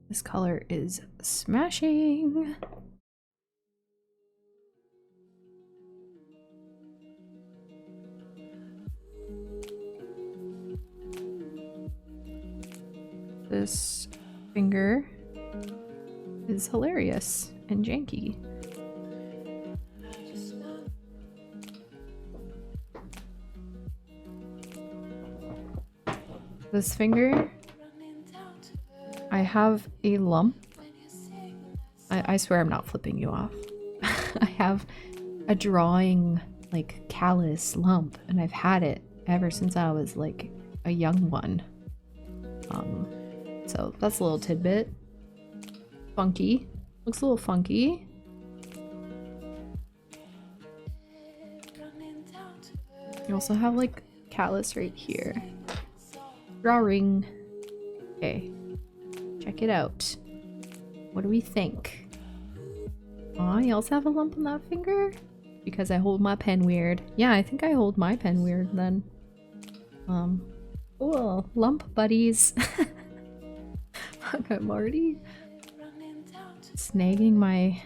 [SPEAKER 1] this color is smashing. This finger is hilarious and janky. This finger, I have a lump. I swear I'm not flipping you off. I have a drawing, like, callus lump, and I've had it ever since I was, like, a young one. So that's a little tidbit. Funky. Looks a little funky. You also have, like, callus right here. Drawing. Okay. Check it out. What do we think? Aw, you also have a lump on that finger? Because I hold my pen weird. Yeah, I think I hold my pen weird then. Cool. Lump buddies. Fuck, I'm already snagging my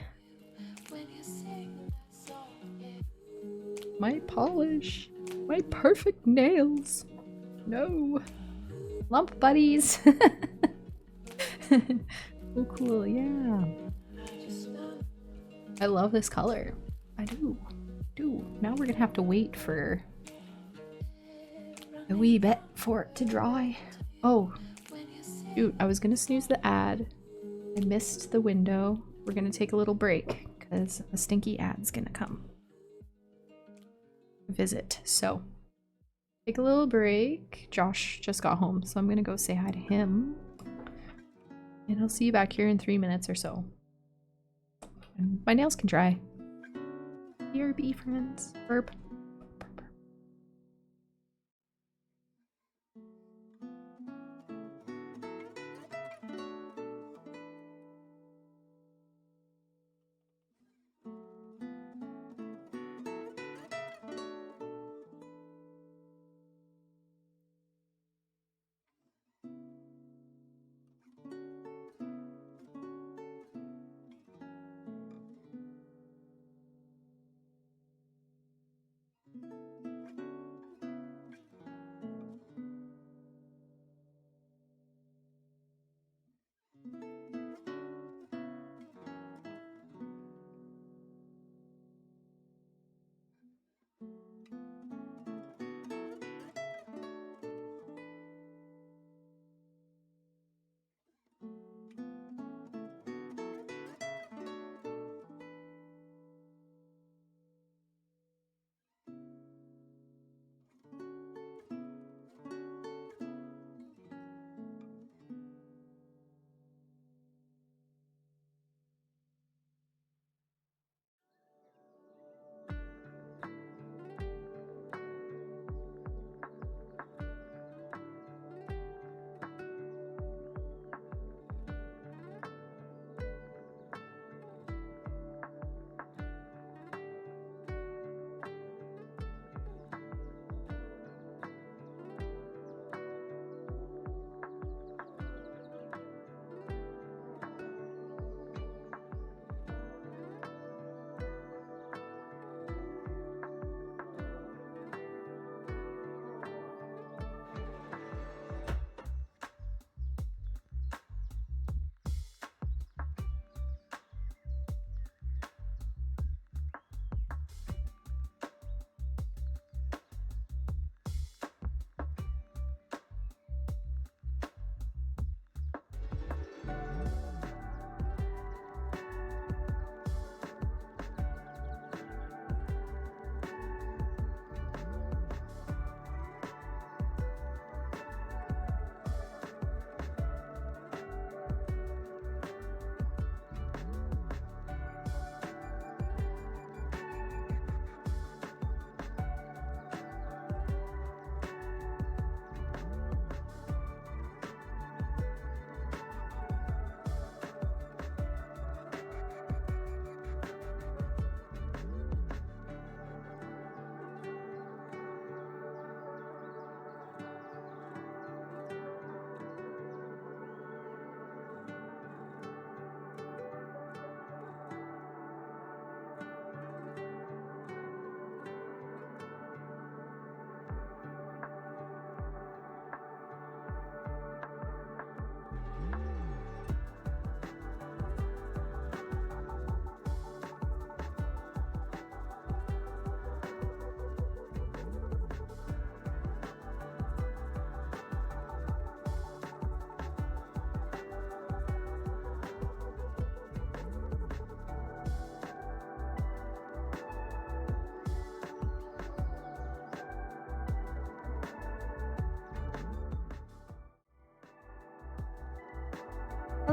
[SPEAKER 1] polish. My perfect nails. No. Lump buddies. Oh, cool, yeah. I love this color. I do. Now we're gonna have to wait for a wee bit for it to dry. Oh, shoot, I was gonna snooze the ad. I missed the window. We're gonna take a little break because a stinky ad's gonna come visit. So, take a little break. Josh just got home, so I'm gonna go say hi to him. And I'll see you back here in 3 minutes or so. And my nails can dry. BRB, friends. Burp.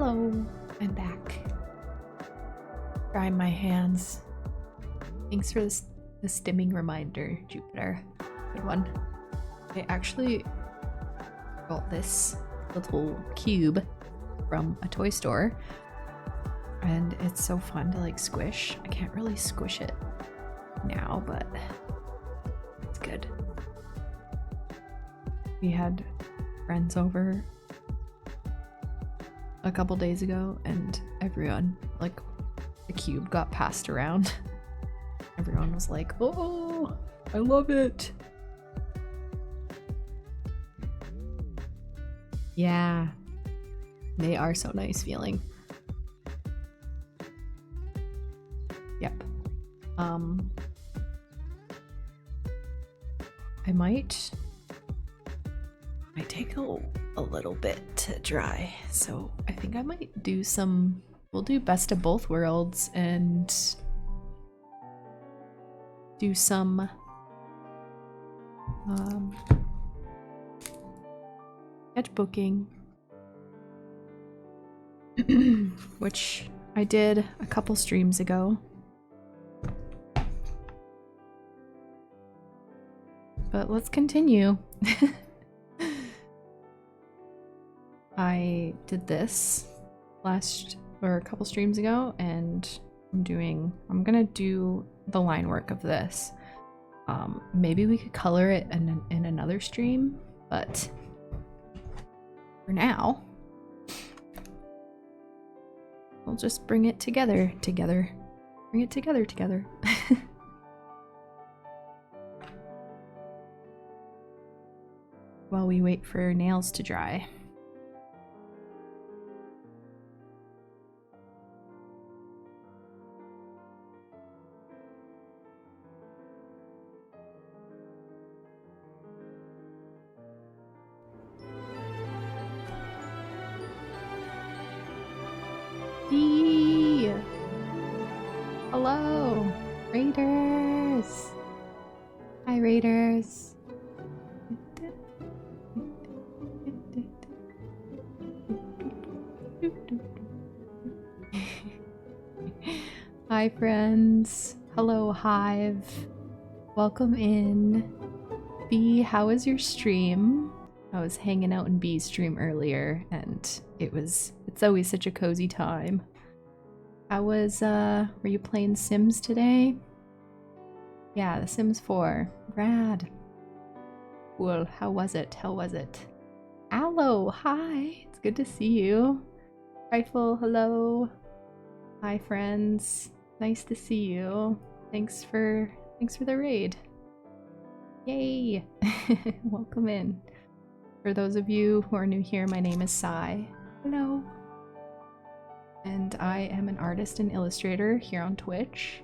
[SPEAKER 1] Hello, I'm back. Drying my hands. Thanks for the stimming reminder, Jupiter. Good one. I actually got this little cube from a toy store, and it's so fun to like squish. I can't really squish it now, but it's good. We had friends over a couple days ago, and everyone, like, the cube got passed around. Everyone was like, oh, I love it. Yeah, they are so nice feeling. Yep. I might take a little bit to dry, so I think I might do some, we'll do best of both worlds and do some sketchbooking, which I did a couple streams ago. But let's continue. I did this a couple streams ago, and I'm gonna do the line work of this. Maybe we could color it in another stream, but for now, we'll just bring it together. Bring it together. While we wait for nails to dry. Hello, Raiders! Hi, Raiders! Hi, friends! Hello, Hive! Welcome in. B, how was your stream? I was hanging out in B's stream earlier, and it's always such a cozy time. How was, were you playing Sims today? Yeah, The Sims 4. Rad. Cool. How was it? Aloe, hi! It's good to see you. Rifle, hello. Hi, friends. Nice to see you. Thanks for the raid. Yay! Welcome in. For those of you who are new here, my name is Çai. Hello. And I am an artist and illustrator here on Twitch.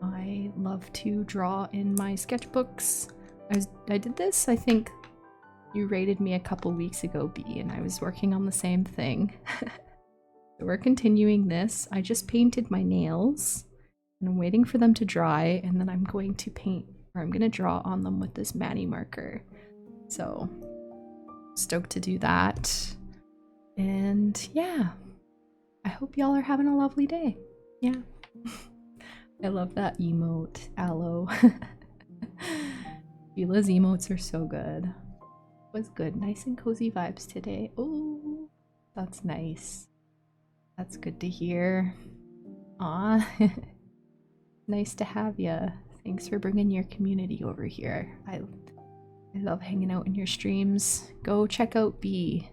[SPEAKER 1] I love to draw in my sketchbooks. I did this, I think you rated me a couple weeks ago, B, and I was working on the same thing. So we're continuing this. I just painted my nails, and I'm waiting for them to dry, and then I'm going to paint, or I'm going to draw on them with this Manny marker. So, stoked to do that. And yeah. I hope y'all are having a lovely day. Yeah. I love that emote, Aloe. Sheila's emotes are so good. Was good. Nice and cozy vibes today. Oh, that's nice. That's good to hear. Aw. Nice to have ya. Thanks for bringing your community over here. I love hanging out in your streams. Go check out B.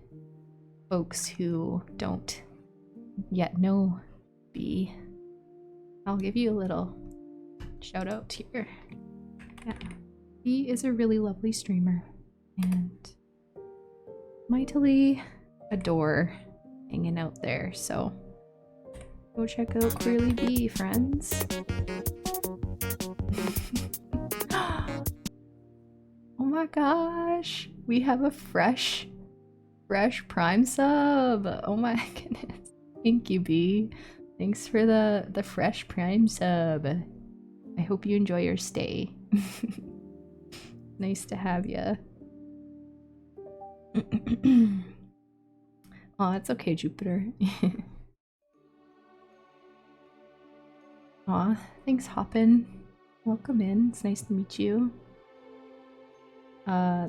[SPEAKER 1] Folks who don't yet know B. I'll give you a little shout out here. Yeah. B is a really lovely streamer and mightily adore hanging out there, so go check out Queerly B, friends. Oh my gosh, we have a fresh Prime sub. Oh my goodness. Thank you, B. Thanks for the fresh Prime sub. I hope you enjoy your stay. Nice to have ya. Oh, it's okay, Jupiter. Aw, thanks, Hoppin. Welcome in. It's nice to meet you.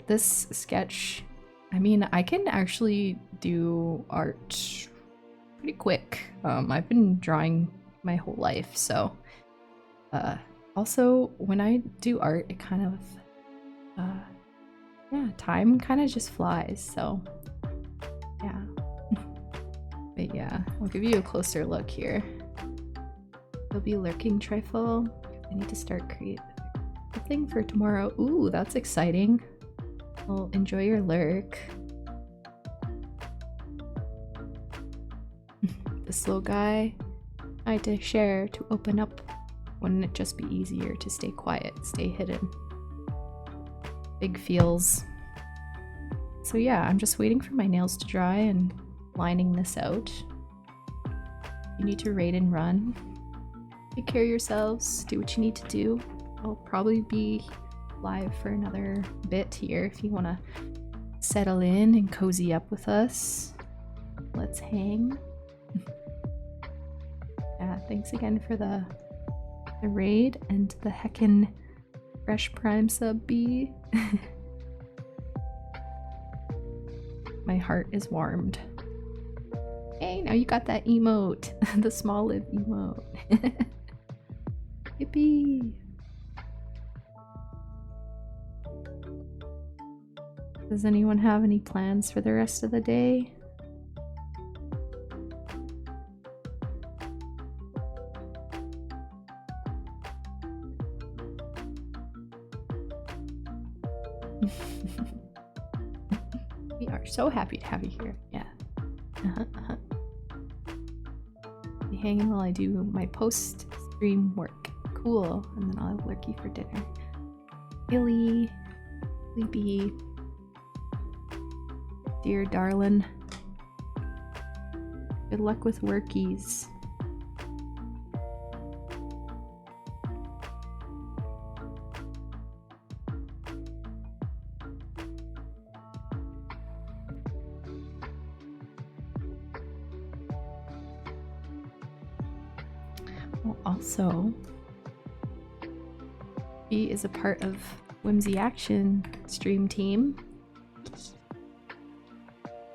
[SPEAKER 1] This sketch, I mean, I can actually do art pretty quick. I've been drawing my whole life, so also when I do art, it kind of yeah, time kind of just flies, so yeah. But yeah, I'll give you a closer look here. You'll be lurking, Trifle. I need to start creating a thing for tomorrow. Ooh, that's exciting. Well, enjoy your lurk. This little guy I had to share to open up. Wouldn't it just be easier to stay quiet, stay hidden? Big feels. So yeah, I'm just waiting for my nails to dry and lining this out. You need to raid and run. Take care of yourselves, do what you need to do. I'll probably be live for another bit here if you want to settle in and cozy up with us. Let's hang. Yeah, thanks again for the raid and the heckin' fresh prime sub B. My heart is warmed. Hey, now you got that emote. The small live emote. Yippee! Does anyone have any plans for the rest of the day? We are so happy to have you here. Yeah. Be hanging while I do my post-stream work. Cool. And then I'll have Lurky for dinner. Illy. Sleepy. Dear darling. Good luck with workies. Well, also, he is a part of Whimsy Action stream team.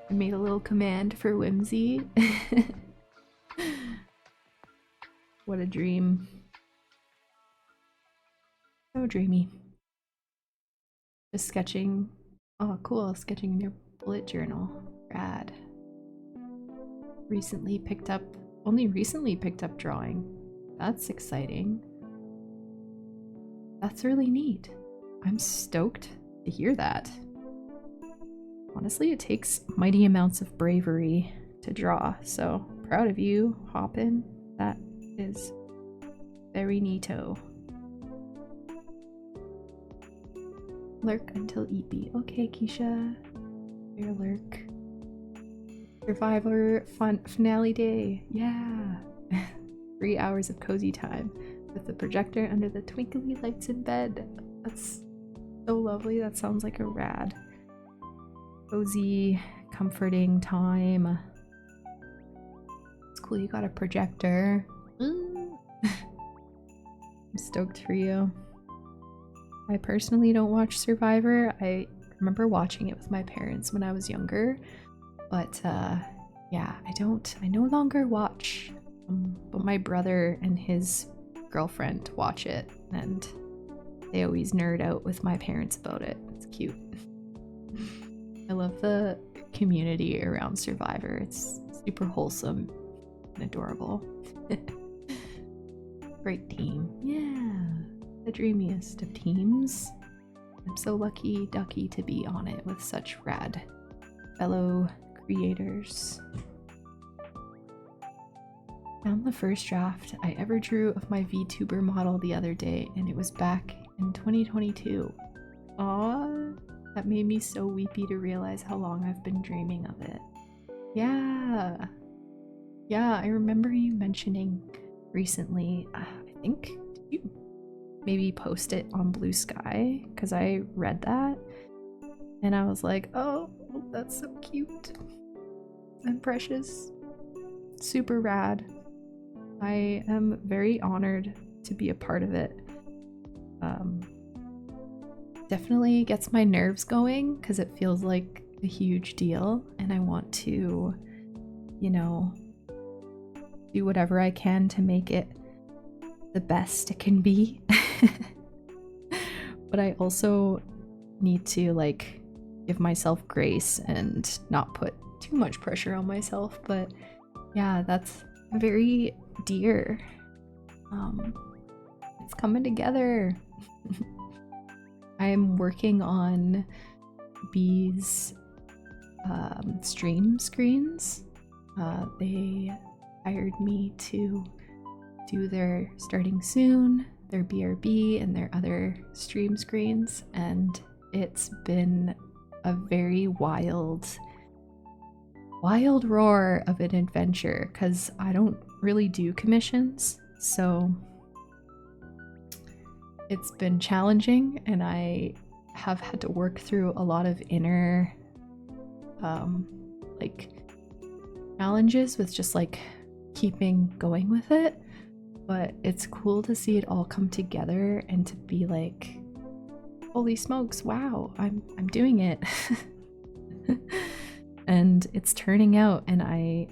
[SPEAKER 1] I made a little command for Whimsy. What a dream. So dreamy. Just sketching. Oh, cool. Sketching in your bullet journal. Rad. Only recently picked up drawing. That's exciting. That's really neat. I'm stoked to hear that. Honestly, it takes mighty amounts of bravery to draw, so proud of you, Hoppin. That is very neato. Lurk until EP. Okay, Keisha. Your lurk. Survivor finale day. Yeah. 3 hours of cozy time with the projector under the twinkly lights in bed. That's so lovely. That sounds like a rad, cozy, comforting time. It's cool you got a projector. I'm stoked for you. I personally don't watch Survivor. I remember watching it with my parents when I was younger, but yeah, I no longer watch. But my brother and his girlfriend watch it, and they always nerd out with my parents about it. It's cute. I love the community around Survivor. It's super wholesome and adorable. Great team. Yeah, the dreamiest of teams. I'm so lucky ducky to be on it with such rad fellow creators. Found the first draft I ever drew of my VTuber model the other day, and it was back in 2022. Aww, that made me so weepy to realize how long I've been dreaming of it. Yeah, I remember you mentioning recently, I think, did you maybe post it on Blue Sky? Because I read that, and I was like, oh, that's so cute. and precious. Super rad. I am very honored to be a part of it. Definitely gets my nerves going because it feels like a huge deal, and I want to, you know, do whatever I can to make it the best it can be. But I also need to like give myself grace and not put too much pressure on myself. But yeah, that's very dear. It's coming together. I'm working on these stream screens. They hired me to do their starting soon, their BRB, and their other stream screens, and it's been a very wild roar of an adventure because I don't really do commissions, so it's been challenging, and I have had to work through a lot of inner like challenges with just like keeping going with it. But it's cool to see it all come together and to be like, holy smokes, wow, I'm doing it. And it's turning out, and I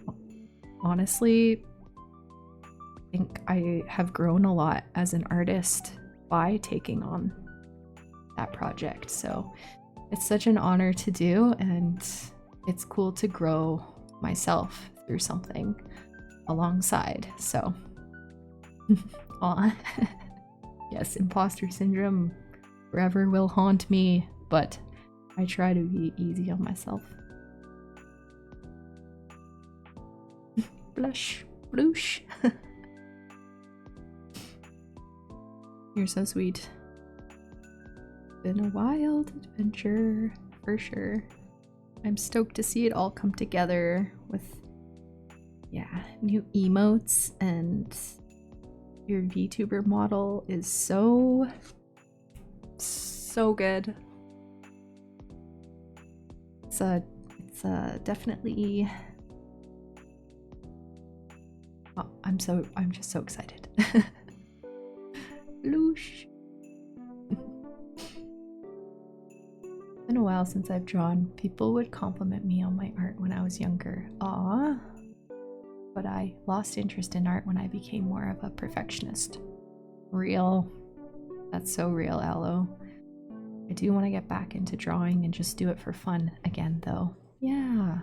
[SPEAKER 1] honestly think I have grown a lot as an artist by taking on that project. So it's such an honor to do, and it's cool to grow myself through something alongside. So yes, imposter syndrome forever will haunt me, but I try to be easy on myself. Blush, bloosh. You're so sweet. Been a wild adventure, for sure. I'm stoked to see it all come together with, yeah, new emotes, and your VTuber model is so good. It's definitely. Oh, I'm just so excited. Loosh. Been a while since I've drawn. People would compliment me on my art when I was younger. Aww. But I lost interest in art when I became more of a perfectionist. Real. That's so real, Aloe. I do want to get back into drawing and just do it for fun again, though. Yeah.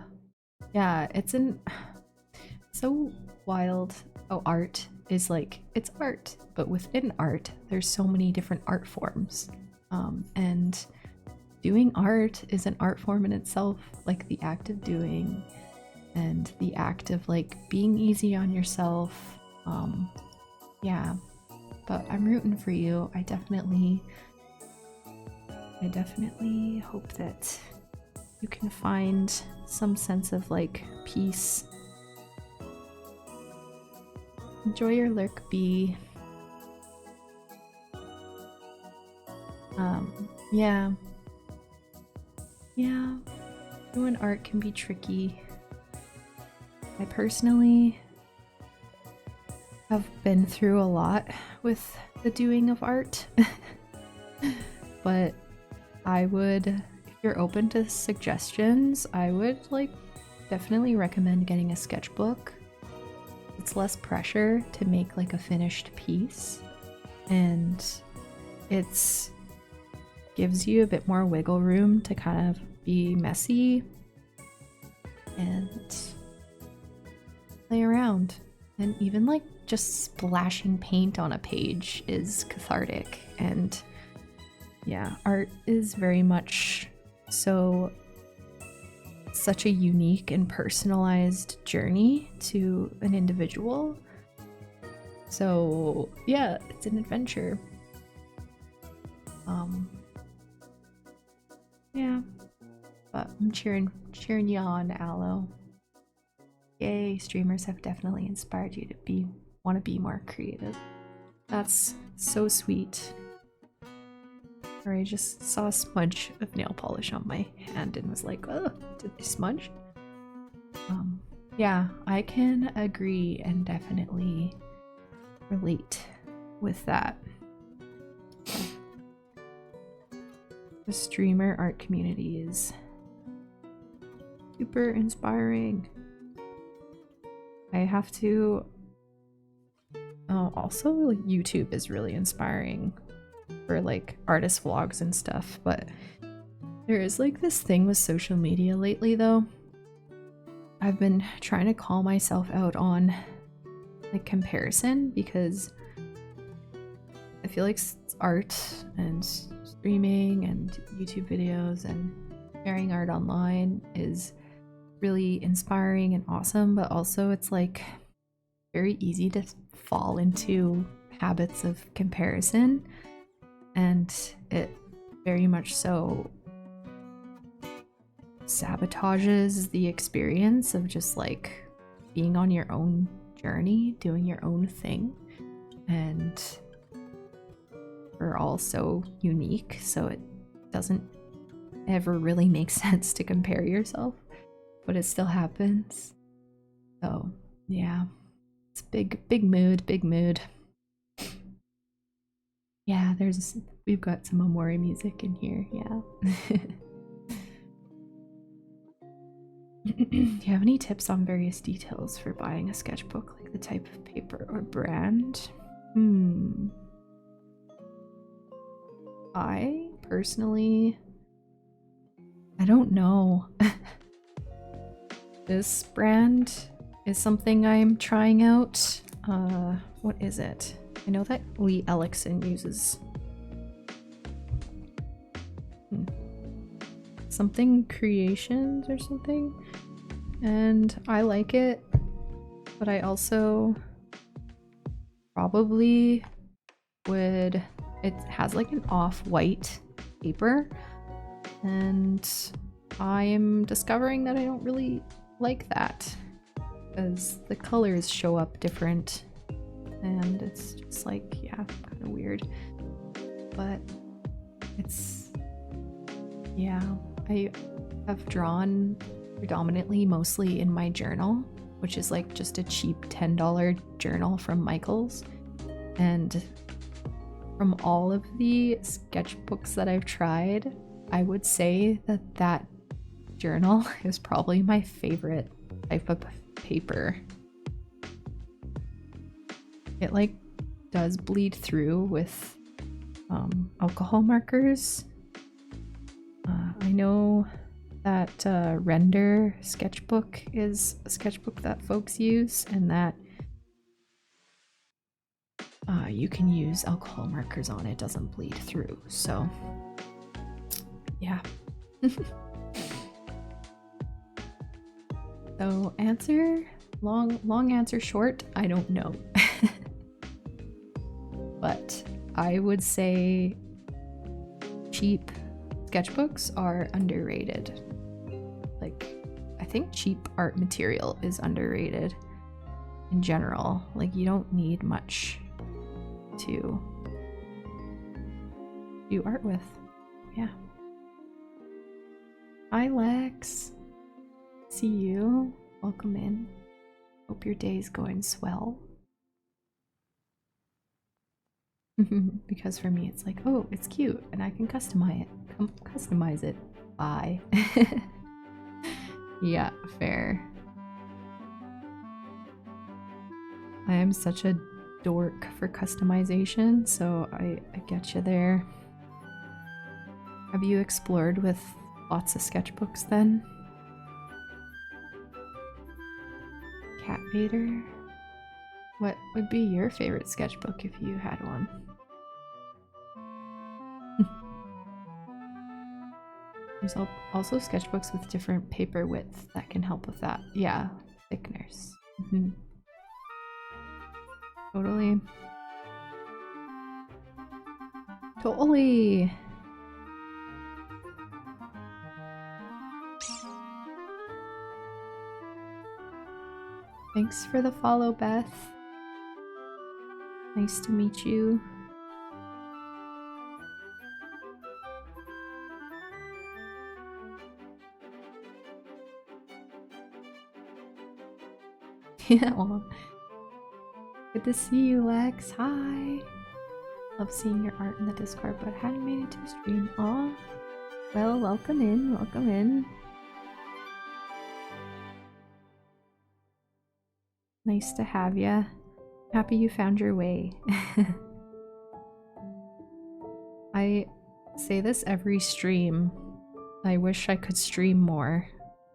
[SPEAKER 1] Yeah, it's so wild. Oh, art is like, it's art, but within art, there's so many different art forms. And doing art is an art form in itself, like the act of doing and the act of like being easy on yourself. Yeah, but I'm rooting for you. I definitely hope that you can find some sense of like peace. Enjoy your lurk bee. Yeah, doing art can be tricky. I personally have been through a lot with the doing of art. But I would, if you're open to suggestions, I would like definitely recommend getting a sketchbook. It's less pressure to make like a finished piece, and it's gives you a bit more wiggle room to kind of be messy and play around. And even like just splashing paint on a page is cathartic. And yeah, art is very much so such a unique and personalized journey to an individual. So yeah, it's an adventure. Yeah, but I'm cheering you on, Aloe. Yay, streamers have definitely inspired you to want to be more creative. That's so sweet. Or I just saw a smudge of nail polish on my hand and was like, oh, did they smudge? Yeah, I can agree and definitely relate with that. The streamer art community is super inspiring. I have to also like YouTube is really inspiring for like artist vlogs and stuff, but there is like this thing with social media lately though. I've been trying to call myself out on like comparison because I feel like art and streaming and YouTube videos and sharing art online is really inspiring and awesome, but also it's like very easy to fall into habits of comparison, and it very much so sabotages the experience of just like being on your own journey, doing your own thing. And we're all so unique, so it doesn't ever really make sense to compare yourself, but it still happens. So yeah, it's big mood. Yeah, we've got some Amori music in here. Yeah. Do you have any tips on various details for buying a sketchbook, like the type of paper or brand? I personally, I don't know. This brand is something I'm trying out. What is it? I know that Lee Ellickson uses something creations or something, and I like it, but I also probably would. It has like an off-white paper, and I am discovering that I don't really like that because the colors show up different and it's just like, yeah, kind of weird. But it's, yeah, I have drawn predominantly mostly in my journal, which is like just a cheap $10 journal from Michael's. And from all of the sketchbooks that I've tried, I would say that that journal is probably my favorite type of paper. It like does bleed through with alcohol markers. I know that Render sketchbook is a sketchbook that folks use, and that you can use alcohol markers on it, doesn't bleed through. So yeah. So long answer short, I don't know. But I would say cheap sketchbooks are underrated. Like, I think cheap art material is underrated in general. Like, you don't need much to do art with. Yeah. Hi, Lex. See you. Welcome in. Hope your day's going swell. Because for me, it's like, oh, it's cute, and I can customize it. Bye. Yeah, fair. I am such a dork for customization, so I get you there. Have you explored with lots of sketchbooks then? Cat Vader? What would be your favorite sketchbook if you had one? There's also sketchbooks with different paper width that can help with that. Yeah, thickeners. Totally. Totally. Thanks for the follow, Beth. Nice to meet you. Yeah, well, good to see you, Lex. Hi. Love seeing your art in the Discord, but hadn't made it to a stream. Aw. Well, welcome in, welcome in. Nice to have ya. Happy you found your way. I say this every stream. I wish I could stream more,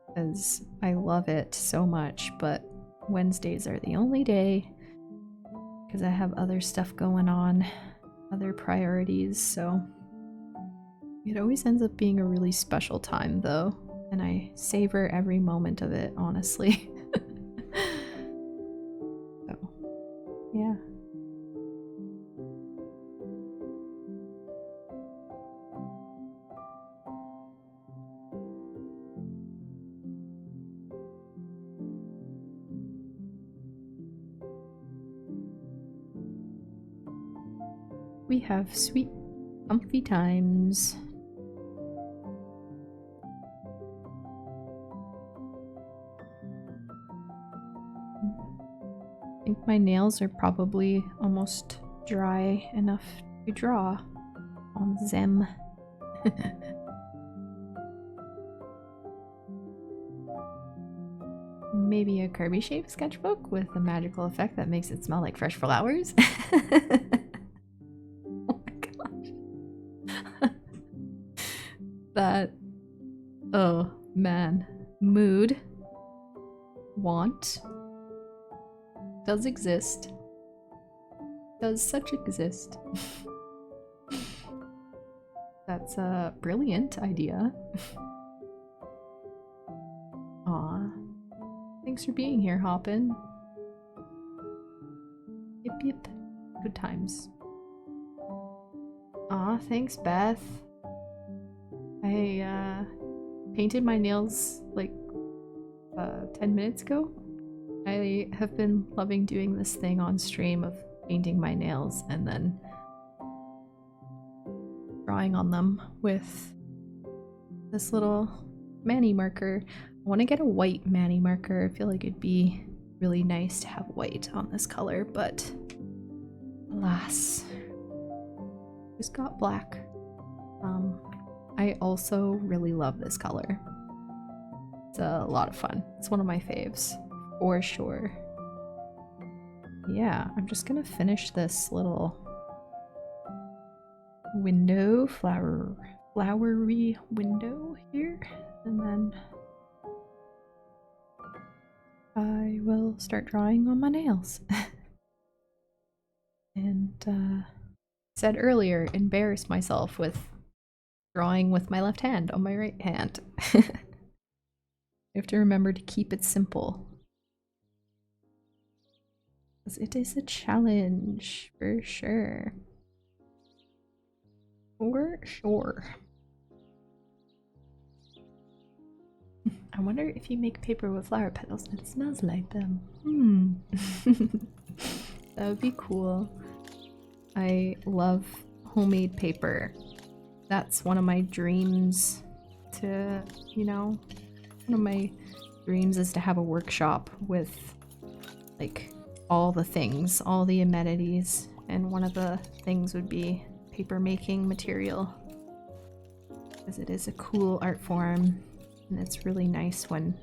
[SPEAKER 1] because I love it so much, but Wednesdays are the only day, because I have other stuff going on, other priorities, so it always ends up being a really special time though, and I savor every moment of it, honestly. So, yeah. We have sweet, comfy times. I think my nails are probably almost dry enough to draw on them. Maybe a Kirby shaped sketchbook with a magical effect that makes it smell like fresh flowers. Oh my gosh. That, oh man. Mood, want, does exist. Does such exist? That's a brilliant idea. Aw. Thanks for being here, Hoppin. Yip yip. Good times. Aw, thanks, Beth. I painted my nails like 10 minutes ago. I have been loving doing this thing on stream of painting my nails and then drawing on them with this little mani marker. I want to get a white mani marker. I feel like it'd be really nice to have white on this color, but alas, just got black. I also really love this color. It's a lot of fun. It's one of my faves, for sure. Yeah, I'm just gonna finish this little window, flowery window here, and then I will start drawing on my nails. And said earlier, embarrass myself with drawing with my left hand on my right hand. You have to remember to keep it simple. Because it is a challenge, for sure. For sure. I wonder if you make paper with flower petals and it smells like them. That would be cool. I love homemade paper. That's one of my dreams to, you know, one of my dreams is to have a workshop with like all the things, all the amenities, and one of the things would be paper making material, because it is a cool art form and it's really nice when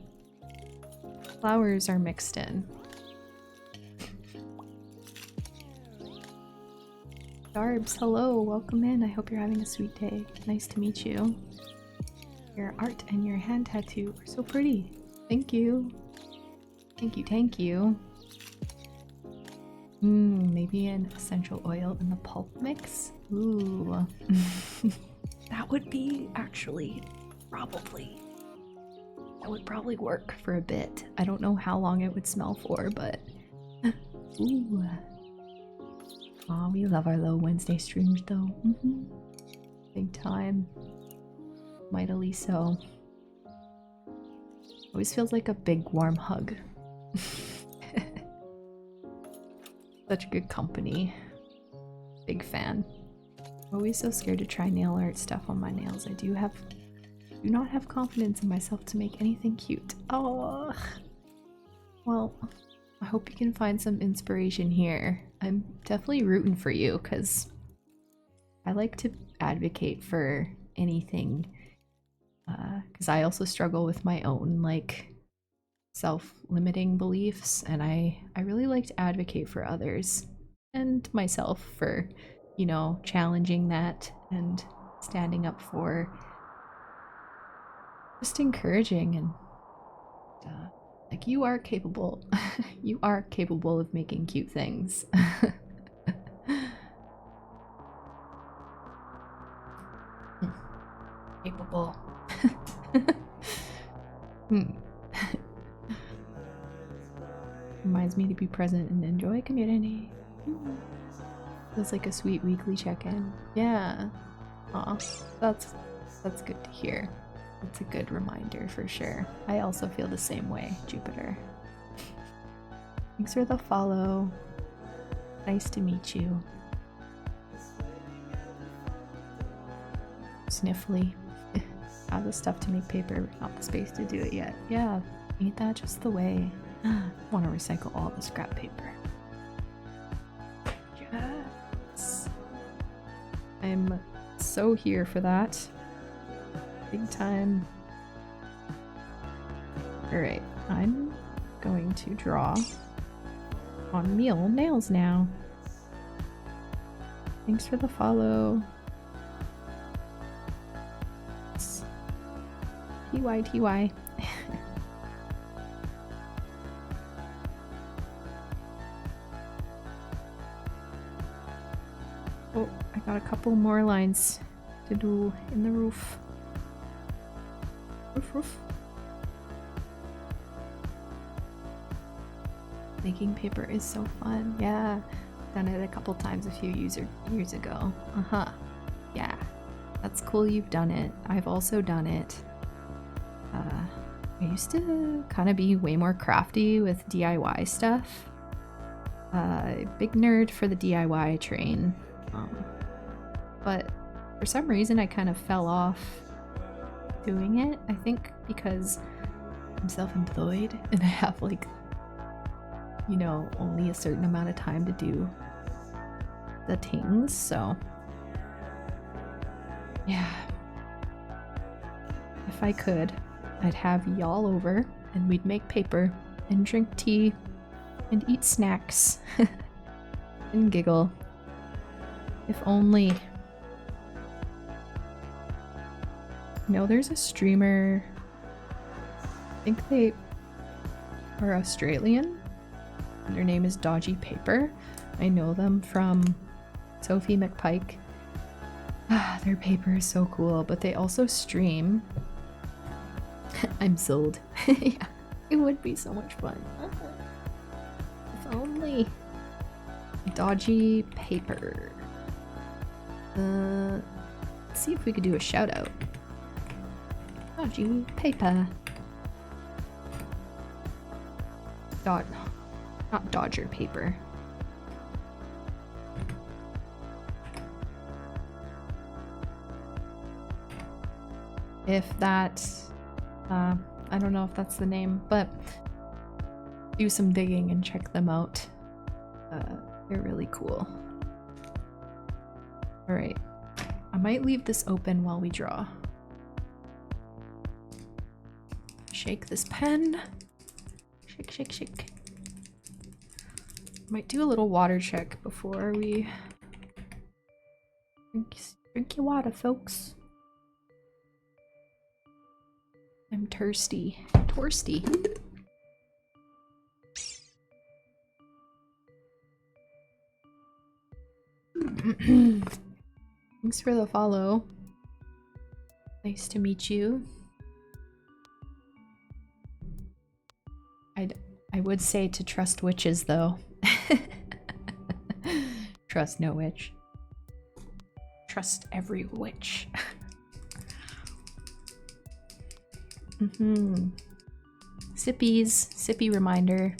[SPEAKER 1] flowers are mixed in. Darbs, hello, welcome in. I hope you're having a sweet day. Nice to meet you. Your art and your hand tattoo are so pretty. Thank you. Thank you, thank you. Maybe an essential oil in the pulp mix? Ooh. That would be actually probably. That would probably work for a bit. I don't know how long it would smell for, but ooh. Aw, we love our little Wednesday streams though. Big time. Mightily so. Always feels like a big warm hug. Such good company. Big fan. Always so scared to try nail art stuff on my nails. I do not have confidence in myself to make anything cute. Oh, well, I hope you can find some inspiration here. I'm definitely rooting for you because I like to advocate for anything. Because I also struggle with my own like self-limiting beliefs, and I really like to advocate for others and myself for, you know, challenging that and standing up for just encouraging and like, you are capable. You are capable of making cute things. Capable. Reminds me to be present and enjoy community. Feels like a sweet weekly check-in. Yeah. Aw, that's good to hear. That's a good reminder for sure. I also feel the same way, Jupiter. Thanks for the follow. Nice to meet you. Sniffly. Have the stuff to make paper, but not the space to do it yet. Yeah, ain't that just the way? I want to recycle all the scrap paper. Yes. I'm so here for that. Big time. Alright, I'm going to draw on meal nails now. Thanks for the follow. TY. Oh, I got a couple more lines to do in the roof. Roof. Making paper is so fun. Yeah, done it a couple times a few years ago. Yeah, that's cool you've done it. I've also done it. I used to kind of be way more crafty with DIY stuff. Big nerd for the DIY train. But for some reason I kind of fell off doing it. I think because I'm self-employed and I have like, you know, only a certain amount of time to do the things, so yeah. If I could, I'd have y'all over and we'd make paper and drink tea and eat snacks and giggle. If only. You know, there's a streamer, I think they are Australian, and their name is Dodgy Paper. I know them from 譜. 겸. Their paper is so cool, but they also stream. I'm sold. Yeah, it would be so much fun. If only. Dodgy Paper. Let's see if we could do a shout out. Dodgy Paper. Not Dodger Paper. If that, I don't know if that's the name, but do some digging and check them out. They're really cool. Alright, I might leave this open while we draw. Shake this pen. Shake. Might do a little water check before we drink your water, folks. I'm thirsty. Torsty. Thanks for the follow. Nice to meet you. I would say to trust witches though. Trust no witch. Trust every witch. Sippy reminder.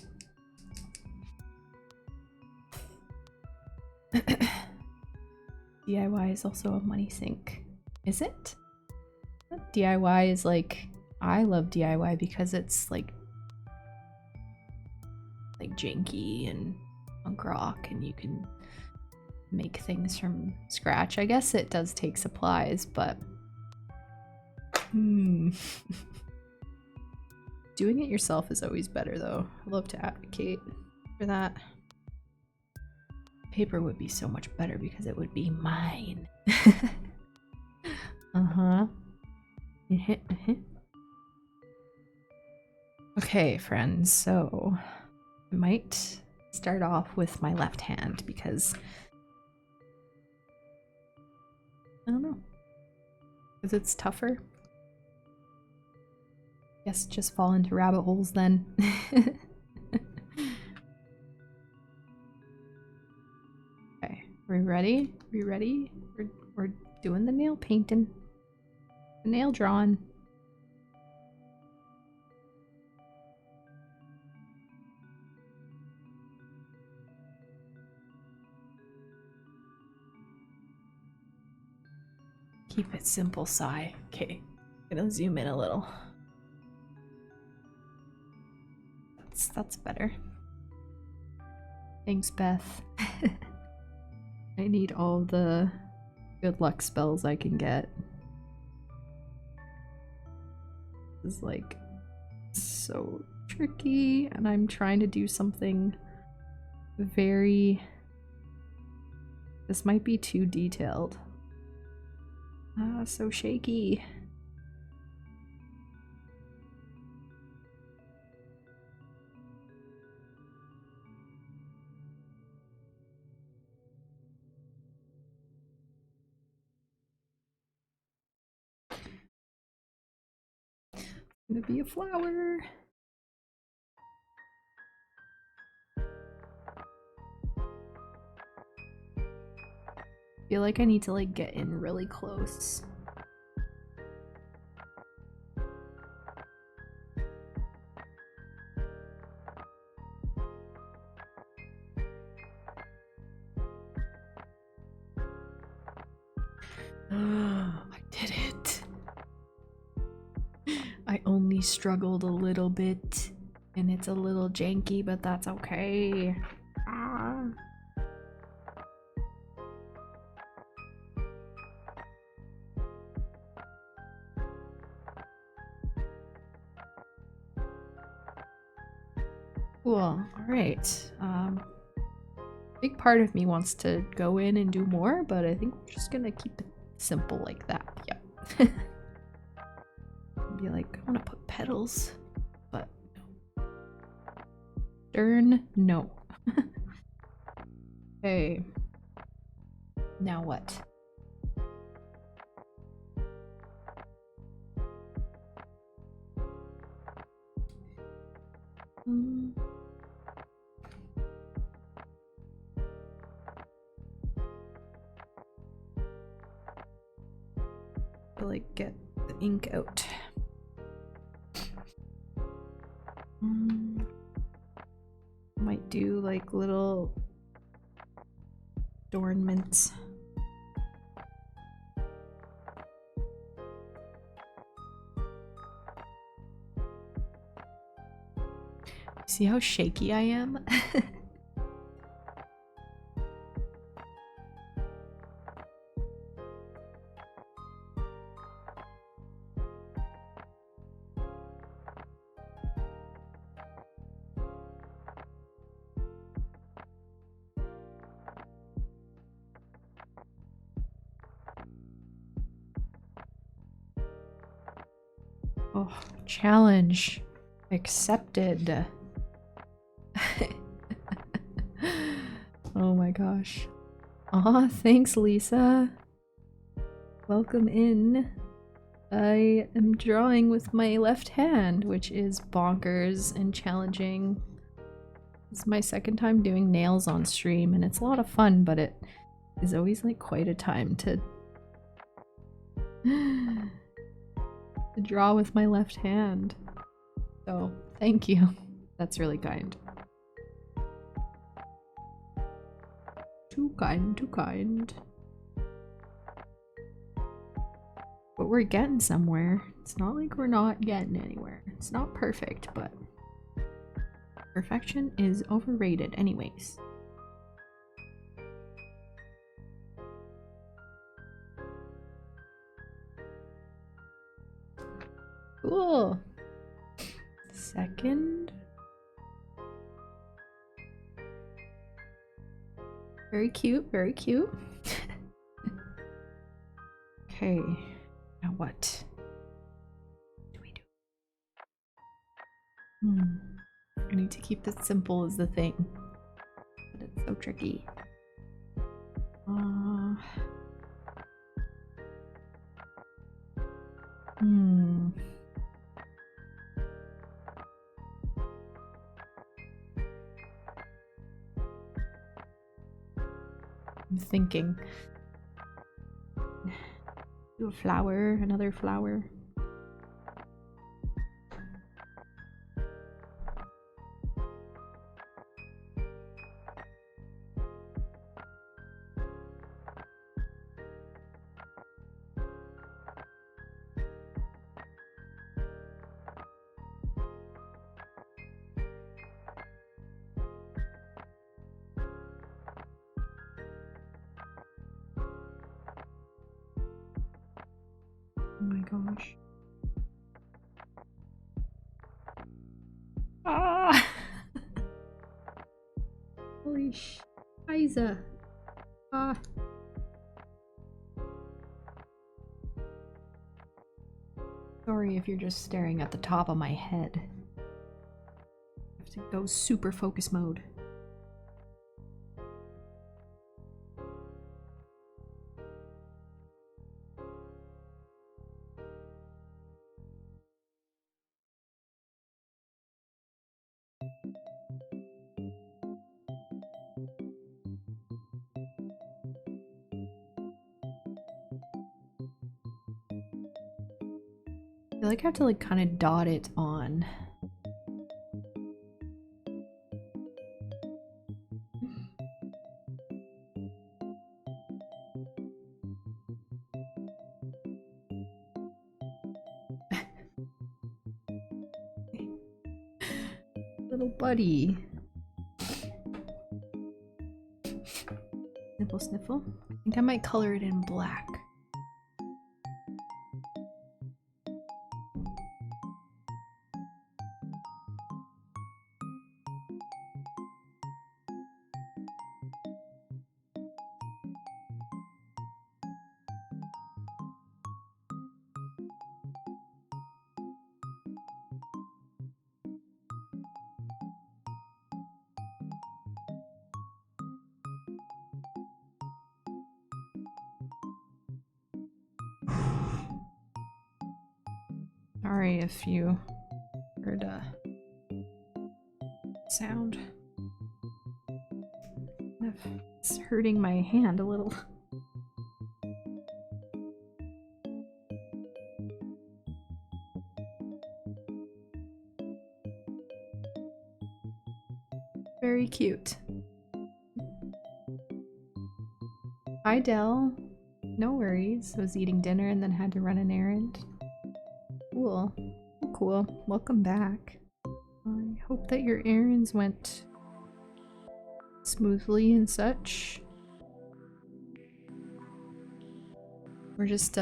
[SPEAKER 1] DIY is also a money sink. Is it? DIY is like, I love DIY because it's like like janky and punk rock, and you can make things from scratch. I guess it does take supplies, but doing it yourself is always better though. I love to advocate for that. Paper would be so much better because it would be mine. Okay, friends, so I might start off with my left hand because I don't know. Because it's tougher. Guess just fall into rabbit holes then. Okay, we ready? We ready? We're doing the nail painting. The nail drawing. Keep it simple, Sai. Okay, gonna zoom in a little. That's better. Thanks, Beth. I need all the good luck spells I can get. This is like so tricky, and I'm trying to do something very... This might be too detailed. Ah, so shaky. Gonna be a flower. Feel like I need to like get in really close. I did it. I only struggled a little bit, and it's a little janky, but that's okay. Ah. Cool. All right. Big part of me wants to go in and do more, but I think we're just gonna keep it simple like that. Yep. Be like, I want to put petals, but no. Stern, no. Okay. Now what? Like get the ink out. Might do like little adornments. See how shaky I am? Oh, challenge accepted. Oh my gosh. Aw, thanks, Lisa. Welcome in. I am drawing with my left hand, which is bonkers and challenging. This is my second time doing nails on stream, and it's a lot of fun, but it is always like quite a time to draw with my left hand. So, thank you. That's really kind. Too kind, too kind. But we're getting somewhere. It's not like we're not getting anywhere. It's not perfect, but Perfection is overrated anyways. Cool. Second. Very cute, very cute. Okay, now what do we do? I need to keep this simple is the thing, but it's so tricky. I'm thinking. Do a flower, another flower. Oh my gosh. Ah! Holy Scheiße. Ah. Sorry if you're just staring at the top of my head. I have to go super focus mode. I feel like I have to like kind of dot it on. Little buddy. Sniffle, sniffle. I think I might color it in black. Sorry if you heard a sound. It's hurting my hand a little. Very cute. Hi, Dell. No worries. I was eating dinner and then had to run an errand. Cool. Cool. Welcome back. I hope that your errands went smoothly and such. We're just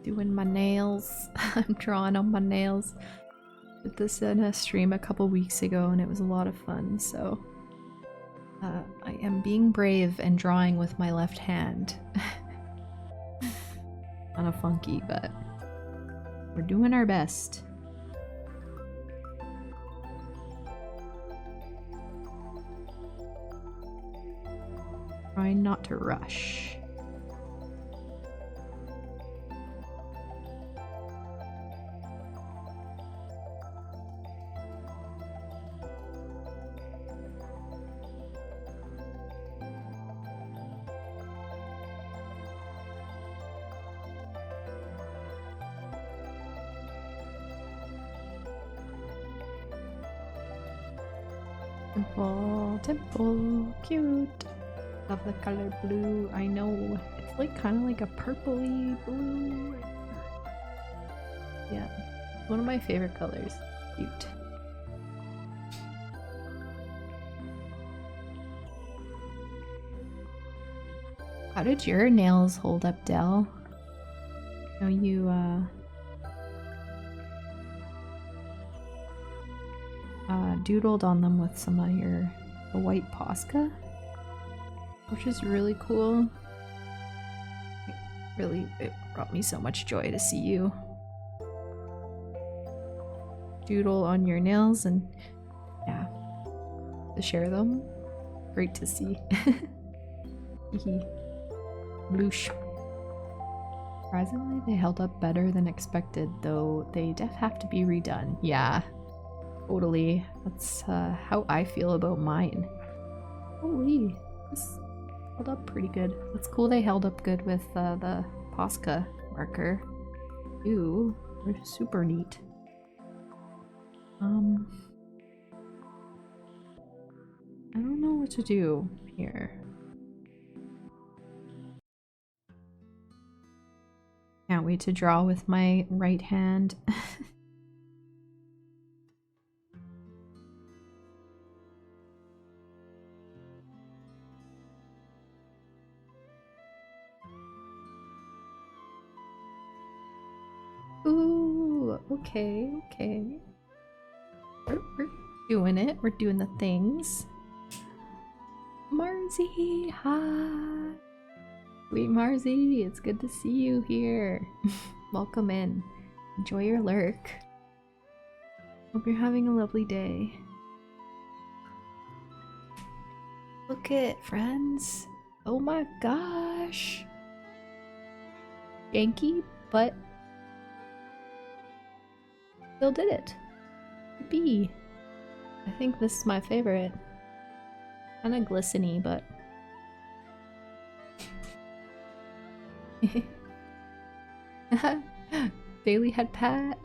[SPEAKER 1] doing my nails. I'm drawing on my nails. Did this in a stream a couple weeks ago and it was a lot of fun, so I am being brave and drawing with my left hand. Kinda funky, but we're doing our best. Trying not to rush. Temple, temple, cute. Love the color blue. I know it's like kind of like a purpley blue. Yeah, one of my favorite colors. Cute. How did your nails hold up, Del? I know you, doodled on them with some of the white Posca, which is really cool. It brought me so much joy to see you doodle on your nails and, yeah, to share them. Great to see. Bloosh. Surprisingly, they held up better than expected, though they have to be redone. Yeah, totally. That's how I feel about mine. Holy, this held up pretty good. That's cool they held up good with the Posca marker. Ew, they're super neat. I don't know what to do here. Can't wait to draw with my right hand. Ooh, okay, okay. We're doing it. We're doing the things. Marzi, hi. Sweet Marzi, it's good to see you here. Welcome in. Enjoy your lurk. Hope you're having a lovely day. Look it, friends. Oh my gosh. Janky, but still did it. Yippee. I think this is my favorite. Kinda glisteny, but daily head pat.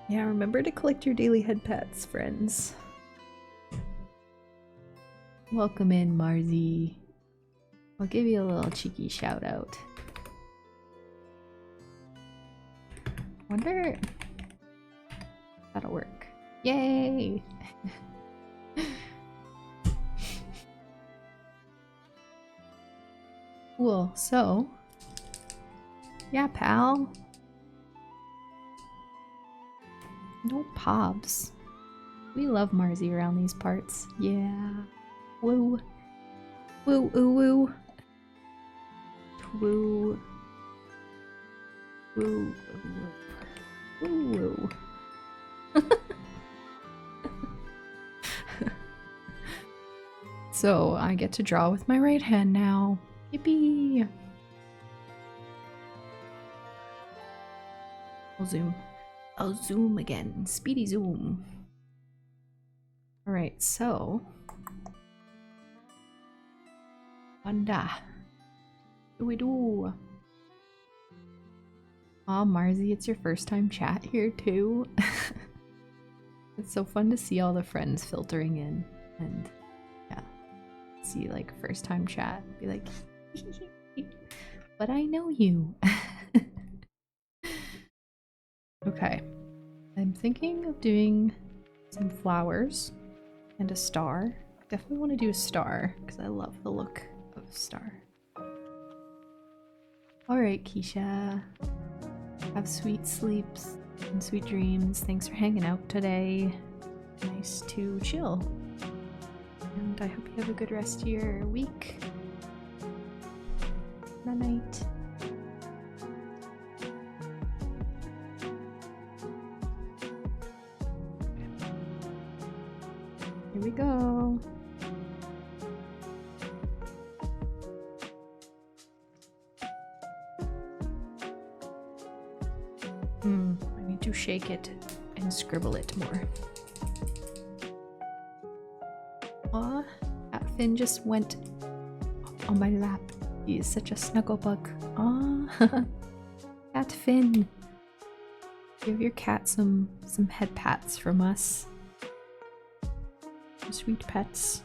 [SPEAKER 1] Yeah, remember to collect your daily head pats, friends. Welcome in, Marzi. I'll give you a little cheeky shout out. Wonder if that'll work. Yay! Cool, so yeah, pal. No pobs. We love Marzi around these parts. Yeah. Woo. Woo ooh woo. Woo. Woo. Woo woo. So I get to draw with my right hand now. Yippee! I'll zoom. I'll zoom again. Speedy zoom. Alright, so Wanda. Do we do? Aw, Marzi, it's your first time chat here too. It's so fun to see all the friends filtering in and yeah, see like first time chat, be like, but I know you. Okay, I'm thinking of doing some flowers and a star. Definitely want to do a star because I love the look of a star. Alright, Keisha. Have sweet sleeps and sweet dreams. Thanks for hanging out today. Nice to chill. And I hope you have a good rest of your week. Good night. Here we go. I need to shake it and scribble it more. Aw, that Finn just went on my lap. He is such a snuggle bug. Aw, Cat Finn. Give your cat some head pats from us. Sweet pets.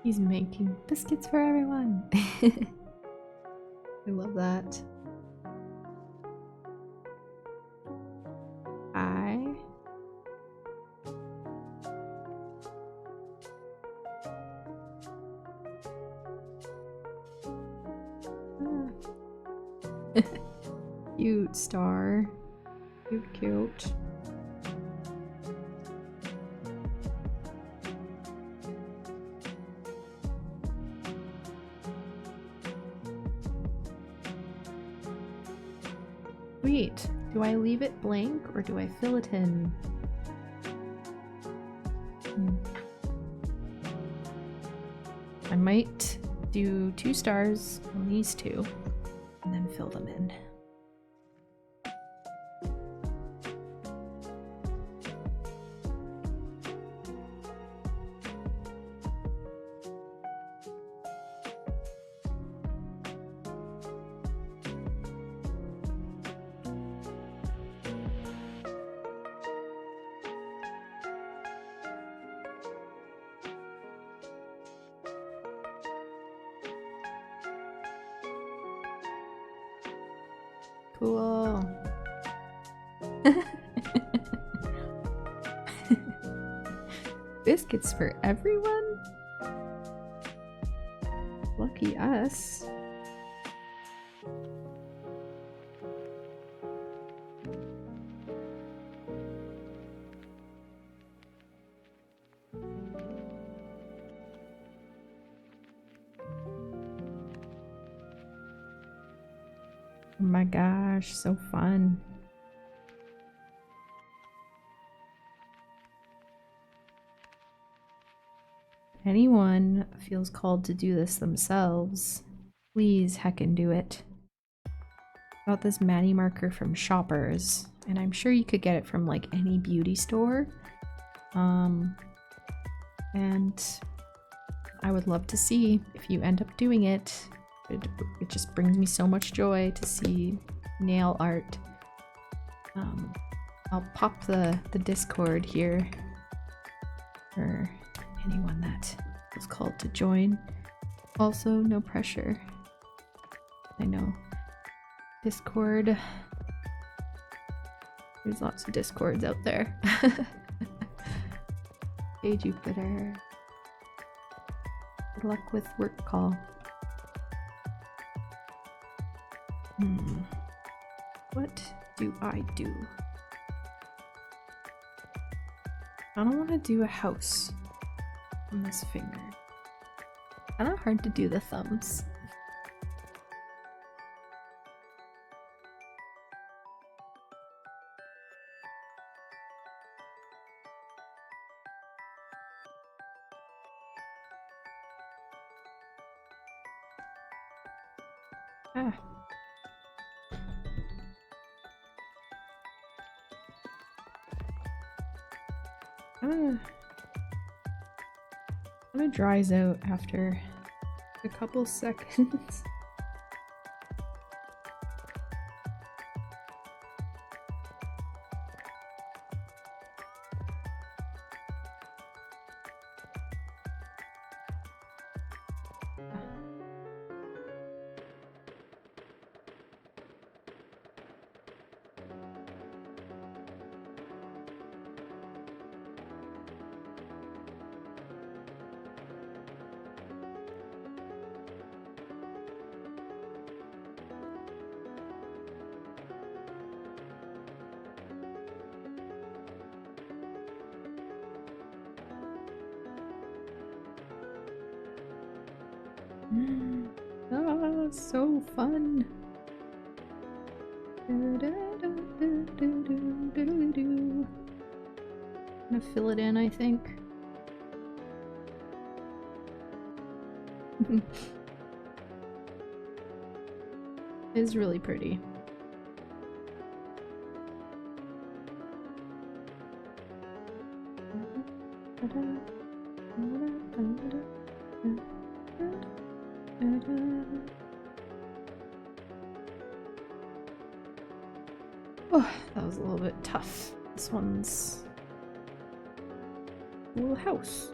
[SPEAKER 1] He's making biscuits for everyone. I love that. Hi. Cute star. Cute, cute. Wait, do I leave it blank or do I fill it in? I might do 2 stars on these 2 and then fill them in. Cool. Biscuits for everyone? Lucky us. Oh my gosh, so fun. If anyone feels called to do this themselves, please heckin' do it. Got this Manny marker from Shoppers, and I'm sure you could get it from like any beauty store. And I would love to see if you end up doing it. It just brings me so much joy to see nail art. I'll pop the Discord here for anyone that was called to join. Also, no pressure. I know Discord. There's lots of Discords out there. Hey Jupiter. Good luck with work call. What do I do? I don't want to do a house on this finger. Kind of hard to do the thumbs. Ah. Kind of dries out after a couple seconds. Oh, so fun. I'm gonna fill it in, I think. It's really pretty. Oh, that was a little bit tough. This one's a little house.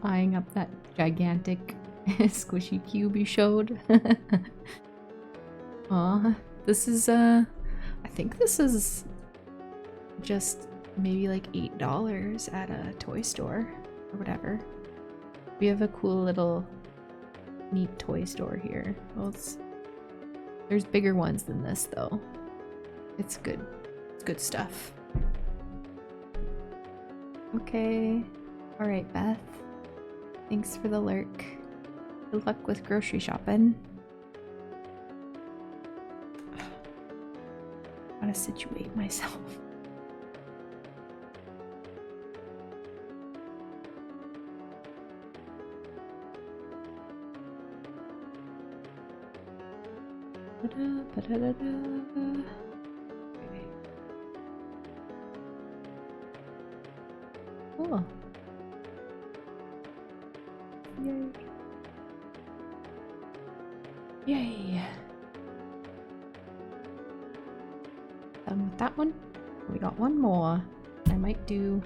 [SPEAKER 1] Eyeing up that gigantic squishy cube you showed. Aw, this is I think this is just maybe like $8 at a toy store or whatever. We have a cool little neat toy store here. Well, there's bigger ones than this though. It's good. It's good stuff. Okay. Alright, Beth. Thanks for the lurk. Good luck with grocery shopping. Gotta situate myself. Okay. Cool. Yay. Yay. Done with that one. We got one more. I might do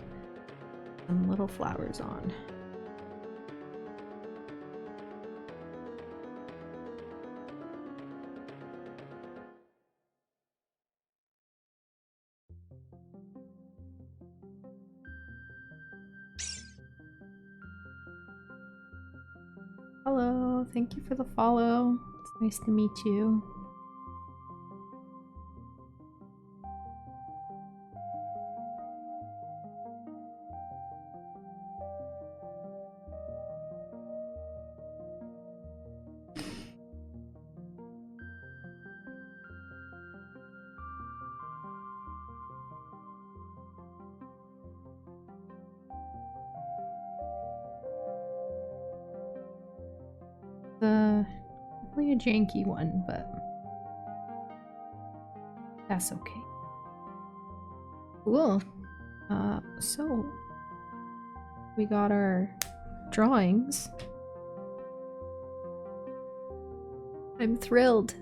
[SPEAKER 1] some little flowers on. Hello, thank you for the follow. It's nice to meet you. Definitely a janky one, but that's okay. Cool. So we got our drawings. I'm thrilled.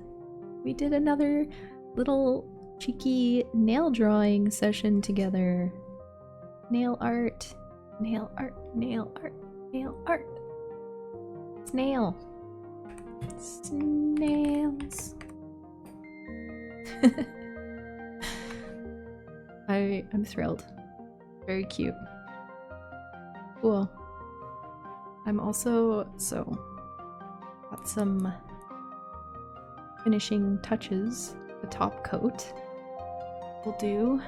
[SPEAKER 1] We did another little cheeky nail drawing session together. Nail art, nail art, nail art, nail art. Snail. Snails. I'm thrilled. Very cute. Cool. I'm also got some finishing touches. The top coat will do.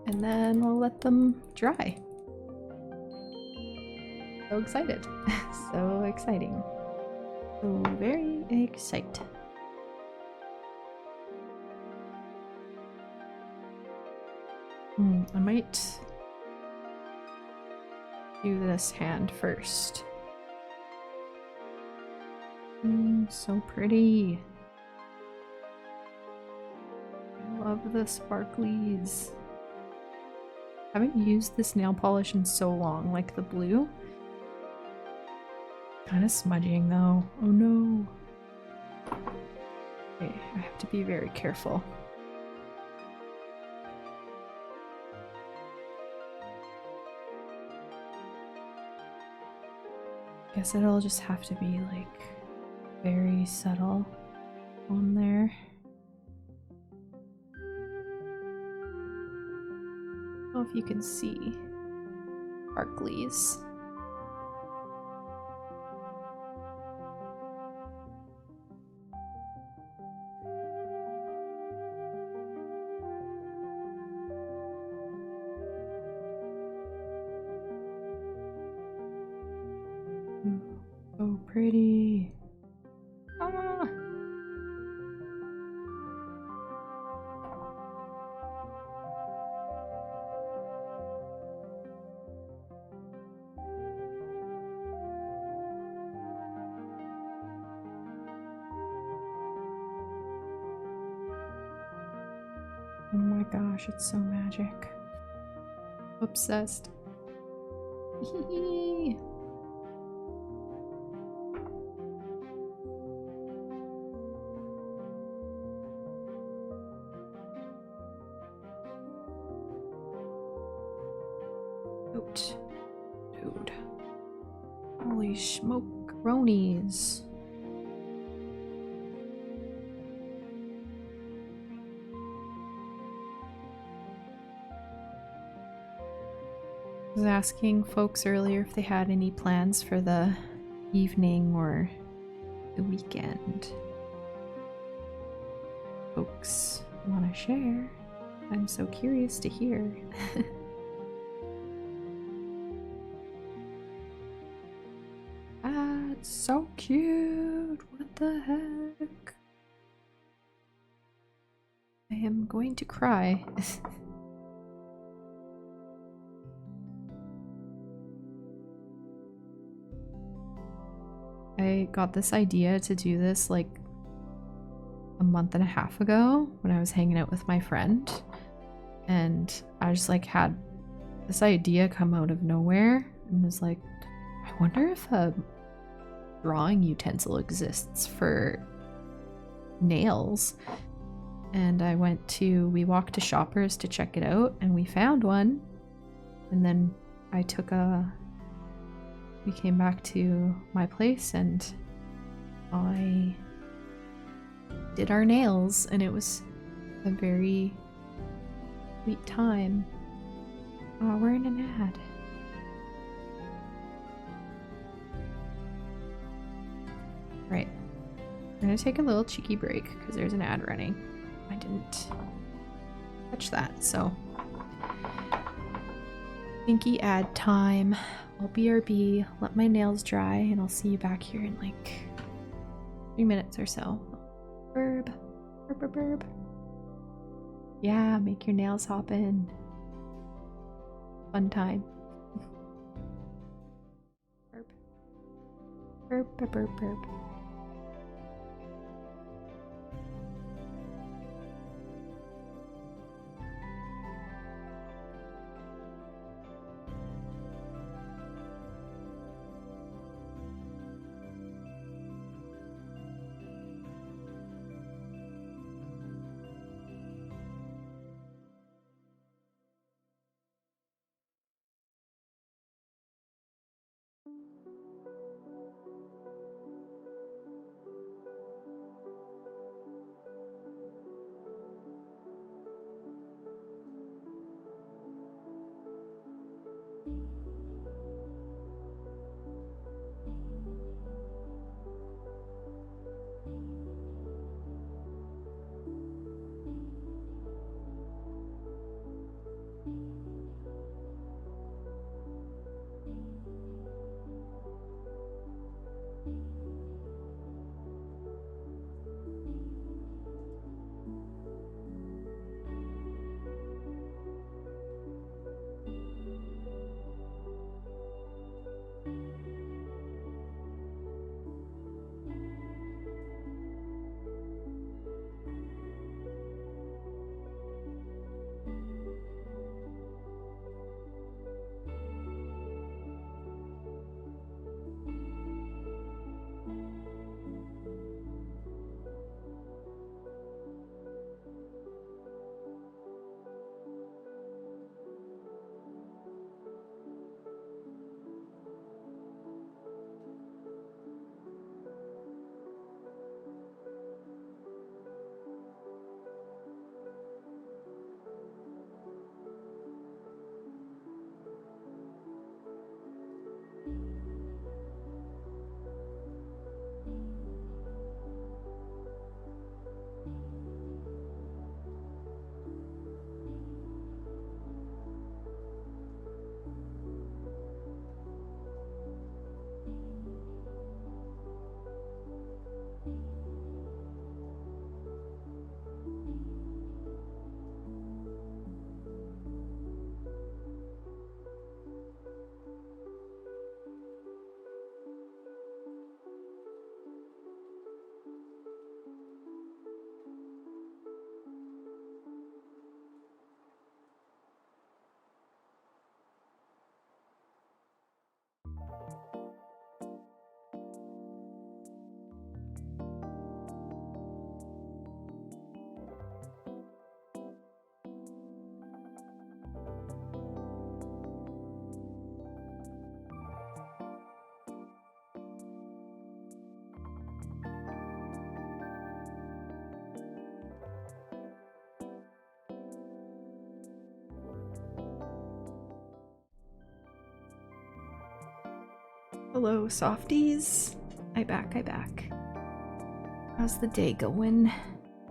[SPEAKER 1] And then we'll let them dry. So excited. So exciting. So very excited. I might do this hand first. So pretty. I love the sparklies. I haven't used this nail polish in so long, like the blue. Kind of smudging though. Oh no. Okay, I have to be very careful. Guess it'll just have to be like very subtle on there. I don't know if you can see sparklies. So pretty. Ah. Oh my gosh, it's so magic. Obsessed. Hee. Woot. Dude. Holy smoke-ronies. I was asking folks earlier if they had any plans for the evening or the weekend. Folks want to share. I'm so curious to hear. Ah, it's so cute. What the heck? I am going to cry. I got this idea to do this like a month and a half ago when I was hanging out with my friend, and I just like had this idea come out of nowhere and was like, I wonder if a drawing utensil exists for nails. And we walked to Shoppers to check it out, and we found one. And then we came back to my place and I did our nails, and it was a very sweet time. Oh, we're in an ad. Right. I'm gonna take a little cheeky break because there's an ad running. I didn't catch that, so. Pinky ad time. I'll BRB, let my nails dry, and I'll see you back here in like 3 minutes or so. Burb. Burb, burb, burb. Yeah, make your nails hoppin'. Fun time. Burb. Burb, burb, burb, burb. Hello, softies. I back. How's the day going?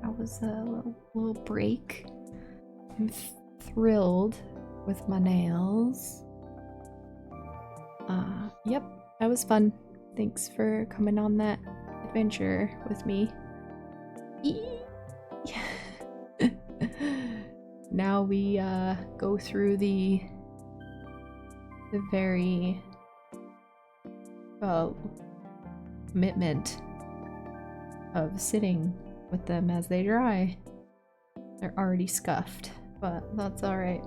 [SPEAKER 1] How was a little break? I'm thrilled with my nails. Yep, that was fun. Thanks for coming on that adventure with me. Now we go through the very commitment of sitting with them as they dry. They're already scuffed, but that's alright.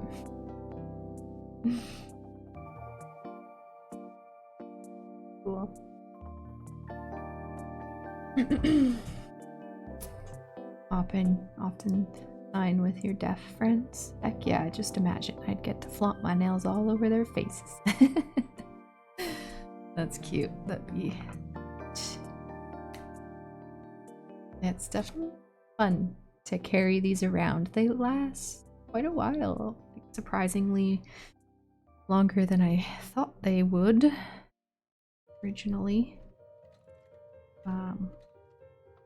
[SPEAKER 1] Cool. Often sign with your deaf friends. Heck yeah, just imagine I'd get to flaunt my nails all over their faces. That's cute. That'd be... It's definitely fun to carry these around. They last quite a while. Surprisingly longer than I thought they would originally.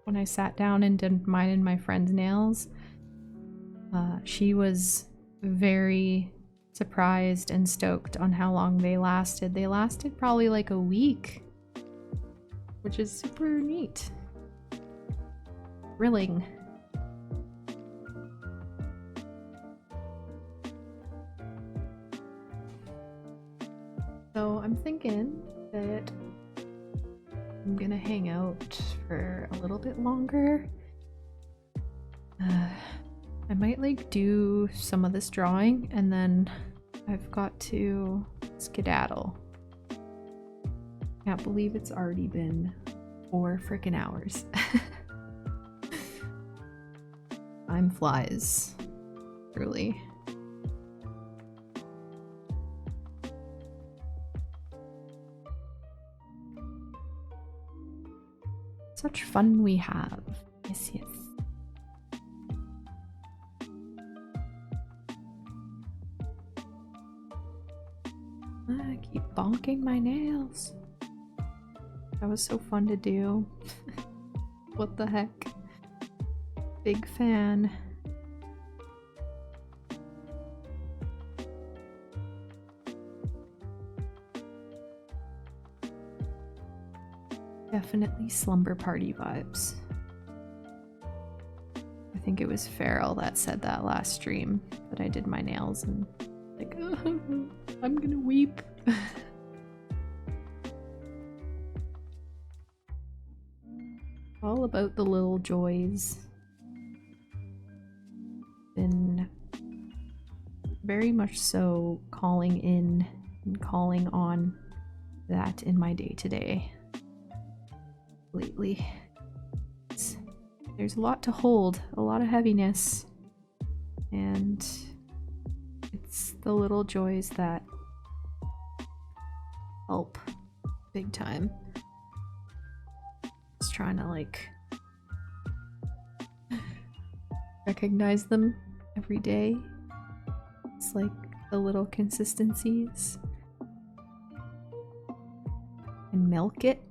[SPEAKER 1] When I sat down and did mine and my friend's nails, she was very surprised and stoked on how long they lasted. They lasted probably like a week, which is super neat. Thrilling. So I'm thinking that I'm gonna hang out for a little bit longer. I might like do some of this drawing and then I've got to skedaddle. Can't believe it's already been 4 freaking hours. Time flies, truly. Such fun we have. Yes, yes. I keep bonking my nails. That was so fun to do. What the heck? Big fan. Definitely slumber party vibes. I think it was Farrell that said that last stream that I did my nails and like, oh, I'm gonna weep. All about the little joys. Been very much so calling in and calling on that in my day-to-day lately. There's a lot to hold, a lot of heaviness, and it's the little joys that help big time. Just trying to like recognize them every day. It's like the little consistencies and milk it.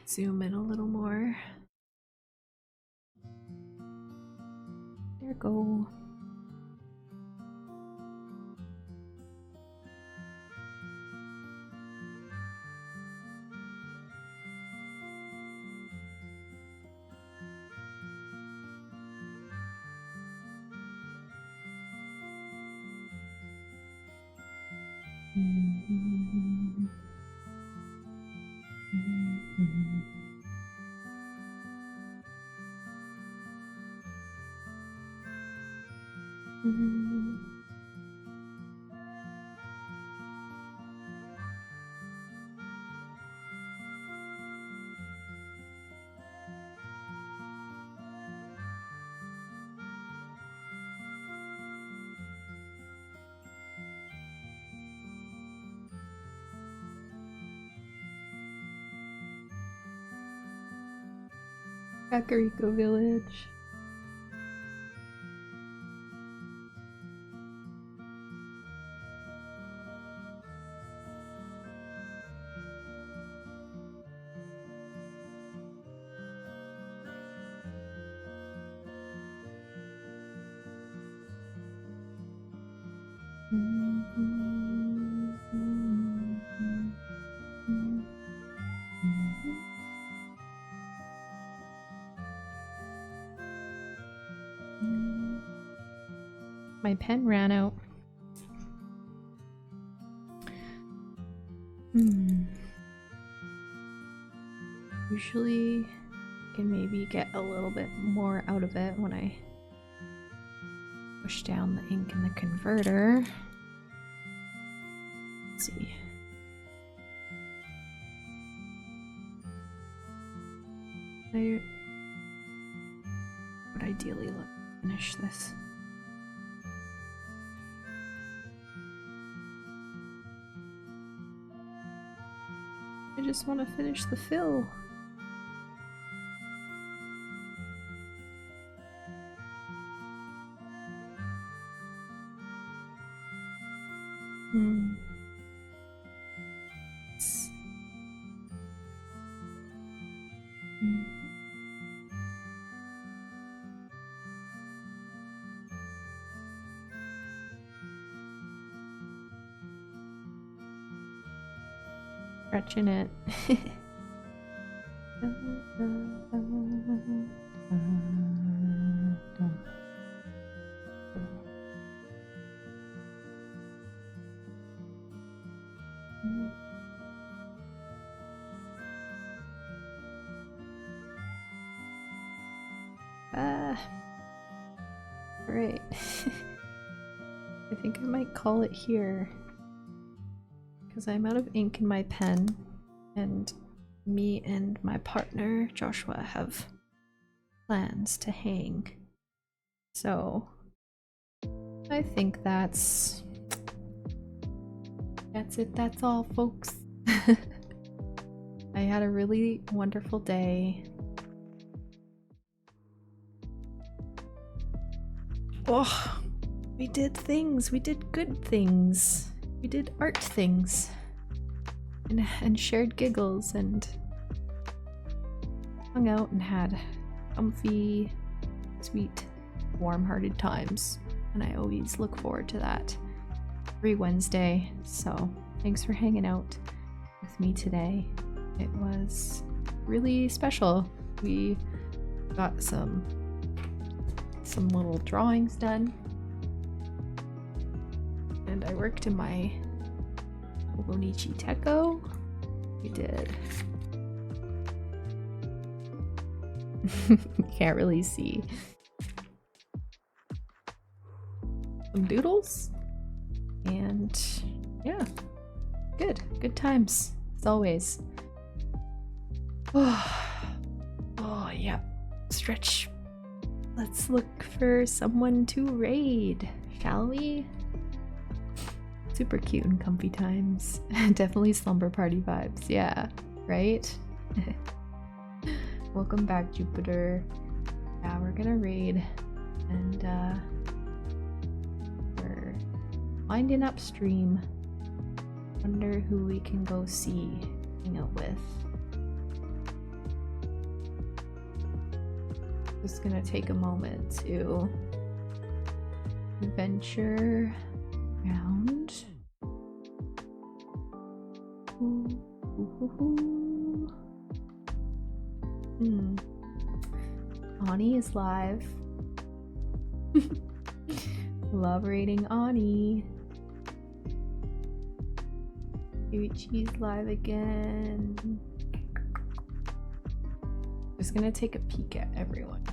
[SPEAKER 1] Zoom in a little more. There we go. Kakariko Village. My pen ran out. Usually I can maybe get a little bit more out of it when I push down the ink in the converter. Let's see. I would ideally like to finish this. I just want to finish the fill. Stretching it. Right. I think I might call it here. Because I'm out of ink in my pen, and me and my partner, Joshua, have plans to hang. So, I think that's it, that's all, folks. I had a really wonderful day. Oh, we did things, we did good things. We did art things and shared giggles and hung out and had comfy, sweet, warm-hearted times. And I always look forward to that every Wednesday. So thanks for hanging out with me today. It was really special. We got some little drawings done. And I worked in my ť.ť. We did. Can't really see. Some doodles. And yeah, good times as always. Oh yeah, stretch. Let's look for someone to raid, shall we? Super cute and comfy times. Definitely slumber party vibes, yeah, right? Welcome back, Jupiter. Yeah, we're gonna raid, and we're winding upstream. Wonder who we can go see, hang out with. Just gonna take a moment to venture around. Ani is live. Love rating Ani. Yuichi's live again. Just gonna take a peek at everyone.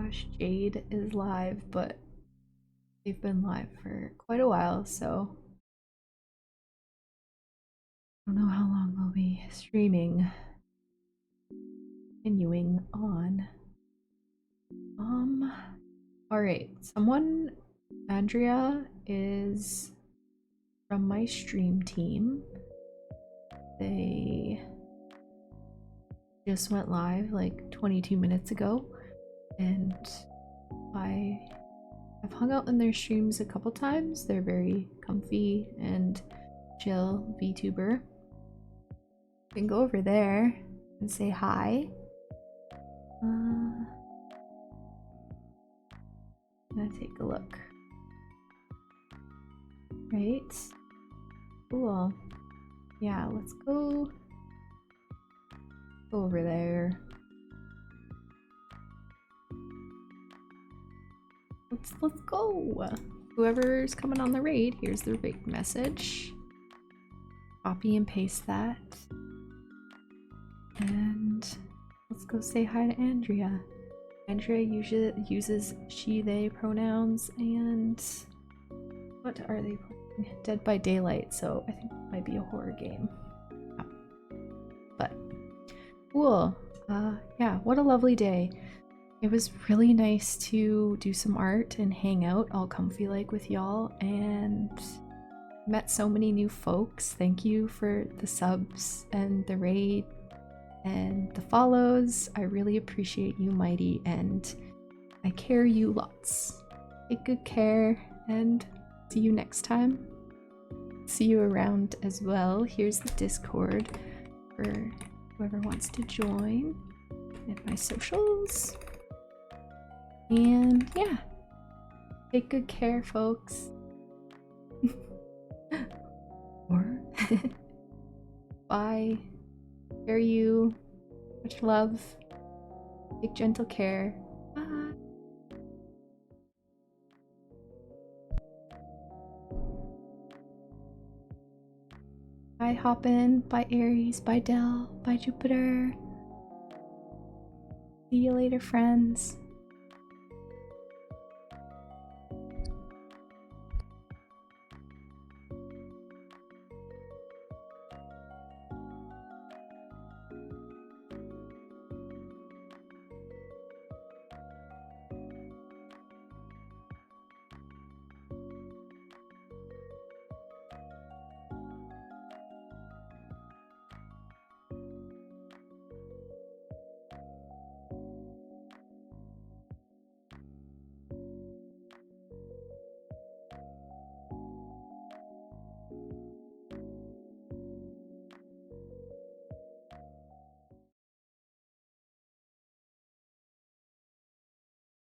[SPEAKER 1] gosh, Jade is live, but they've been live for quite a while, so I don't know how long they'll be streaming. Continuing on. Alright, Andrea is from my stream team. They just went live like 22 minutes ago, and I have hung out in their streams a couple times. They're very comfy and chill VTuber. You can go over there and say hi. I'm gonna take a look. Right? Cool. Yeah, let's go over there. Let's go. Whoever's coming on the raid, here's the raid message. Copy and paste that. And let's go say hi to Andrea. Andrea uses she, they pronouns, and what are they playing? Dead by Daylight, so I think it might be a horror game. Oh. But cool. Yeah, what a lovely day. It was really nice to do some art and hang out all comfy like with y'all, and met so many new folks. Thank you for the subs and the raid and the follows. I really appreciate you, Mighty, and I care you lots. Take good care and see you next time. See you around as well. Here's the Discord for whoever wants to join, and my socials. And yeah, take good care, folks. Or bye. Care you. Much love. Take gentle care. Bye. Bye Hoppin. Bye Aries. Bye Del. Bye Jupiter. See you later, friends.